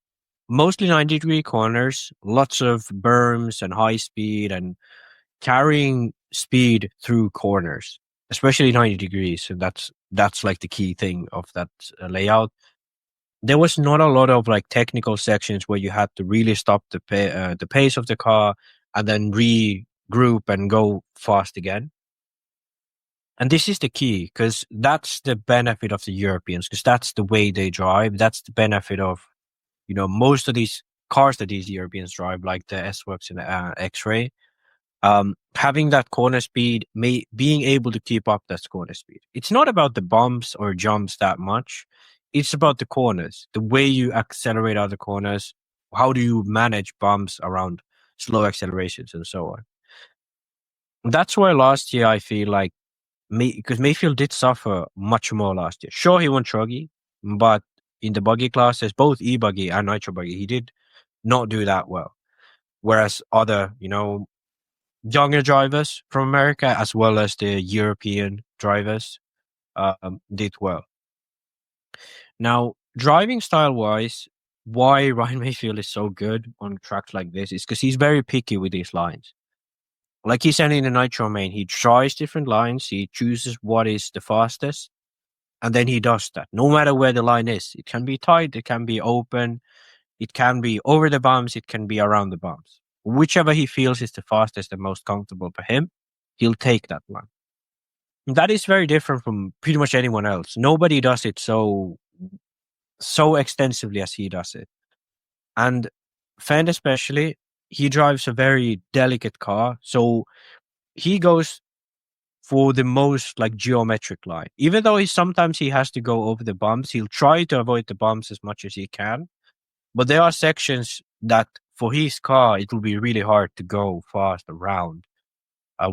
mostly 90-degree corners, lots of berms and high speed, and carrying speed through corners, especially 90 degrees. And that's like the key thing of that layout. There was not a lot of like technical sections where you had to really stop the pace of the car and then regroup and go fast again. And this is the key, because that's the benefit of the Europeans, because that's the way they drive. That's the benefit of, most of these cars that these Europeans drive, like the S-Works and X-Ray. Having that corner speed, being able to keep up that corner speed. It's not about the bumps or jumps that much. It's about the corners, the way you accelerate out the corners. How do you manage bumps around slow accelerations and so on? That's why last year I feel like, because Maifield did suffer much more last year. Sure, he won Truggy, but in the buggy classes, both E-Buggy and Nitro Buggy, he did not do that well. Whereas other, younger drivers from America, as well as the European drivers, did well. Now, driving style-wise, why Ryan Maifield is so good on tracks like this is because he's very picky with his lines. Like he said in the Nitro main, he tries different lines, he chooses what is the fastest, and then he does that, no matter where the line is. It can be tight, it can be open, it can be over the bumps, it can be around the bumps. Whichever he feels is the fastest and most comfortable for him, he'll take that line. And that is very different from pretty much anyone else. Nobody does it so extensively as he does it. And Phend especially, he drives a very delicate car, so he goes for the most like geometric line. Even though sometimes he has to go over the bumps, he'll try to avoid the bumps as much as he can. But there are sections that for his car, it will be really hard to go fast around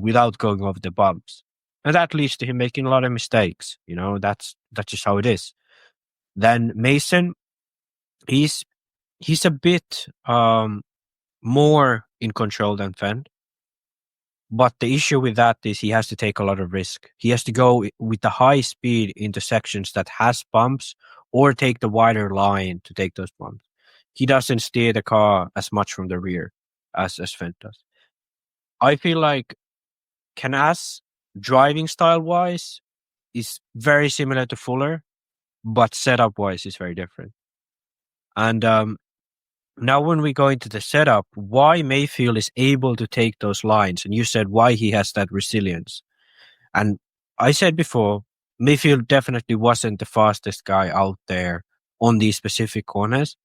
without going over the bumps. And that leads to him making a lot of mistakes. That's just how it is. Then Mason, he's a bit more in control than Phend. But the issue with that is he has to take a lot of risk. He has to go with the high speed into sections that has bumps, or take the wider line to take those bumps. He doesn't steer the car as much from the rear as Phend does. I feel like Canas, driving style-wise, is very similar to Fuller, but setup-wise is very different. And now when we go into the setup, why Maifield is able to take those lines, and you said why he has that resilience. And I said before, Maifield definitely wasn't the fastest guy out there on these specific corners,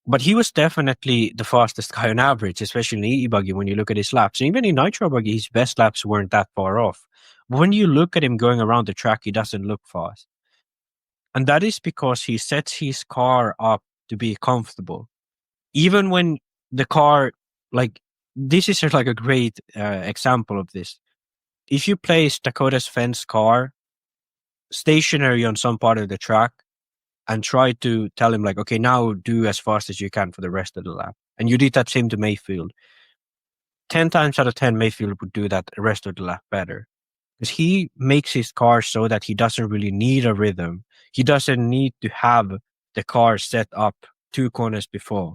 but he was definitely the fastest guy on average, especially in E-Buggy when you look at his laps. And even in Nitro Buggy, his best laps weren't that far off. But when you look at him going around the track, he doesn't look fast. And that is because he sets his car up to be comfortable. Even when the car, like, this is like a great example of this. If you place Dakotah Phend's car stationary on some part of the track and try to tell him, like, okay, now do as fast as you can for the rest of the lap, and you did that same to Maifield, 10 times out of 10, Maifield would do that the rest of the lap better. Because he makes his car so that he doesn't really need a rhythm. He doesn't need to have the car set up 2 corners before.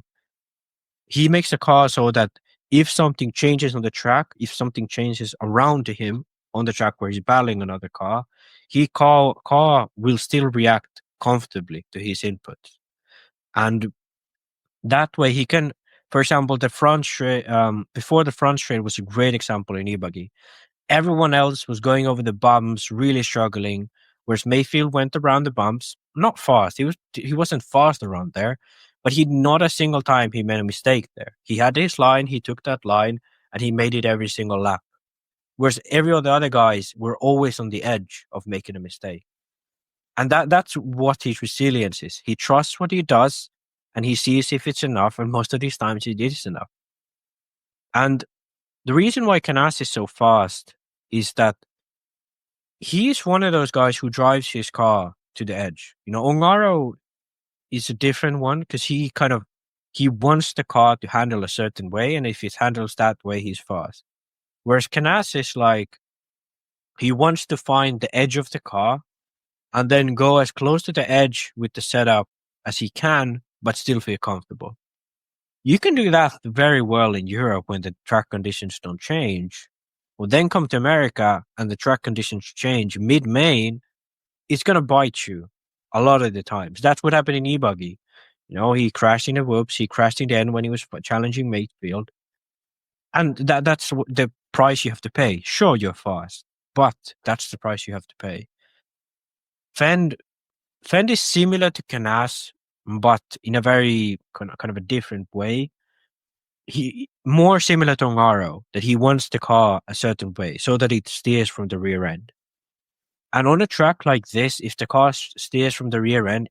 He makes a car so that if something changes on the track, if something changes around to him on the track where he's battling another car, his car will still react comfortably to his inputs. And that way he can, for example, the front straight, before the front straight was a great example in E-Buggy. Everyone else was going over the bumps, really struggling, whereas Maifield went around the bumps, not fast. He wasn't fast around there, but not a single time he made a mistake there. He had his line, he took that line, and he made it every single lap. Whereas every other guys were always on the edge of making a mistake. And that's what his resilience is. He trusts what he does, and he sees if it's enough, and most of these times it is enough. And the reason why Canas is so fast is that he's one of those guys who drives his car to the edge. Ongaro is a different one because he wants the car to handle a certain way, and if it handles that way, he's fast. Whereas Canas is like, he wants to find the edge of the car and then go as close to the edge with the setup as he can, but still feel comfortable. You can do that very well in Europe when the track conditions don't change. Well, then come to America and the track conditions change mid-main, it's going to bite you a lot of the times. That's what happened in E-Buggy. He crashed in the whoops. He crashed in the end when he was challenging Maifield. And that's the price you have to pay. Sure, you're fast, but that's the price you have to pay. Phend is similar to Canas, but in a very kind of a different way. He more similar to Ongaro, that he wants the car a certain way so that it steers from the rear end. And on a track like this, if the car steers from the rear end,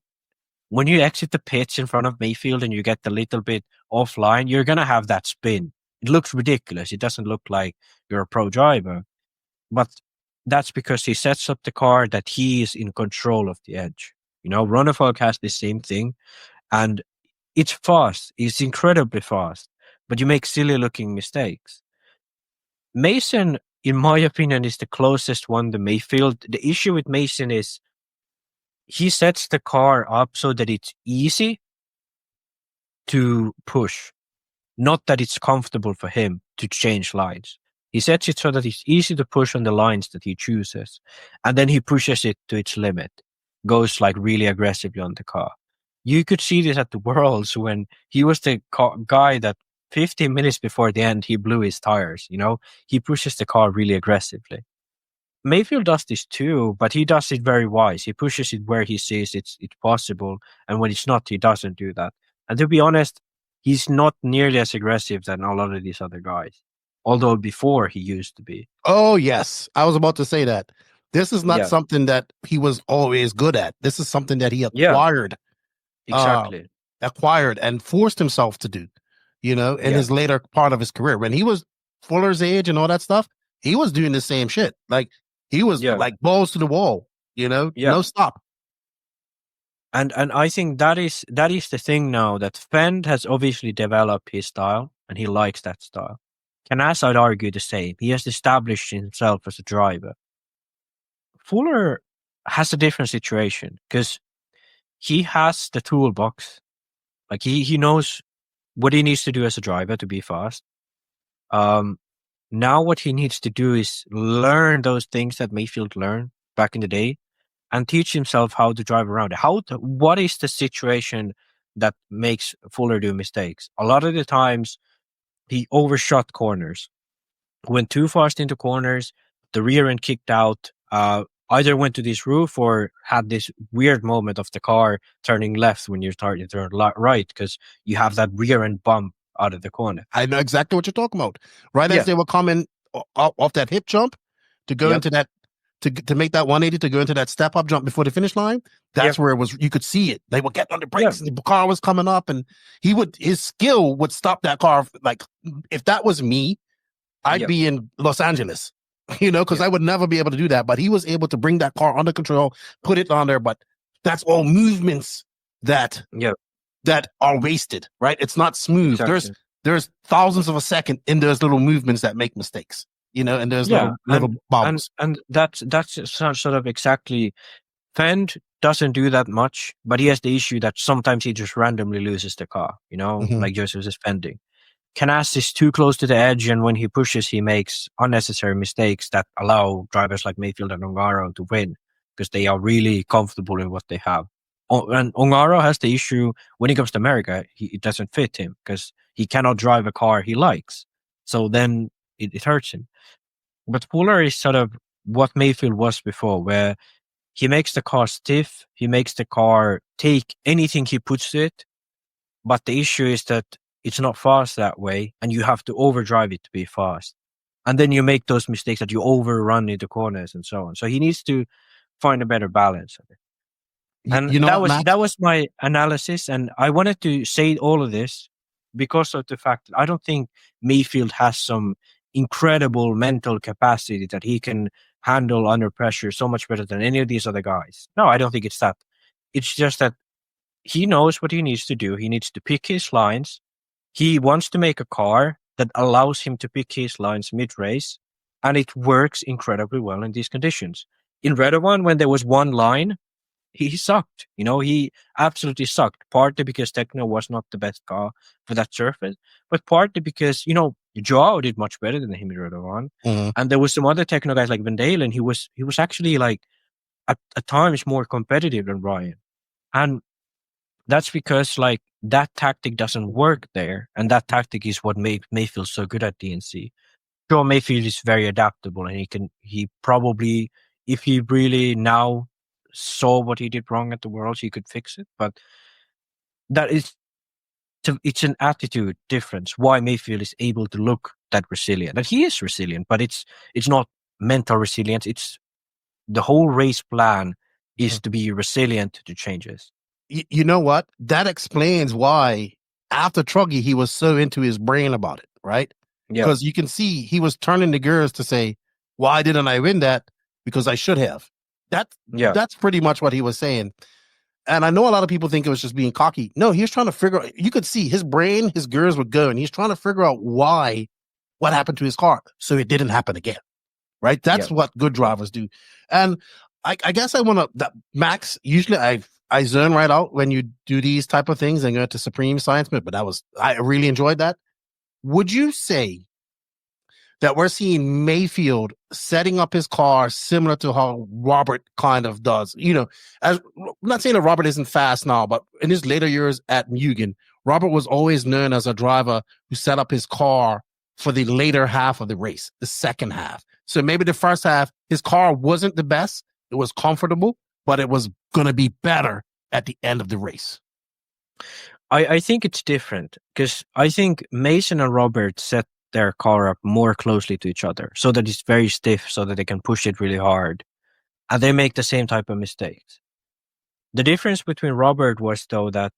when you exit the pits in front of Maifield and you get a little bit offline, you're going to have that spin. It looks ridiculous. It doesn't look like you're a pro driver. But that's because he sets up the car that he is in control of the edge. Ronefog has the same thing. And it's fast. It's incredibly fast. But you make silly looking mistakes. Mason, in my opinion, is the closest one to Maifield. The issue with Mason is he sets the car up so that it's easy to push, not that it's comfortable for him to change lines. He sets it so that it's easy to push on the lines that he chooses, and then he pushes it to its limit, goes like really aggressively on the car. You could see this at the Worlds when he was the guy that 15 minutes before the end, he blew his tires. He pushes the car really aggressively. Maifield does this too, but he does it very wise. He pushes it where he sees it's possible, and when it's not, he doesn't do that. And to be honest, he's not nearly as aggressive than a lot of these other guys, although before he used to be. Oh, yes. I was about to say that. This is not something that he was always good at. This is something that he acquired. Exactly. Acquired and forced himself to do, in his later part of his career. When he was Fuller's age and all that stuff, he was doing the same shit. Like, he was like balls to the wall, no stop. And I think that is the thing now, that Phend has obviously developed his style and he likes that style. Canas, I'd argue the same. He has established himself as a driver. Fuller has a different situation because he has the toolbox. Like he knows what he needs to do as a driver to be fast. Now what he needs to do is learn those things that Maifield learned back in the day and teach himself how to drive around it. What is the situation that makes Fuller do mistakes? A lot of the times he overshot corners, went too fast into corners, the rear end kicked out, either went to this roof or had this weird moment of the car turning left when you're starting to turn right because you have that rear end bump out of the corner. I know exactly what you're talking about. Right as they were coming off that hip jump to go into that, to make that 180, to go into that step up jump before the finish line, that's where it was. You could see it. They would get on the brakes, and the car was coming up, and his skill would stop that car. Like, if that was me, I'd be in Los Angeles, because I would never be able to do that. But he was able to bring that car under control, put it on there. But that's all movements that are wasted, right? It's not smooth. Exactly. There's thousands of a second in those little movements that make mistakes, and there's little bobbles. And that's sort of exactly. Phend doesn't do that much, but he has the issue that sometimes he just randomly loses the car, like Joseph is fending. Canas is too close to the edge, and when he pushes, he makes unnecessary mistakes that allow drivers like Maifield and Ongaro to win because they are really comfortable in what they have. And Ongaro has the issue when he comes to America, it doesn't fit him because he cannot drive a car he likes. So then it hurts him. But Fuller is sort of what Maifield was before, where he makes the car stiff, he makes the car take anything he puts to it. But the issue is that it's not fast that way, and you have to overdrive it to be fast. And then you make those mistakes that you overrun into corners and so on. So he needs to find a better balance of it. And that was my analysis, and I wanted to say all of this because of the fact that I don't think Maifield has some incredible mental capacity that he can handle under pressure so much better than any of these other guys. No, I don't think it's that. It's just that he knows what he needs to do. He needs to pick his lines. He wants to make a car that allows him to pick his lines mid-race, and it works incredibly well in these conditions. In Redovan, when there was one line, he sucked. He absolutely sucked. Partly because Techno was not the best car for that surface, but partly because Joao did much better than him in Road One, and there was some other Techno guys like Van Dalen. He was actually like at times more competitive than Ryan, and that's because like that tactic doesn't work there, and that tactic is what made Maifield so good at DNC. Sure, Maifield is very adaptable, and he probably, if he really now saw what he did wrong at the Worlds, he could fix it. But that is, it's an attitude difference. Why Maifield is able to look that resilient, and he is resilient, but it's not mental resilience. It's the whole race plan is to be resilient to changes. You know what? That explains why after Truggy he was so into his brain about it, right? Yeah. Because you can see he was turning the gears to say, why didn't I win that? Because I should have. That's pretty much what he was saying. And I know a lot of people think it was just being cocky. No, he was trying to figure out, you could see his brain, his gears were going. He's trying to figure out what happened to his car so it didn't happen again, right? That's what good drivers do. And I guess I want to, Max, usually I zone right out when you do these type of things and go to Supreme Science, but I really enjoyed that. Would you say that we're seeing Maifield setting up his car similar to how Robert kind of does? I'm not saying that Robert isn't fast now, but in his later years at Mugen, Robert was always known as a driver who set up his car for the later half of the race, the second half. So maybe the first half, his car wasn't the best. It was comfortable, but it was going to be better at the end of the race. I think it's different because I think Mason and Robert set their car up more closely to each other so that it's very stiff so that they can push it really hard. And they make the same type of mistakes. The difference between Robert was, though, that,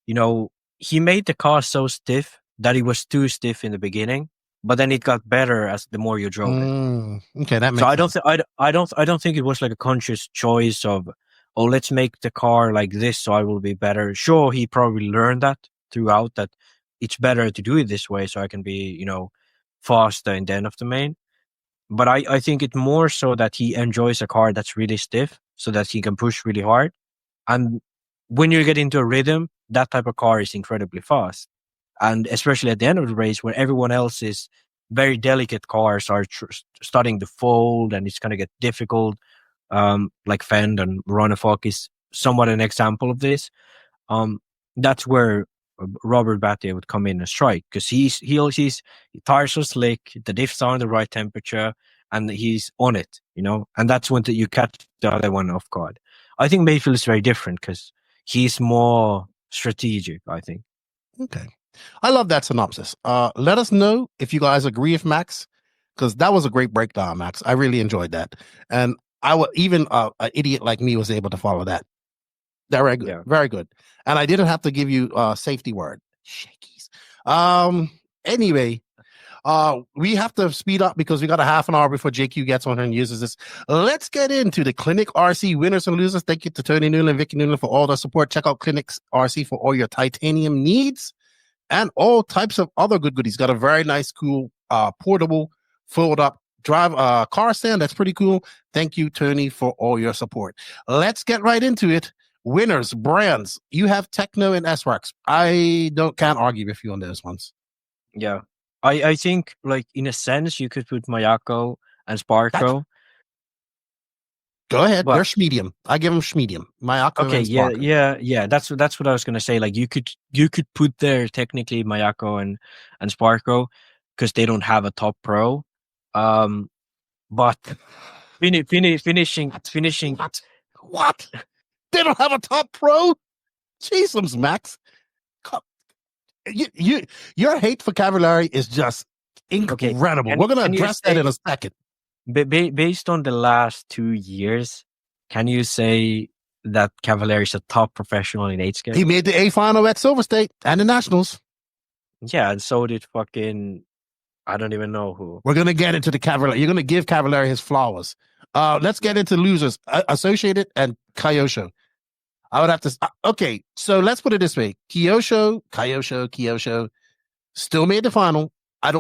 he made the car so stiff that it was too stiff in the beginning, but then it got better as the more you drove it. Okay, that makes sense. I don't think it was like a conscious choice of, let's make the car like this so I will be better. Sure, he probably learned that throughout, that it's better to do it this way so I can be, faster in the end of the main. But I think it's more so that he enjoys a car that's really stiff so that he can push really hard. And when you get into a rhythm, that type of car is incredibly fast. And especially at the end of the race, where everyone else's very delicate cars are starting to fold and it's going to get difficult, like Phend and Ronafok is somewhat an example of this. That's where Robert Battier would come in and strike, because his tires are slick, the diffs are in the right temperature, and he's on it, and that's when you catch the other one off guard. I think Maifield is very different because he's more strategic, I think. Okay. I love that synopsis. Let us know if you guys agree with Max, because that was a great breakdown, Max. I really enjoyed that. And even an idiot like me was able to follow that. Very good. Yeah. Very good. And I didn't have to give you a safety word. Shakies. Anyway, we have to speed up because we got a half an hour before JQ gets on and uses this. Let's get into the Clinic RC winners and losers. Thank you to Tony Newland, Vicky Newland for all the support. Check out Clinics RC for all your titanium needs and all types of other good goodies. Got a very nice, cool, portable, fold up car stand. That's pretty cool. Thank you, Tony, for all your support. Let's get right into it. Winners, brands. You have Techno and S-Works. I can't argue with you on those ones. Yeah. I think, like, in a sense, you could put Mayako and Sparko. Go ahead. They're medium. I give them medium. Mayako and Sparko. Yeah. That's what I was gonna say. Like, you could put there technically Mayako and Sparko because they don't have a top pro. But finishing. What? They don't have a top pro? Jesus, Max. Your hate for Cavallari is just incredible. Okay. We're going to address that in a second. Based on the last 2 years, can you say that Cavallari is a top professional in 8 scale? He made the A final at Silver State and the Nationals. Yeah, and so did fucking, I don't even know who. We're going to get into the Cavallari. You're going to give Cavallari his flowers. Let's get into losers. Associated and Kyosho. I would have to. Okay, so let's put it this way: Kyosho still made the final. I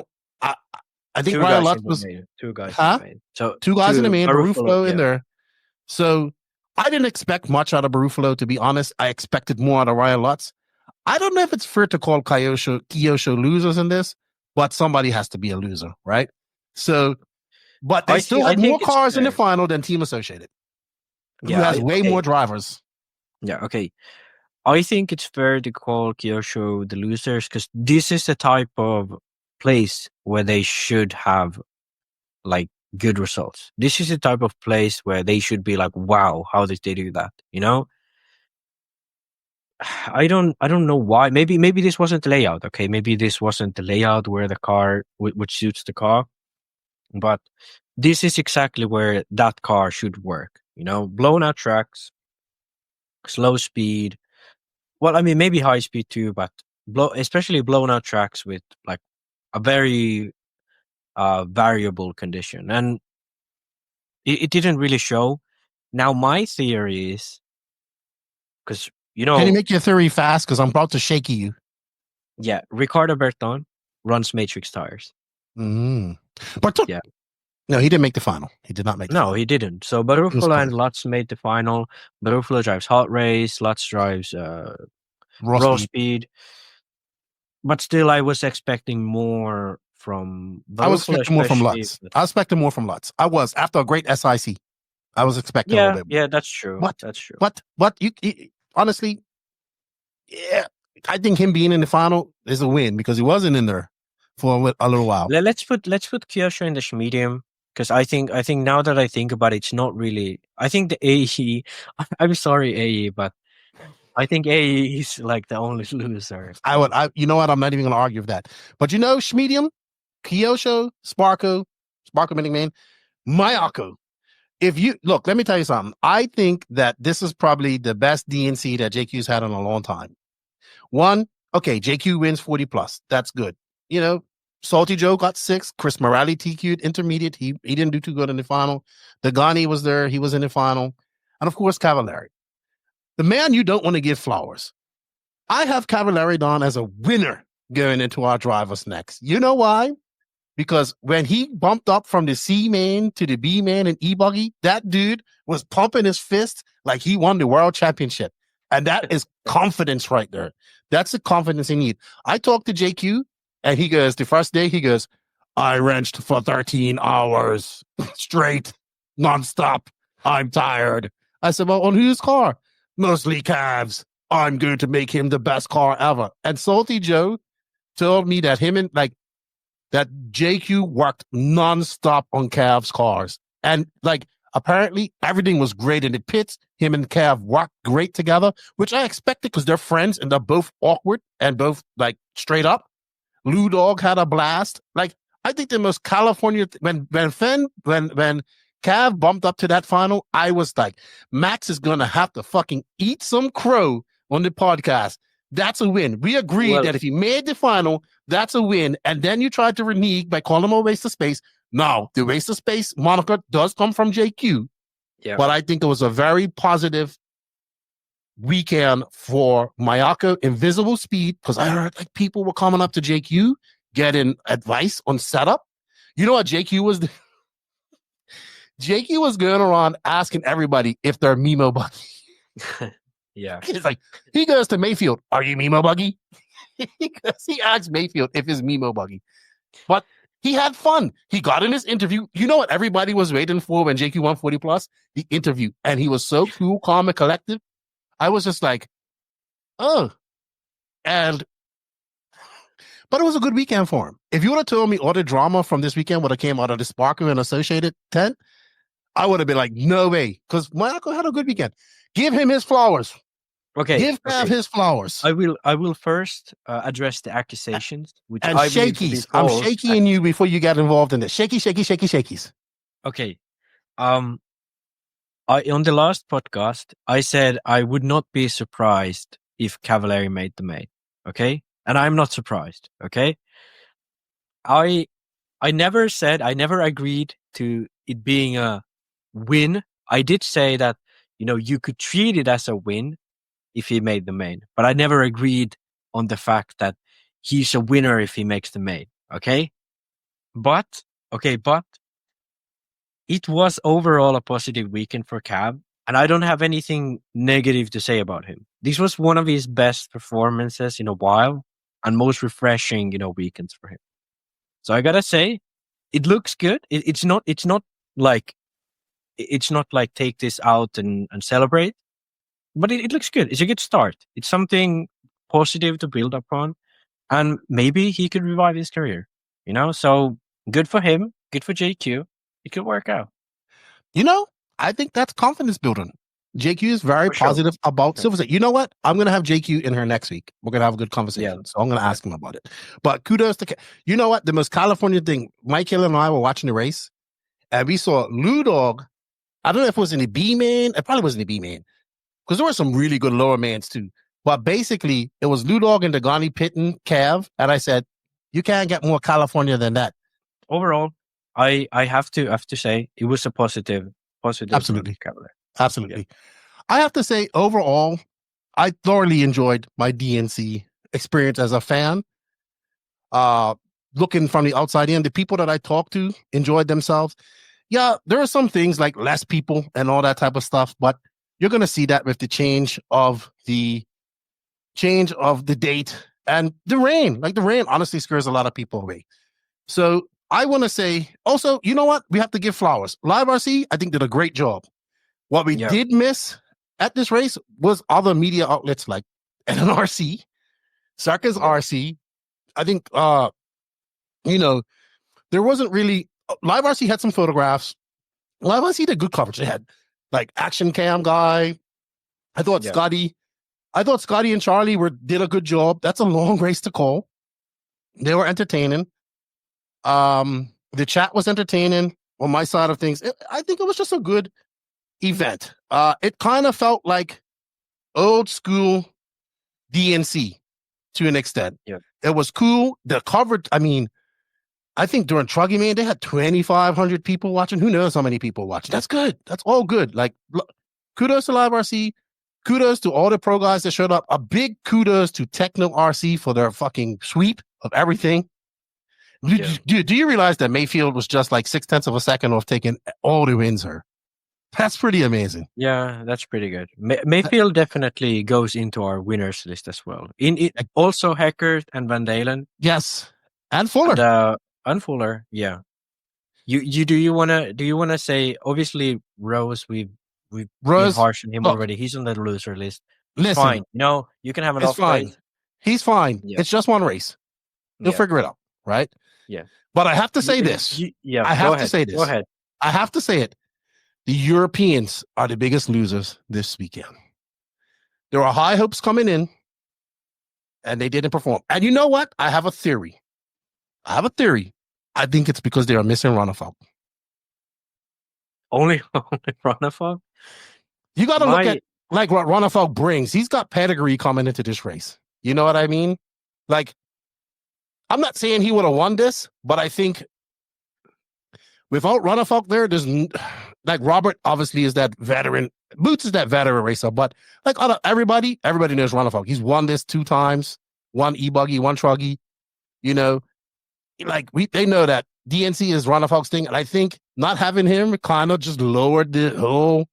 think Ryan Lutz was 2 guys. Huh? In the main. So 2 guys in the main, Rufo in there. So I didn't expect much out of Barufalo, to be honest. I expected more out of Ryan Lutz. I don't know if it's fair to call Kyosho losers in this, but somebody has to be a loser, right? So, but they still had more cars in the final than Team Associated, who has way more drivers. Yeah, okay. I think it's fair to call Kyosho the losers because this is the type of place where they should have like good results. This is the type of place where they should be like, wow, how did they do that? You know? I don't know why. Maybe this wasn't the layout. Okay, maybe this wasn't the layout where the car which suits the car, but this is exactly where that car should work. You know, blown out tracks, slow speed. Well, I mean, maybe high speed too, but especially blown out tracks with like a very variable condition, and it didn't really show. Now, my theory is because Can you make your theory fast? Because I'm about to shake you. Yeah, Ricardo Berton runs Matrix tires. But yeah, no, he didn't make the final. He did not make. No, he didn't. So Barufalo and Lutz made the final. Barufalo drives hot race. Lutz drives raw speed. But still, I was expecting more from Barufalo. I was expecting more from Lutz. I was expecting more from Lutz. I was after a great SIC. I was expecting a little bit more. Yeah, that's true. That's true. But you honestly, yeah, I think him being in the final is a win because he wasn't in there for a little while. Let's put Kyosho in the medium because I think now that I think about it, it's not really. I think the AE. I'm sorry, AE, but I think AE is like the only loser. You know what? I'm not even going to argue with that. But you know, Schmedium, Kyosho, Sparko McMahon, Mayako. If you look, let me tell you something. I think that this is probably the best DNC that JQ's had in a long time. One, okay, JQ wins 40 plus. That's good. You know, Salty Joe got 6. Chris Morale TQ'd intermediate. He didn't do too good in the final. Dagani was there. He was in the final. And of course, Cavallari. The man you don't want to give flowers. I have Cavallari Don as a winner going into our drivers next. You know why? Because when he bumped up from the C main to the B main in E-Buggy, that dude was pumping his fist like he won the world championship. And that is confidence right there. That's the confidence he needs. I talked to JQ and he goes, the first day, he goes, I wrenched for 13 hours straight, nonstop. I'm tired. I said, well, on whose car? Mostly Cavs. I'm going to make him the best car ever. And Salty Joe told me that that JQ worked nonstop on Cav's cars. And apparently everything was great in the pits. Him and Cav worked great together, which I expected because they're friends and they're both awkward and both straight up. Lou Dog had a blast. I think the most California when Cav bumped up to that final, I was like, Max is gonna have to fucking eat some crow on the podcast. That's a win. We agreed that if he made the final, that's a win. And then you tried to renege by calling him a waste of space. Now, the waste of space moniker does come from JQ. Yeah. But I think it was a very positive weekend for Mayako Invisible Speed because I heard people were coming up to JQ getting advice on setup. You know what JQ was doing? JQ was going around asking everybody if they're Mimo Buggy. Yeah. He goes to Maifield, are you Mimo Buggy? He asked Maifield if he's Mimo Buggy. But he had fun. He got in his interview. You know what everybody was waiting for when JQ won 40 plus? The interview. And he was so cool, calm, and collective. I was just like, oh. But it was a good weekend for him. If you would have told me all the drama from this weekend would have came out of the Sparko and Associated tent, I would have been like, no way. Because Mayako had a good weekend. Give him his flowers. Okay. Give Cav his flowers. I will first address the accusations. Which and I shakies. I'm shaking you before you get involved in this. Shakies. Okay. On the last podcast, I said I would not be surprised if Cavallari made the main. Okay? And I'm not surprised. Okay? I never agreed to it being a win. I did say that, you could treat it as a win if he made the main, but I never agreed on the fact that he's a winner if he makes the main. Okay? But it was overall a positive weekend for Cav. And I don't have anything negative to say about him. This was one of his best performances in a while and most refreshing, weekends for him. So I gotta say, it looks good. It's not like take this out and celebrate, but it looks good. It's a good start. It's something positive to build upon, and maybe he could revive his career. So good for him. Good for JQ. It could work out. I think that's confidence building. JQ is very positive about Silver State. You know what? I'm going to have JQ in here next week. We're going to have a good conversation. So I'm going to ask him about it. But kudos to... You know what? The most California thing, Mike Hill and I were watching the race, and we saw Lou Dog. I don't know if it was in the B-man. It probably wasn't the B-man, because there were some really good lower mans too. But basically, it was Lou Dog and Dagani Pitton, Cav, and I said, you can't get more California than that. Overall, I have to say it was a positive. Absolutely. Absolutely. Yeah. I have to say, overall, I thoroughly enjoyed my DNC experience as a fan. Looking from the outside in, the people that I talked to enjoyed themselves. Yeah, there are some things like less people and all that type of stuff, but you're going to see that with the change of the date and the rain. Like, the rain honestly scares a lot of people away. So I want to say also, you know what? We have to give flowers. Live RC, I think, did a great job. What we did miss at this race was other media outlets like NRC, Circus RC. I think, there wasn't really... Live RC had some photographs. Live RC did good coverage. They had, like, Action Cam guy. I thought Scotty and Charlie did a good job. That's a long race to call. They were entertaining. The chat was entertaining on my side of things. I think it was just a good event. It kind of felt like old school DNC to an extent. Yeah. It was cool. The coverage, I think during Truggy Man, they had 2,500 people watching. Who knows how many people watching? That's good. That's all good. Like, kudos to Live RC. Kudos to all the pro guys that showed up. A big kudos to Techno RC for their fucking sweep of everything. Do you realize that Maifield was just like 0.6 of a second off taking all the wins her? That's pretty amazing. Yeah, that's pretty good. Maifield definitely goes into our winners list as well. Also Hecker and Van Dalen. Yes, and Fuller. And Fuller, yeah. Do you wanna say, obviously Rose, we've been harsh on him already. He's on the loser list. Listen, fine. You can have an off fine. race. He's fine. Yeah. It's just one race. He'll figure it out, right? Yeah. But I have to say this. I have to say this. Go ahead. I have to say it. The Europeans are the biggest losers this weekend. There were high hopes coming in, and they didn't perform. And you know what? I have a theory. I think it's because they are missing Runafolk. Only Runafolk? You got to look at like what Runafolk brings. He's got pedigree coming into this race. You know what I mean? Like, I'm not saying he would have won this, but I think without Runafolk there, there's like Robert obviously is that veteran. Boots is that veteran racer, but like everybody knows Runafolk. He's won this 2 times, one E-Buggy, one Truggy. Like they know that DNC is Runafolk's thing, and I think not having him kind of just lowered the whole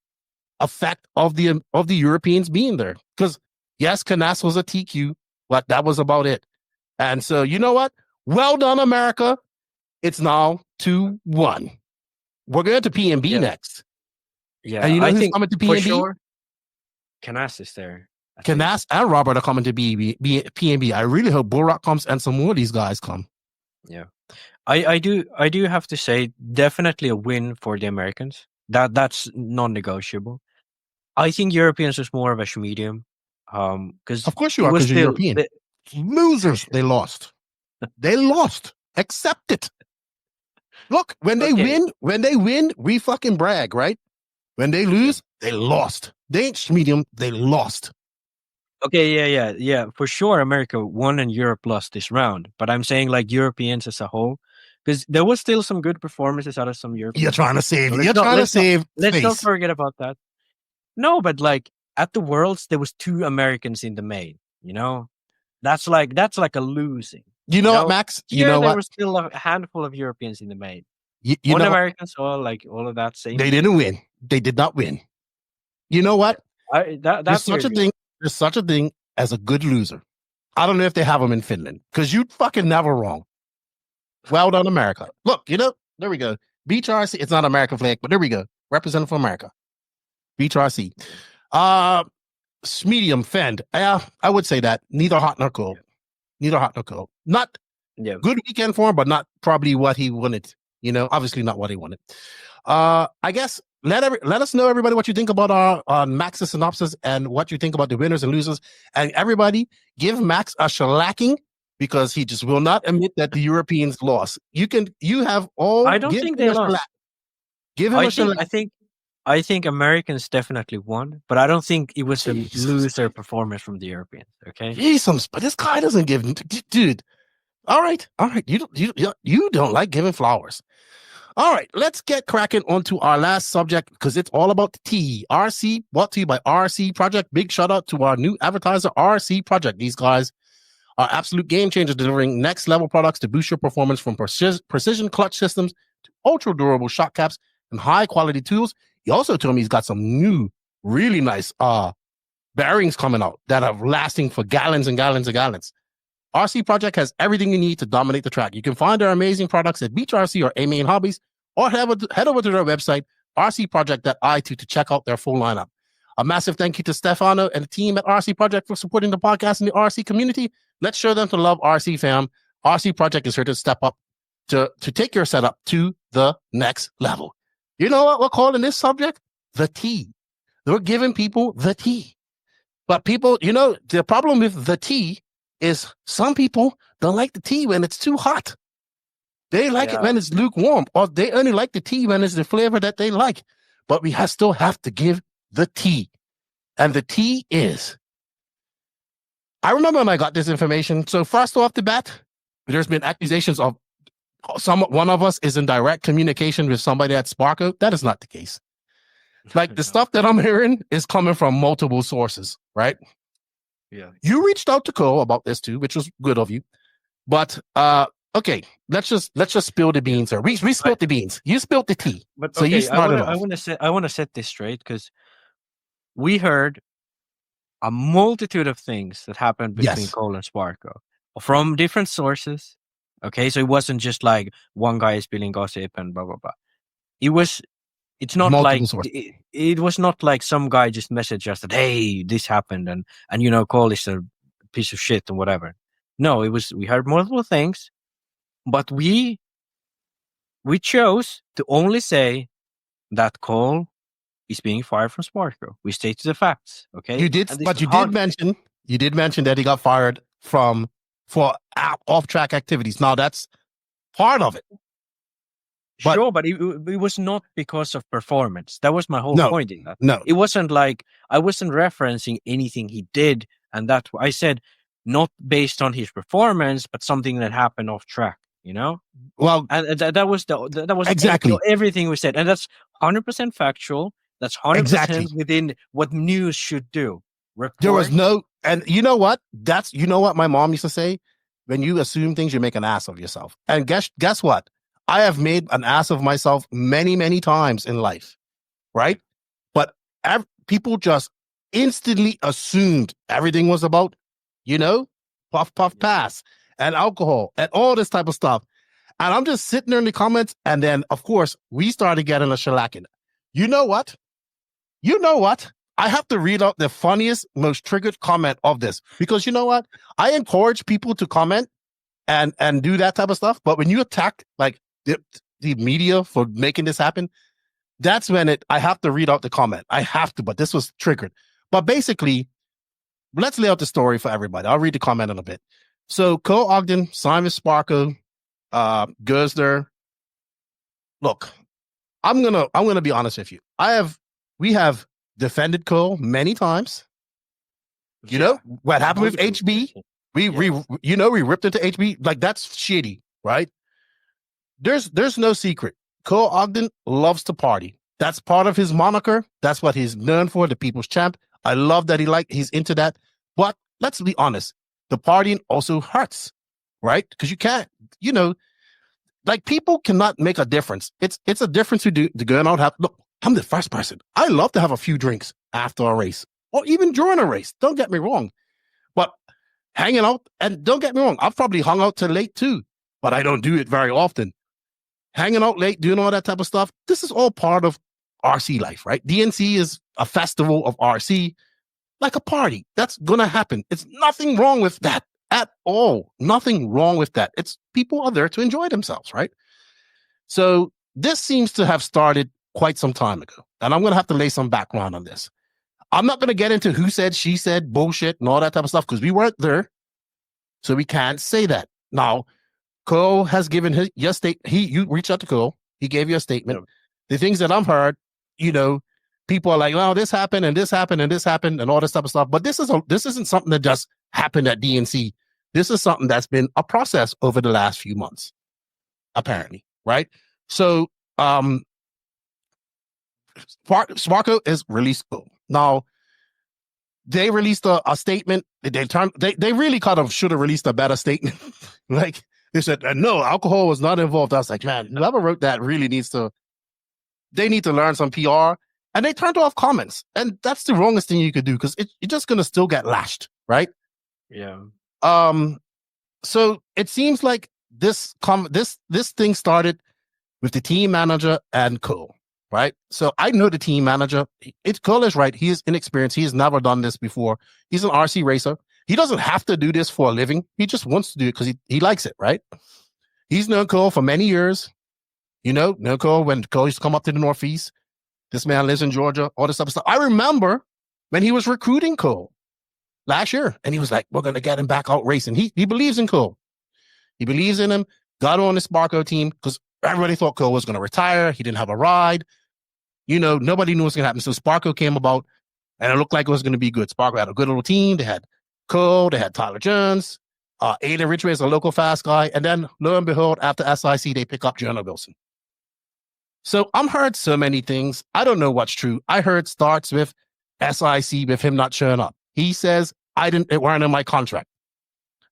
effect of the Europeans being there. Because yes, Canas was a TQ, but that was about it. And so, you know what? Well done, America. It's now 2-1. We're going to PNB next. Yeah, and you know who's coming to PNB? Sure, Canas is there. Canas and Robert are coming to PNB. I really hope Bullrock comes and some more of these guys come. Yeah, I do have to say, definitely a win for the Americans. That's non-negotiable. I think Europeans was more of a medium. Because of course you are, because you're European. Losers. They lost. They lost. Accept it. Look, when they win, we fucking brag, right? When they lose, they lost. They ain't medium. They lost. Okay, yeah. For sure, America won and Europe lost this round. But I'm saying like Europeans as a whole, because there was still some good performances out of some Europeans. You're trying to save. Let's not forget about that. No, but like at the Worlds, there was 2 Americans in the main. That's like a losing. You know what, Max? There was still a handful of Europeans in the main. Americans, all of that same. They didn't win. They did not win. you know what? That's There's such a thing. There's such a thing as a good loser. I don't know if they have them in Finland because you fucking never wrong. Well done, America. Look, there we go. Beach RC. It's not American flag, but there we go. Representative for America. Beach RC. Medium Phend. Yeah, I would say that. Neither hot nor cold. Neither hot nor cold. Not good weekend for him, but not probably what he wanted. Obviously not what he wanted. I guess let us know, everybody, what you think about our Max's synopsis and what you think about the winners and losers. And everybody, give Max a shellacking because he just will not admit that the Europeans lost. You have all. I don't think they lost. Give him a shellacking. I think Americans definitely won, but I don't think it was a loser performance from the Europeans. Okay, Jesus, but this guy doesn't give, dude. All right. You don't like giving flowers. All right, let's get cracking onto our last subject because it's all about the T. RC, brought to you by RC Project. Big shout out to our new advertiser, RC Project. These guys are absolute game changers, delivering next level products to boost your performance, from precision clutch systems to ultra durable shock caps and high quality tools. He also told me he's got some new, really nice bearings coming out that are lasting for gallons and gallons and gallons. RC Project has everything you need to dominate the track. You can find their amazing products at Beach RC or A-Main Hobbies, or head over to their website, rcproject.it, to check out their full lineup. A massive thank you to Stefano and the team at RC Project for supporting the podcast and the RC community. Let's show them to love RC fam. RC Project is here to step up to take your setup to the next level. You know what we're calling this subject? The T. We're giving people the T. But people, the problem with the T is some people don't like the tea when it's too hot. They like it when it's lukewarm, or they only like the tea when it's the flavor that they like. But we still have to give the tea. And the tea is, I remember when I got this information. So first off the bat, there's been accusations of one of us is in direct communication with somebody at Sparko. That is not the case. Like the stuff that I'm hearing is coming from multiple sources, right? Yeah. You reached out to Cole about this too, which was good of you. But okay, let's just spill the beans, sir. We spilled the beans. You spilled the tea. But so okay, you started off. I want to set this straight because we heard a multitude of things that happened between Cole and Sparko from different sources. Okay, so it wasn't just like one guy spilling gossip and blah blah blah. It's not multiple like it was not like some guy just messaged us that, hey, this happened and Cole is a piece of shit and whatever. No, we heard multiple things, but we chose to only say that Cole is being fired from Sparko. We stated the facts. Okay, you did mention that he got fired for off-track activities. Now that's part of it. But, sure, but it was not because of performance. That was my whole point in that. No. It wasn't like I wasn't referencing anything he did, and that I said not based on his performance, but something that happened off track. Well, and that was exactly everything we said, and that's 100% factual. That's 100% within what news should do. There was no, and you know what? My mom used to say: when you assume things, you make an ass of yourself. And guess what? I have made an ass of myself many, many times in life, right? But people just instantly assumed everything was about, puff, puff, pass, and alcohol, and all this type of stuff. And I'm just sitting there in the comments, and then, of course, we started getting a shellacking. You know what? I have to read out the funniest, most triggered comment of this, because you know what? I encourage people to comment and do that type of stuff. But when you attack, like, the media for making this happen, that's when I have to read out the comment. I have to, but this was triggered. But basically, let's lay out the story for everybody. I'll read the comment in a bit. So Cole Ogden, Simon Sparko, goes there. Look, I'm gonna be honest with you. We have defended Cole many times. You know what happened with HB? We ripped into HB. Like, that's shitty, right? There's no secret. Cole Ogden loves to party. That's part of his moniker. That's what he's known for, the people's champ. I love that he's into that. But let's be honest, the partying also hurts, right? Because you can't, like, people cannot make a difference. It's a difference to going out. Look, I'm the first person. I love to have a few drinks. after a race or even during a race. Don't get me wrong. But hanging out, and don't get me wrong, I've probably hung out till late too, but I don't do it very often. Hanging out late, doing all that type of stuff, this is all part of RC life, right? DNC is a festival of RC, like a party. That's going to happen. It's nothing wrong with that at all. Nothing wrong with that. It's people are there to enjoy themselves, right? So this seems to have started quite some time ago. And I'm going to have to lay some background on this. I'm not going to get into who said, she said, bullshit, and all that type of stuff because we weren't there. So we can't say that. Now, Cole has given your statement. You reached out to Cole. He gave you a statement. Yeah. The things that I've heard, people are like, well, this happened and this happened and this happened and all this type of stuff. But this isn't something that just happened at DNC. This is something that's been a process over the last few months, apparently, right? So, Sparko is released. Now, they released a statement. They really kind of should have released a better statement. Like they said, no, alcohol was not involved. I was like, man, whoever wrote that really they need to learn some PR. And they turned off comments. And that's the wrongest thing you could do because you're just going to still get lashed, right? Yeah. So it seems like this thing started with the team manager and Cole. Right. So I know the team manager. Cole is right. He is inexperienced. He has never done this before. He's an RC racer. He doesn't have to do this for a living. He just wants to do it because he likes it. Right. He's known Cole for many years. Known Cole when Cole used to come up to the Northeast. This man lives in Georgia, all this type of stuff. I remember when he was recruiting Cole last year and he was like, we're going to get him back out racing. He believes in Cole. He believes in him. Got him on the Sparko team because everybody thought Cole was going to retire. He didn't have a ride. Nobody knew what's going to happen. So Sparko came about, and it looked like it was going to be good. Sparko had a good little team. They had Cole. They had Tyler Jones. Aiden Ridgway is a local fast guy. And then, lo and behold, after SIC, they pick up Jonah Wilson. So I'm heard so many things. I don't know what's true. I heard starts with SIC with him not showing up. He says, it weren't in my contract.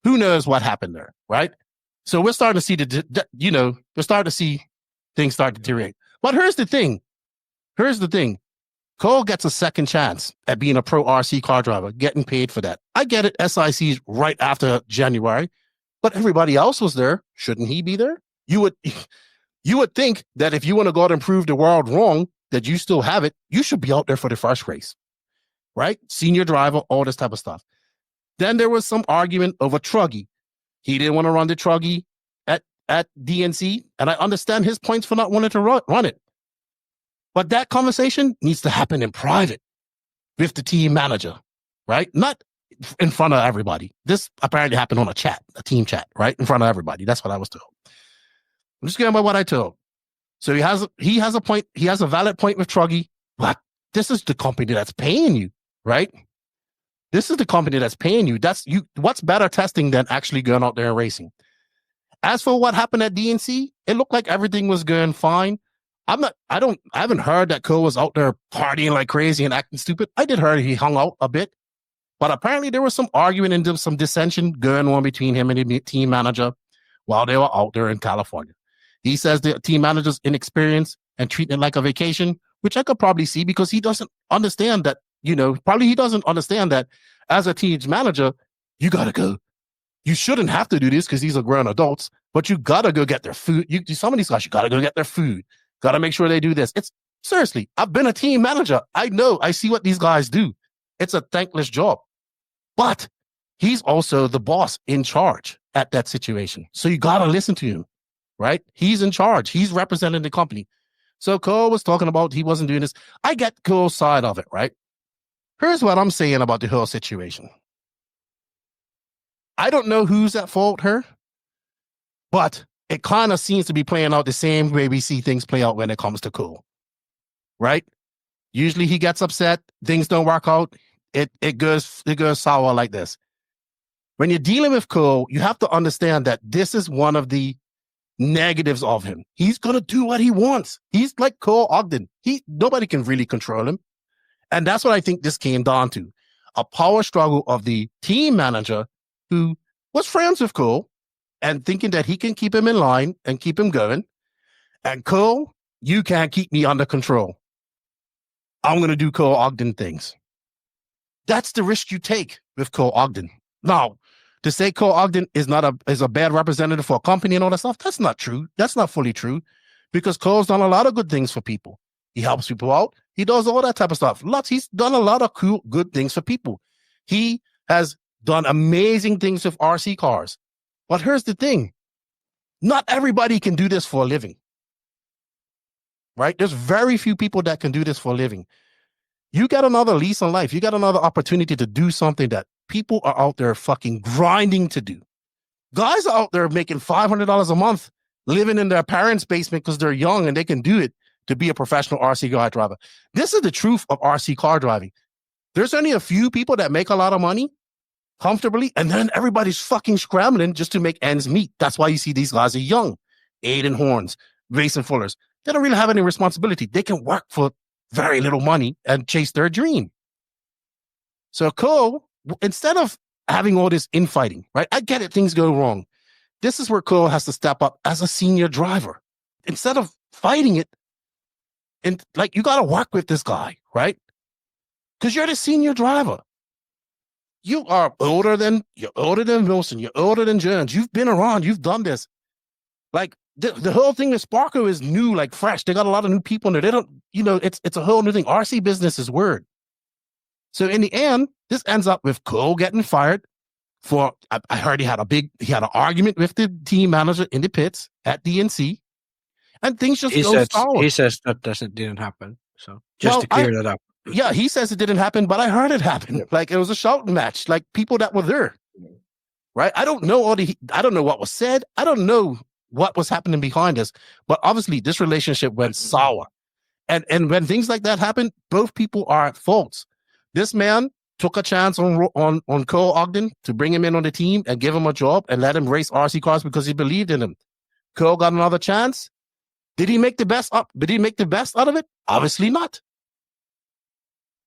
Who knows what happened there, right? So we're starting to see we're starting to see things start to deteriorate. But here's the thing. Cole gets a second chance at being a pro RC car driver, getting paid for that. I get it. SIC's right after January, but everybody else was there. Shouldn't he be there? You would think that if you want to go out and prove the world wrong, that you still have it, you should be out there for the first race, right? Senior driver, all this type of stuff. Then there was some argument over Truggy. He didn't want to run the Truggy at DNC, and I understand his points for not wanting to run it. But that conversation needs to happen in private with the team manager, right? Not in front of everybody. This apparently happened on a team chat, right? In front of everybody. That's what I was told. I'm just going by what I told. So he has a point. He has a valid point with Truggy, but this is the company that's paying you, right? This is the company that's paying you. What's better testing than actually going out there and racing? As for what happened at DNC, it looked like everything was going fine. I haven't heard that Cole was out there partying like crazy and acting stupid. I did hear he hung out a bit, but apparently there was some arguing and some dissension going on between him and the team manager while they were out there in California. He says the team manager's inexperienced and treating it like a vacation, which I could probably see because he doesn't understand that, he doesn't understand that as a team manager, you got to go. You shouldn't have to do this because these are grown adults, but you got to go get their food. Some of these guys, you got to go get their food. Got to make sure they do this. Seriously, I've been a team manager. I know. I see what these guys do. It's a thankless job. But he's also the boss in charge at that situation. So you got to listen to him, right? He's in charge. He's representing the company. So Cole was talking about he wasn't doing this. I get Cole's side of it, right? Here's what I'm saying about the whole situation. I don't know who's at fault here, but it kind of seems to be playing out the same way we see things play out when it comes to Cole, right? Usually he gets upset, things don't work out, it goes sour like this. When you're dealing with Cole, you have to understand that this is one of the negatives of him. He's gonna do what he wants. He's like Cole Ogden. Nobody can really control him, and that's what I think this came down to: a power struggle of the team manager who was friends with Cole and thinking that he can keep him in line and keep him going. And Cole, you can't keep me under control. I'm going to do Cole Ogden things. That's the risk you take with Cole Ogden. Now, to say Cole Ogden is a bad representative for a company and all that stuff, that's not true. That's not fully true, because Cole's done a lot of good things for people. He helps people out. He does all that type of stuff. He's done a lot of cool, good things for people. He has done amazing things with RC cars. But here's the thing. Not everybody can do this for a living. Right? There's very few people that can do this for a living. You got another lease on life. You got another opportunity to do something that people are out there fucking grinding to do. Guys are out there making $500 a month, living in their parents' basement because they're young and they can do it to be a professional RC car driver. This is the truth of RC car driving. There's only a few people that make a lot of money comfortably, and then everybody's fucking scrambling just to make ends meet. That's why you see these guys are young. Aiden Horns, Grayson Fullers. They don't really have any responsibility. They can work for very little money and chase their dream. So Cole, instead of having all this infighting, right? I get it, things go wrong. This is where Cole has to step up as a senior driver. Instead of fighting it, and like, you got to work with this guy, right? Because you're the senior driver. You're older than Wilson. You're older than Jones. You've been around. You've done this. Like, the whole thing with Sparko is new, like fresh. They got a lot of new people in there. They don't, it's a whole new thing. RC business is weird. So in the end, this ends up with Cole getting fired for, I heard he had an argument with the team manager in the pits at DNC, and things just go sour. He says that didn't happen. So just to clear that up. Yeah, he says it didn't happen, but I heard it happen. Like, it was a shouting match, like people that were there. Right? I don't know I don't know what was said. I don't know what was happening behind us, but obviously this relationship went sour. And when things like that happen, both people are at fault. This man took a chance on Cole Ogden to bring him in on the team and give him a job and let him race RC cars because he believed in him. Cole got another chance. Did he make the best up? Did he make the best out of it? Obviously not.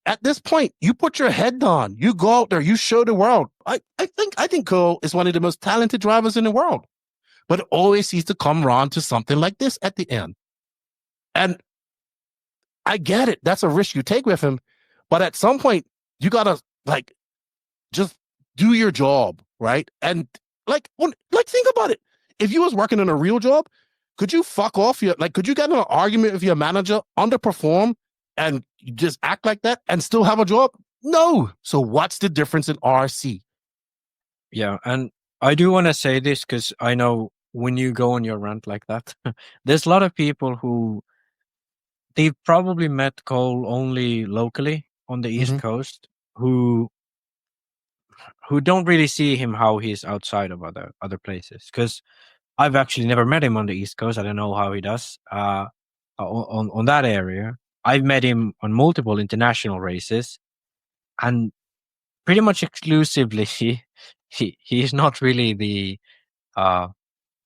At this point, you put your head down. You go out there. You show the world. I think Cole is one of the most talented drivers in the world. But it always seems to come around to something like this at the end. And I get it. That's a risk you take with him. But at some point, you got to, like, just do your job, right? And, think about it. If you was working in a real job, could you fuck off? Could you get in an argument with your manager, underperform, and just act like that and still have a job? No. So what's the difference in RC? Yeah, and I do want to say this because I know when you go on your rant like that, there's a lot of people who they've probably met Cole only locally on the East Coast who don't really see him how he's outside of other places. Because I've actually never met him on the East Coast. I don't know how he does on that area. I've met him on multiple international races, and pretty much exclusively, he's not really the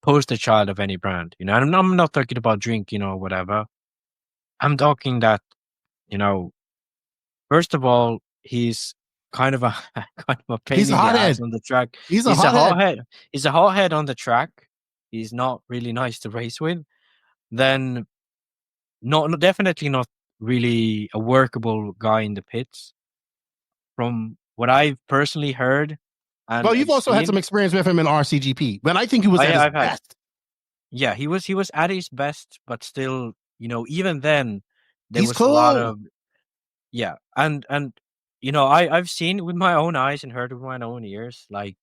poster child of any brand. And I'm not talking about drink, whatever. I'm talking that, first of all, he's kind of a pain in the ass on the track. He's a hothead. He's a hothead on the track. He's not really nice to race with. Then, definitely not really a workable guy in the pits. From what I've personally heard. And well, you've also had some experience with him in RCGP, but I think he was at his best. Yeah, he was at his best, but still, even then, there He's was cool. a lot of, yeah, and I've seen with my own eyes and heard with my own ears, like,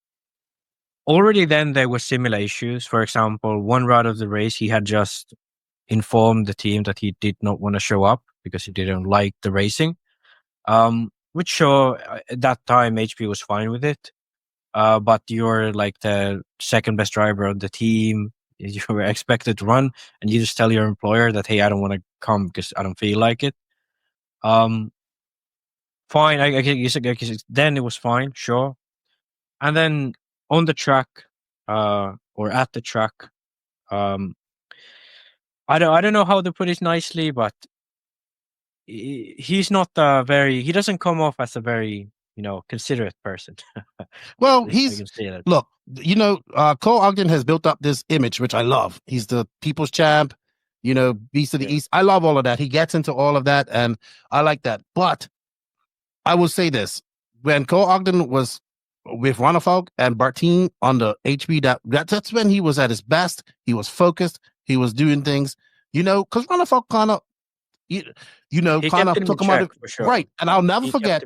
already then there were similar issues. For example, one round of the race, he had just informed the team that he did not want to show up because he didn't like the racing. Which sure, at that time, HP was fine with it. But you're like the second best driver of the team. You were expected to run, and you just tell your employer that, hey, I don't want to come because I don't feel like it. Fine. I guess then it was fine, sure. And then on the track, or at the track, I don't know how to put it nicely, but he's not he doesn't come off as a very, considerate person. Well, Cole Ogden has built up this image, which I love. He's the people's champ. Beast of the East. I love all of that. He gets into all of that, and I like that. But I will say this: when Cole Ogden was with Ronafalk and Bartine on the HB, that's when he was at his best. He was focused. He was doing things, because Ronafalk kind of, kind of took him out of right. And I'll never forget.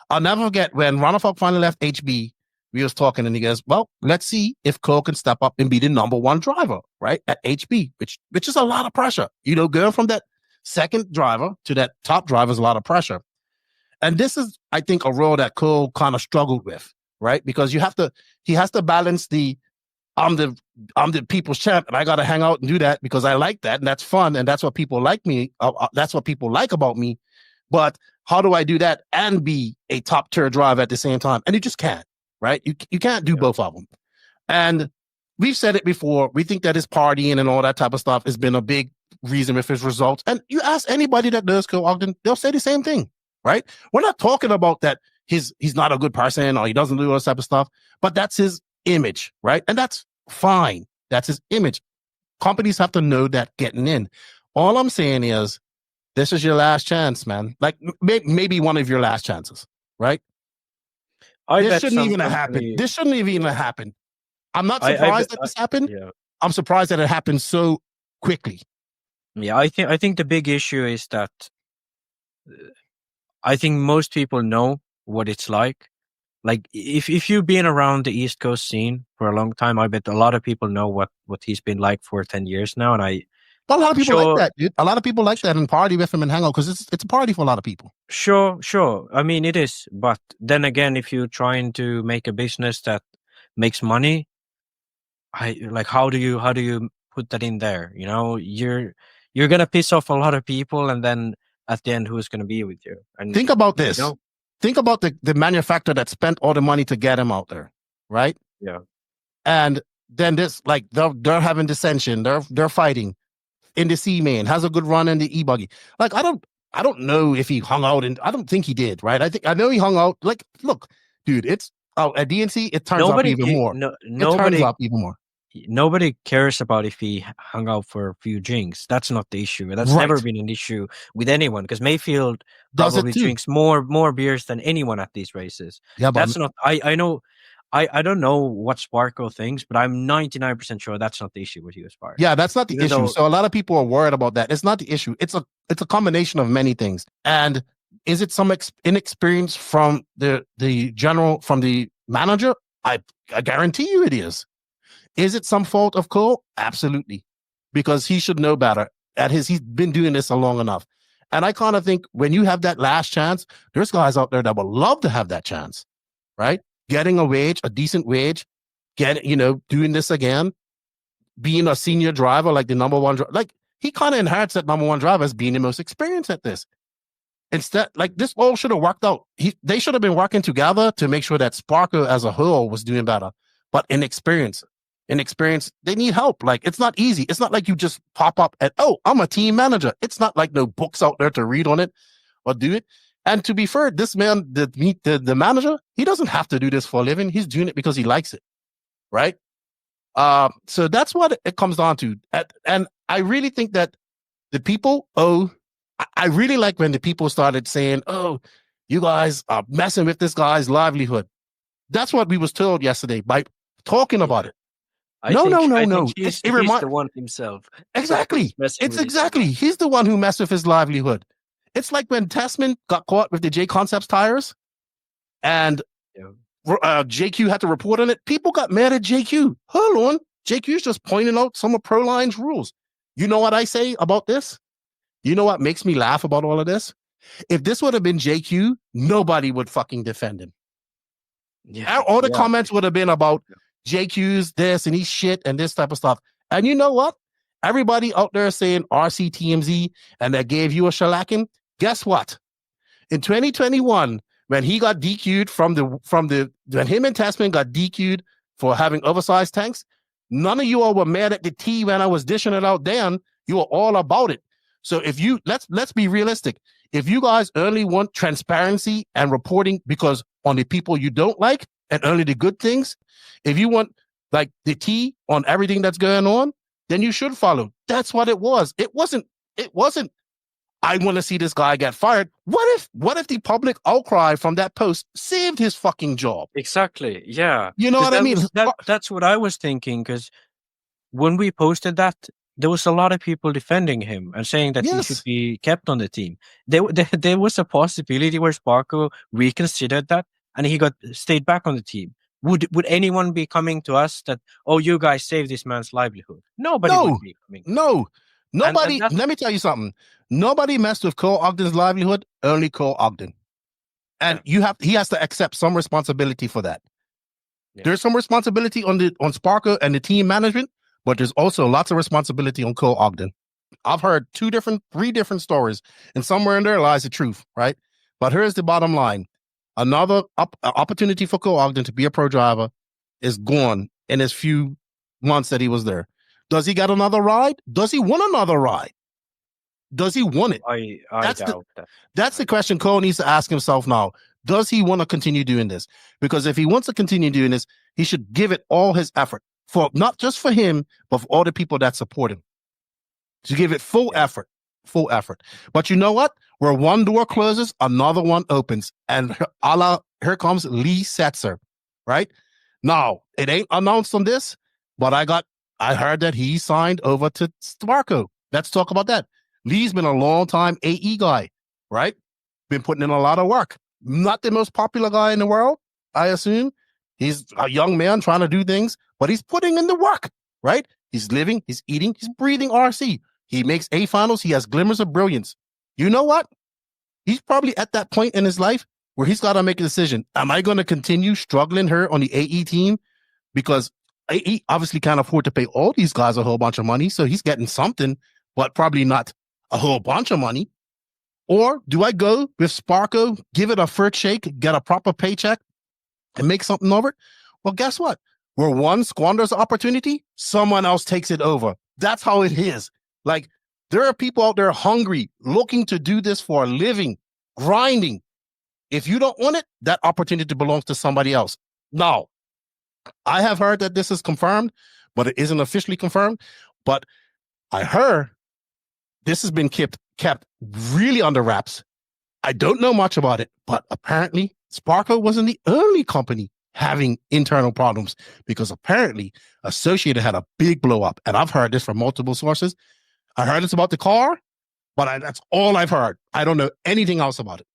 I'll never forget when Ronafalk finally left HB. We was talking, and he goes, "Well, let's see if Cole can step up and be the number one driver, right, at HB, which is a lot of pressure. Going from that second driver to that top driver is a lot of pressure. And this is, I think, a role that Cole kind of struggled with, right? Because he has to balance I'm the people's champ, and I got to hang out and do that because I like that, and that's fun, and that's what people like me. That's what people like about me. But how do I do that and be a top tier driver at the same time? And you just can't. Right? You can't do both of them. And we've said it before. We think that his partying and all that type of stuff has been a big reason with his results. And you ask anybody that does Cole Ogden, they'll say the same thing, right? We're not talking about that he's not a good person or he doesn't do all this type of stuff, but that's his image, right? And that's fine. That's his image. Companies have to know that getting in. All I'm saying is, this is your last chance, man. Like maybe one of your last chances, right? This shouldn't even have happened. This shouldn't even have happened. I'm not surprised that this happened. Yeah. I'm surprised that it happened so quickly. Yeah, I think the big issue is that I think most people know what it's like. Like if you've been around the East Coast scene for a long time, I bet a lot of people know what he's been like for 10 years now. And a lot of people like that, dude. A lot of people like that and party with him and hang out because it's a party for a lot of people. Sure. I mean, it is. But then again, if you're trying to make a business that makes money, how do you put that in there? You're gonna piss off a lot of people, and then at the end, who's gonna be with you? And think about this. Think about the manufacturer that spent all the money to get him out there, right? Yeah. And then this, like, they're having dissension. They're fighting. In the C-Main, has a good run in the E-Buggy. Like, I don't know if he hung out, and I don't think he did, right? I know he hung out. Like, look, dude, at DNC, it turns up even more. It turns up even more. Nobody cares about if he hung out for a few drinks. That's not the issue. That's never been an issue with anyone, because Maifield probably drinks more beers than anyone at these races. Yeah, but that's not. I know. I don't know what Sparko thinks, but I'm 99% sure that's not the issue with Sparko. Yeah, that's not the issue. So a lot of people are worried about that. It's not the issue. It's a combination of many things. And is it some inexperience from the manager? I guarantee you it is. Is it some fault of Cole? Absolutely, because he should know better. He's been doing this long enough. And I kind of think when you have that last chance, there's guys out there that would love to have that chance, right? Getting a decent wage, doing this again, being a senior driver, like the number one, like he kind of inherits that number one driver as being the most experienced at this. Instead, like this all should have worked out. They should have been working together to make sure that Sparko as a whole was doing better. But inexperience, they need help. Like, it's not easy. It's not like you just pop up and, I'm a team manager. It's not like no books out there to read on it or do it. And to be fair, this man, the manager, he doesn't have to do this for a living. He's doing it because he likes it, right? So that's what it comes down to. And I really think that the people, I really like when the people started saying, you guys are messing with this guy's livelihood. That's what we was told yesterday by talking about it. No. He's the one himself. Exactly. He's the one who messed with his livelihood. It's like when Tessman got caught with the J Concepts tires and JQ had to report on it. People got mad at JQ. Hold on. JQ's just pointing out some of Proline's rules. You know what I say about this? You know what makes me laugh about all of this? If this would have been JQ, nobody would fucking defend him. Yeah. All the comments would have been about JQ's this and he's shit and this type of stuff. And you know what? Everybody out there saying RCTMZ and that gave you a shellacking. Guess what? In 2021, when he got DQ'd when him and Tessman got DQ'd for having oversized tanks, none of you all were mad at the T when I was dishing it out then. You were all about it. So if you let's be realistic. If you guys only want transparency and reporting because on the people you don't like and only the good things, if you want like the T on everything that's going on, then you should follow. That's what it was. It wasn't, I want to see this guy get fired. What if the public outcry from that post saved his fucking job? Exactly. Yeah. You know what I mean? That's what I was thinking, because when we posted that, there was a lot of people defending him and saying that he should be kept on the team. There was a possibility where Sparko reconsidered that and he stayed back on the team. Would anyone be coming to us that, oh, you guys saved this man's livelihood? Nobody would be coming. No. Nobody, and let me tell you something. Nobody messed with Cole Ogden's livelihood, only Cole Ogden. And he has to accept some responsibility for that. Yeah. There's some responsibility on Sparko and the team management, but there's also lots of responsibility on Cole Ogden. I've heard 3 different stories, and somewhere in there lies the truth, right? But here's the bottom line. Another opportunity for Cole Ogden to be a pro driver is gone in his few months that he was there. Does he get another ride? Does he want another ride? Does he want it? I doubt that. That's the question Cole needs to ask himself now. Does he want to continue doing this? Because if he wants to continue doing this, he should give it all his effort, for not just for him, but for all the people that support him. To give it full effort. But you know what? Where one door closes, another one opens. And here comes Lee Setzer, right? Now, it ain't announced on this, but I heard that he signed over to Sparko. Let's talk about that. Lee's been a long time AE guy, right? Been putting in a lot of work. Not the most popular guy in the world, I assume. He's a young man trying to do things, but he's putting in the work, right? He's living, he's eating, he's breathing RC. He makes A finals. He has glimmers of brilliance. You know what? He's probably at that point in his life where he's got to make a decision. Am I going to continue struggling here on the AE team? Because AE obviously can't afford to pay all these guys a whole bunch of money. So he's getting something, but probably not a whole bunch of money. Or do I go with Sparko, give it a first shake, get a proper paycheck, and make something over it? Well, guess what? Where one squanders opportunity, someone else takes it over. That's how it is. Like, there are people out there hungry, looking to do this for a living, grinding. If you don't want it, that opportunity belongs to somebody else. Now, I have heard that this is confirmed, but it isn't officially confirmed. But I heard this has been kept really under wraps. I don't know much about it, but apparently Sparko wasn't the only company having internal problems, because apparently Associated had a big blow up. And I've heard this from multiple sources. I heard it's about the car, but that's all I've heard. I don't know anything else about it.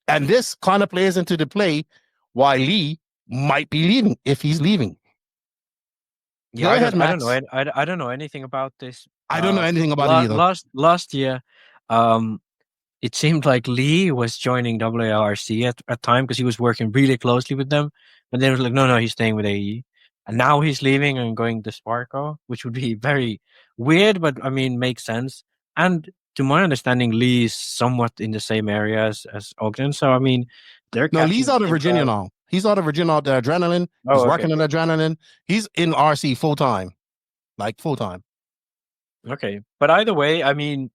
And this kind of plays into the play why Lee might be leaving, if he's leaving. Yeah, I don't know anything about this. I don't know anything about it either. Last year, it seemed like Lee was joining WLRC at time because he was working really closely with them. But then it was like, no, he's staying with AE. And now he's leaving and going to Sparko, which would be very weird, but I mean, makes sense. And to my understanding, Lee is somewhat in the same area as Ogden. So, I mean, Lee's out of Virginia now. He's out of Virginia out there, Adrenaline. He's working on Adrenaline. He's in RC full time. Okay. But either way, I mean,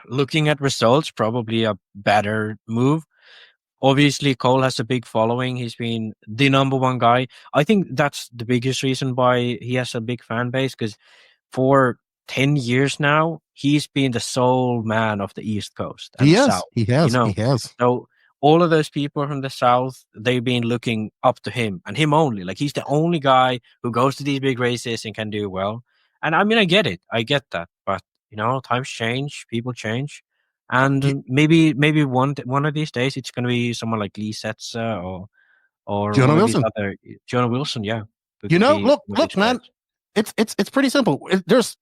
looking at results, probably a better move. Obviously, Cole has a big following. He's been the number one guy. I think that's the biggest reason why he has a big fan base, because for 10 years now, he's been the sole man of the East Coast. And South, he has. So all of those people from the South, they've been looking up to him and him only. Like, he's the only guy who goes to these big races and can do well. And I mean, I get it. I get that. But, times change, people change. And maybe one of these days it's going to be someone like Lee Setzer or Jonah Wilson. Jonah Wilson, yeah. Look, man. It's pretty simple. This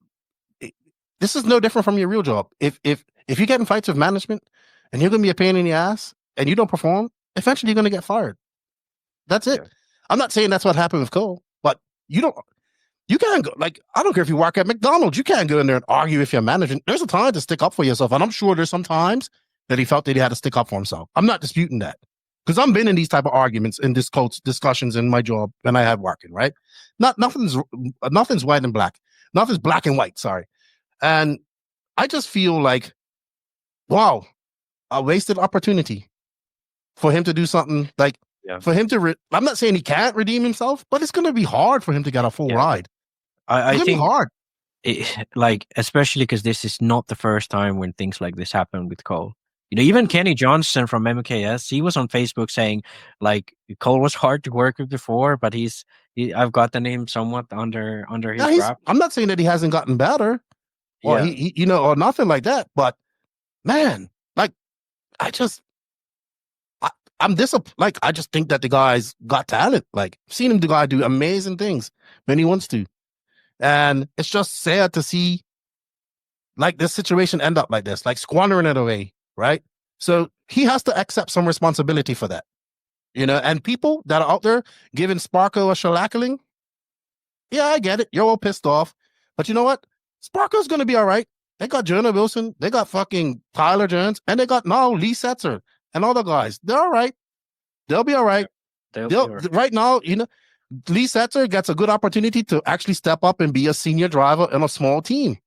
is no different from your real job. If you get in fights with management and you're going to be a pain in the ass and you don't perform, eventually you're going to get fired. That's it. Yeah. I'm not saying that's what happened with Cole, but you can't go, like, I don't care if you work at McDonald's, you can't go in there and argue with your management. There's a time to stick up for yourself. And I'm sure there's some times that he felt that he had to stick up for himself. I'm not disputing that, because I've been in these type of arguments in discussions in my job when I had working, right? Nothing's white and black. Nothing's black and white. Sorry. And I just feel like, wow, a wasted opportunity for him to do something like, for him to, I'm not saying he can't redeem himself, but it's going to be hard for him to get a full ride. I It's gonna be think hard. like especially because this is not the first time when things like this happen with Cole. You know, even Kenny Johnson from MKS, he was on Facebook saying like Cole was hard to work with before, but I've gotten him somewhat under his wrap. I'm not saying that he hasn't gotten better, or Yeah. he you know, or nothing like that. But man, like I'm disappointed. Like I just think that the guy's got talent. Like I've seen the guy do amazing things when he wants to, and it's just sad to see like this situation end up like this, like squandering it away, right? So he has to accept some responsibility for that, you know. And people that are out there giving Sparko a shellacking, yeah, I get it. You're all pissed off, but you know what? Sparko's gonna be all right. They got Jonah Wilson, they got fucking Tyler Jones, and they got now Lee Setzer and all the guys. They're all right. They'll be all right. They'll be all right. Right now, you know, Lee Setzer gets a good opportunity to actually step up and be a senior driver in a small team.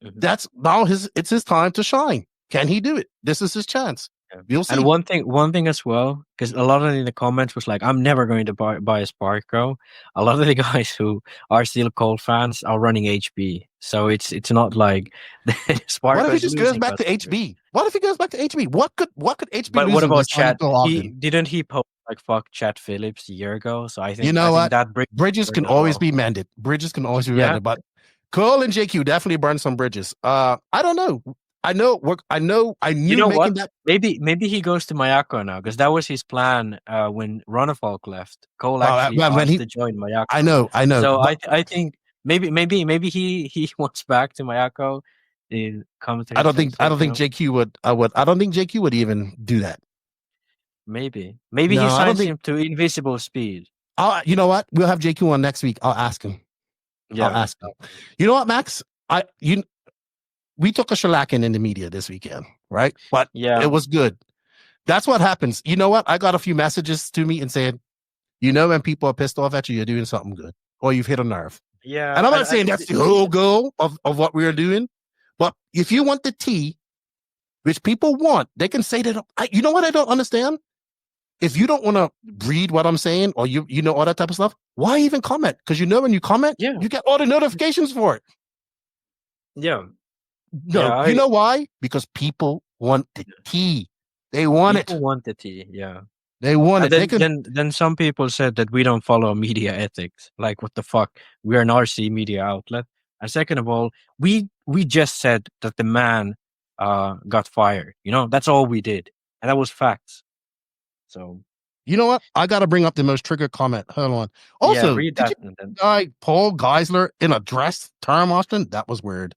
Mhm. That's now it's his time to shine. Can he do it? This is his chance. Yeah. You'll see. And one thing as well, because a lot of in the comments was like, "I'm never going to buy a Sparko." A lot of the guys who are still Cole fans are running HB, so it's not like Sparko. What if he just goes back to HB? What if he goes back to HB? What could HB? But what about Chad? Ogden? Didn't he post like fuck Chad Phillips a year ago? So I think You know what? that Bridges can always be mended. Bridges can always be mended. But Cole and JQ definitely burned some bridges. I don't know. I knew You know what? that. Maybe he goes to Mayako now because that was his plan when Ronafalk left. Cole actually when he to join Mayako. I know. So but I think maybe he wants back to Mayako. I don't think JQ would. I don't think JQ would even do that. Maybe No, he I don't signs think- him to Invisible Speed. You know what? We'll have JQ on next week. I'll ask him. Yeah. I'll ask him. You know what, Max? We took a shellacking in the media this weekend, right? But Yeah. it was good. That's what happens. You know what? I got a few messages to me and saying, you know, when people are pissed off at you, you're doing something good, or you've hit a nerve. Yeah. And I'm not saying that's the whole goal of what we are doing, but if you want the tea, which people want, they can say that. You know what I don't understand? If you don't want to read what I'm saying, or you know all that type of stuff, why even comment? Because you know when you comment, Yeah. you get all the notifications for it. Yeah. No, Yeah, you know why? Because people want the tea. They want People it. want the tea. Yeah. They want it. And then some people said that we don't follow media ethics. Like, what the fuck? We're an RC media outlet. And second of all, we just said that the man got fired. You know, that's all we did, and that was facts. So You know what? I got to bring up the most triggered comment. Hold on. Also, yeah, read did that. you And then, guy Paul Geisler in a dress term, Austin? That was weird.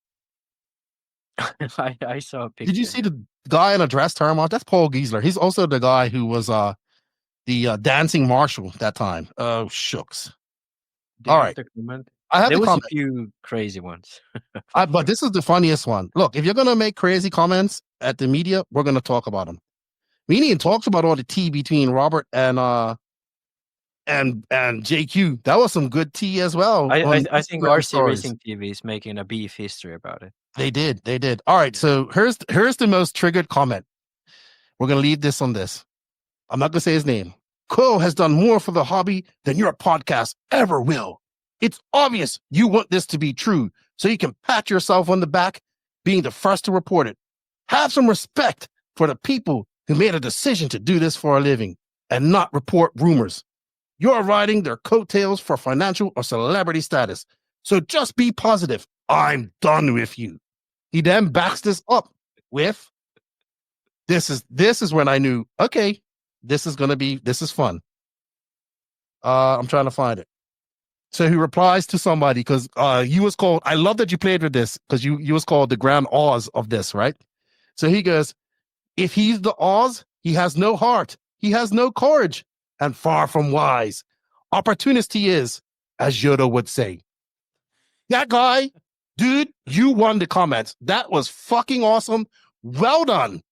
I saw a picture. Did you see the guy in a dress term? That's Paul Geisler. He's also the guy who was the dancing marshal that time. Oh, shucks. Do you all have right. the comment? I have There the was comment. a few crazy ones. But this is the funniest one. Look, if you're gonna make crazy comments at the media, we're gonna talk about them. Meaning talks about all the tea between Robert and JQ. That was some good tea as well. I think Instagram RC stories. Racing TV is making a beef history about it. They did. All right, so here's the most triggered comment. We're gonna leave this on this. I'm not gonna say his name. Cole has done more for the hobby than your podcast ever will. It's obvious you want this to be true, so you can pat yourself on the back, being the first to report it. Have some respect for the people who made a decision to do this for a living and not report rumors. You're riding their coattails for financial or celebrity status. So just be positive. I'm done with you. He then backs this up with, this is when I knew, okay, this is fun. I'm trying to find it. So he replies to somebody because you was called, I love that you played with this because you was called the Grand Oz of this, right? So he goes, if he's the Oz, he has no heart, he has no courage, and far from wise. Opportunist he is, as Yoda would say. That guy, dude, you won the comments. That was fucking awesome. Well done.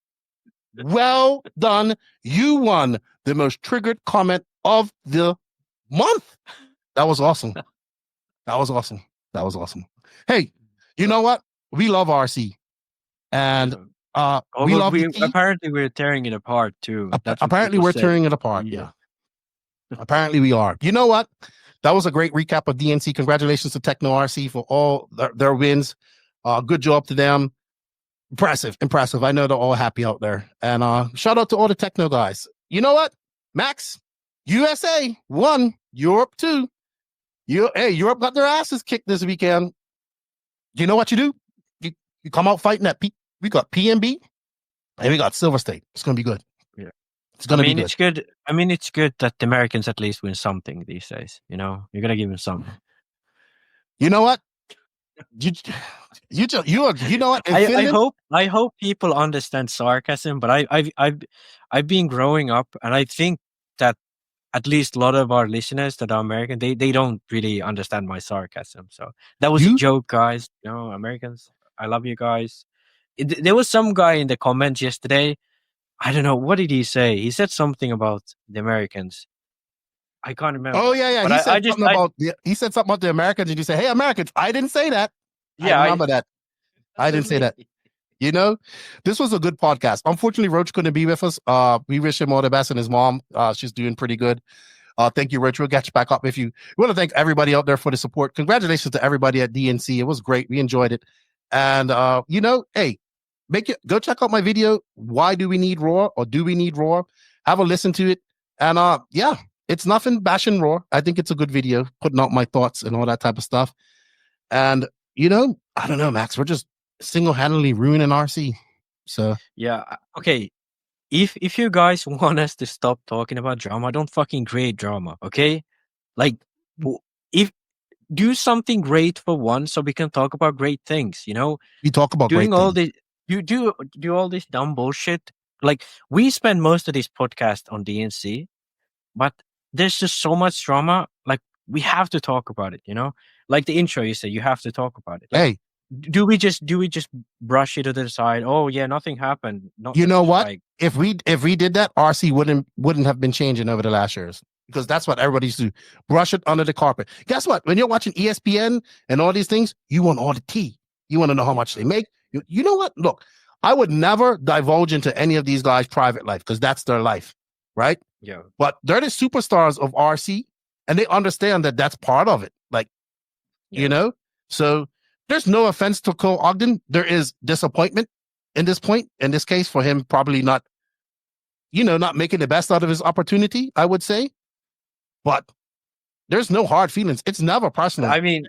Well done. You won the most triggered comment of the month. That was awesome. That was awesome. Hey, you know what? We love RC. And we love apparently we're tearing it apart too. Apparently we're tearing it apart. Yeah. Apparently we are. You know what? that was a great recap of DNC. Congratulations to Techno RC for all their wins. Good job to them. Impressive. I know they're all happy out there. And shout out to all the Techno guys. You know what, Max? USA 1, Europe 2. Europe got their asses kicked this weekend. You know what you do? You come out fighting that. We got PNB and we got Silver State. It's gonna be good. Yeah, it's gonna be good. It's good. I mean, it's good that the Americans at least win something these days. You know, you're gonna give them something. You know what? You know what? I hope people understand sarcasm, but I've been growing up, and I think that at least a lot of our listeners that are American, they don't really understand my sarcasm. So that was a joke, guys. You know, Americans, I love you guys. There was some guy in the comments yesterday. I don't know, what did he say? He said something about the Americans. I can't remember. Oh yeah. He said something about the Americans, and you say, "Hey, Americans!" I didn't say that. Yeah, I remember that. I didn't say that. You know, this was a good podcast. Unfortunately, Roach couldn't be with us. We wish him all the best, and his mom, she's doing pretty good. Thank you, Roach. We'll get you back up if you. We want to thank everybody out there for the support. Congratulations to everybody at DNC. It was great. We enjoyed it, and you know, hey, go check out my video. Why do we need Raw, or do we need Raw? Have a listen to it, and yeah, it's nothing bashing Raw. I think it's a good video, putting out my thoughts and all that type of stuff. And you know, I don't know, Max. We're just single-handedly ruining RC. So yeah, okay. If you guys want us to stop talking about drama, don't fucking create drama, okay? Like, if do something great for once, so we can talk about great things. You know, we talk about doing great all things. You do all this dumb bullshit. Like, we spend most of this podcast on DNC, but there's just so much drama. Like, we have to talk about it. You know, like the intro you said, you have to talk about it. Like, hey. Do we just brush it to the side? Oh yeah, nothing happened. You know what? Like, if we did that, RC wouldn't have been changing over the last years, because that's what everybody used to do. Brush it under the carpet. Guess what? When you're watching ESPN and all these things, you want all the tea. You want to know how much they make. You know what? Look, I would never divulge into any of these guys' private life, because that's their life, right? Yeah. But they're the superstars of RC, and they understand that that's part of it. Like, you know, so. There's no offense to Cole Ogden. There is disappointment in this case, for him probably not making the best out of his opportunity, I would say. But there's no hard feelings. It's never personal. I mean,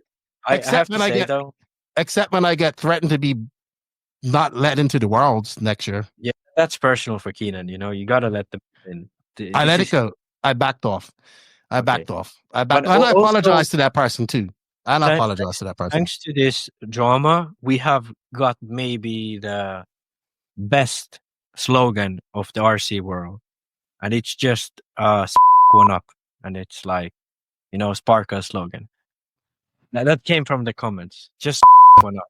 except when I get threatened to be not let into the Worlds next year. Yeah, that's personal for Keenan. You know, you got to let them in. I let it go. I backed off. And I apologize to that person too. And I apologize to that person. Thanks to this drama, we have got maybe the best slogan of the RC world. And it's just one up. And it's like, you know, Sparko slogan. Now, that came from the comments. Just one up.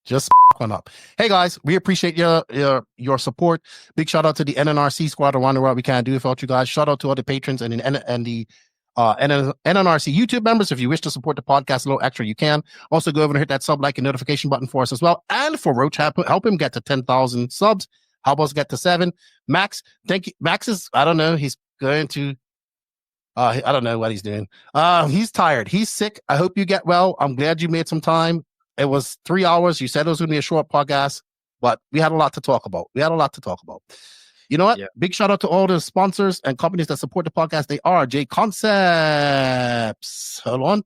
Just one up. Hey guys, we appreciate your support. Big shout out to the NNRC squad around the world. We can't do it without you guys. Shout out to all the patrons and the NNRC YouTube members. If you wish to support the podcast a little extra, you can. Also go over and hit that sub, like, and notification button for us as well. And for Roach, help him get to 10,000 subs. Help us get to 7. Max, thank you. Max is, I don't know, he's going to, I don't know what he's doing. He's tired. He's sick. I hope you get well. I'm glad you made some time. It was 3 hours. You said it was going to be a short podcast, but we had a lot to talk about. You know what? Yeah. Big shout out to all the sponsors and companies that support the podcast. They are J Concepts. Hold on.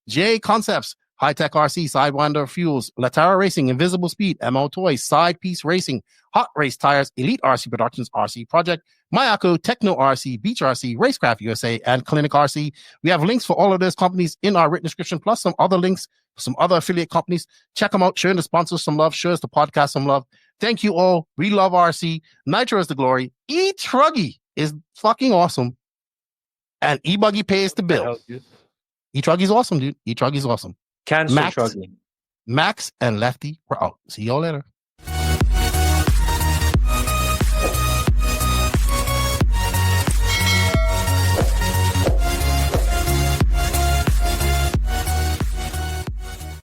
J Concepts, High Tech RC, Sidewinder Fuels, Latara Racing, Invisible Speed, MO Toys, Side Piece Racing, Hot Race Tires, Elite RC Productions, RC Project, Mayako, Techno RC, Beach RC, Racecraft USA, and Clinic RC. We have links for all of those companies in our written description, plus some other links for some other affiliate companies. Check them out. Showing the sponsors some love. Show us the podcast some love. Thank you all. We love RC. Nitro is the glory. E-Truggy is fucking awesome. And E-Buggy pays the bill. E-Truggy's awesome, dude. E-Truggy's awesome. Cancel Truggy. Max and Lefty, we're out. See y'all later.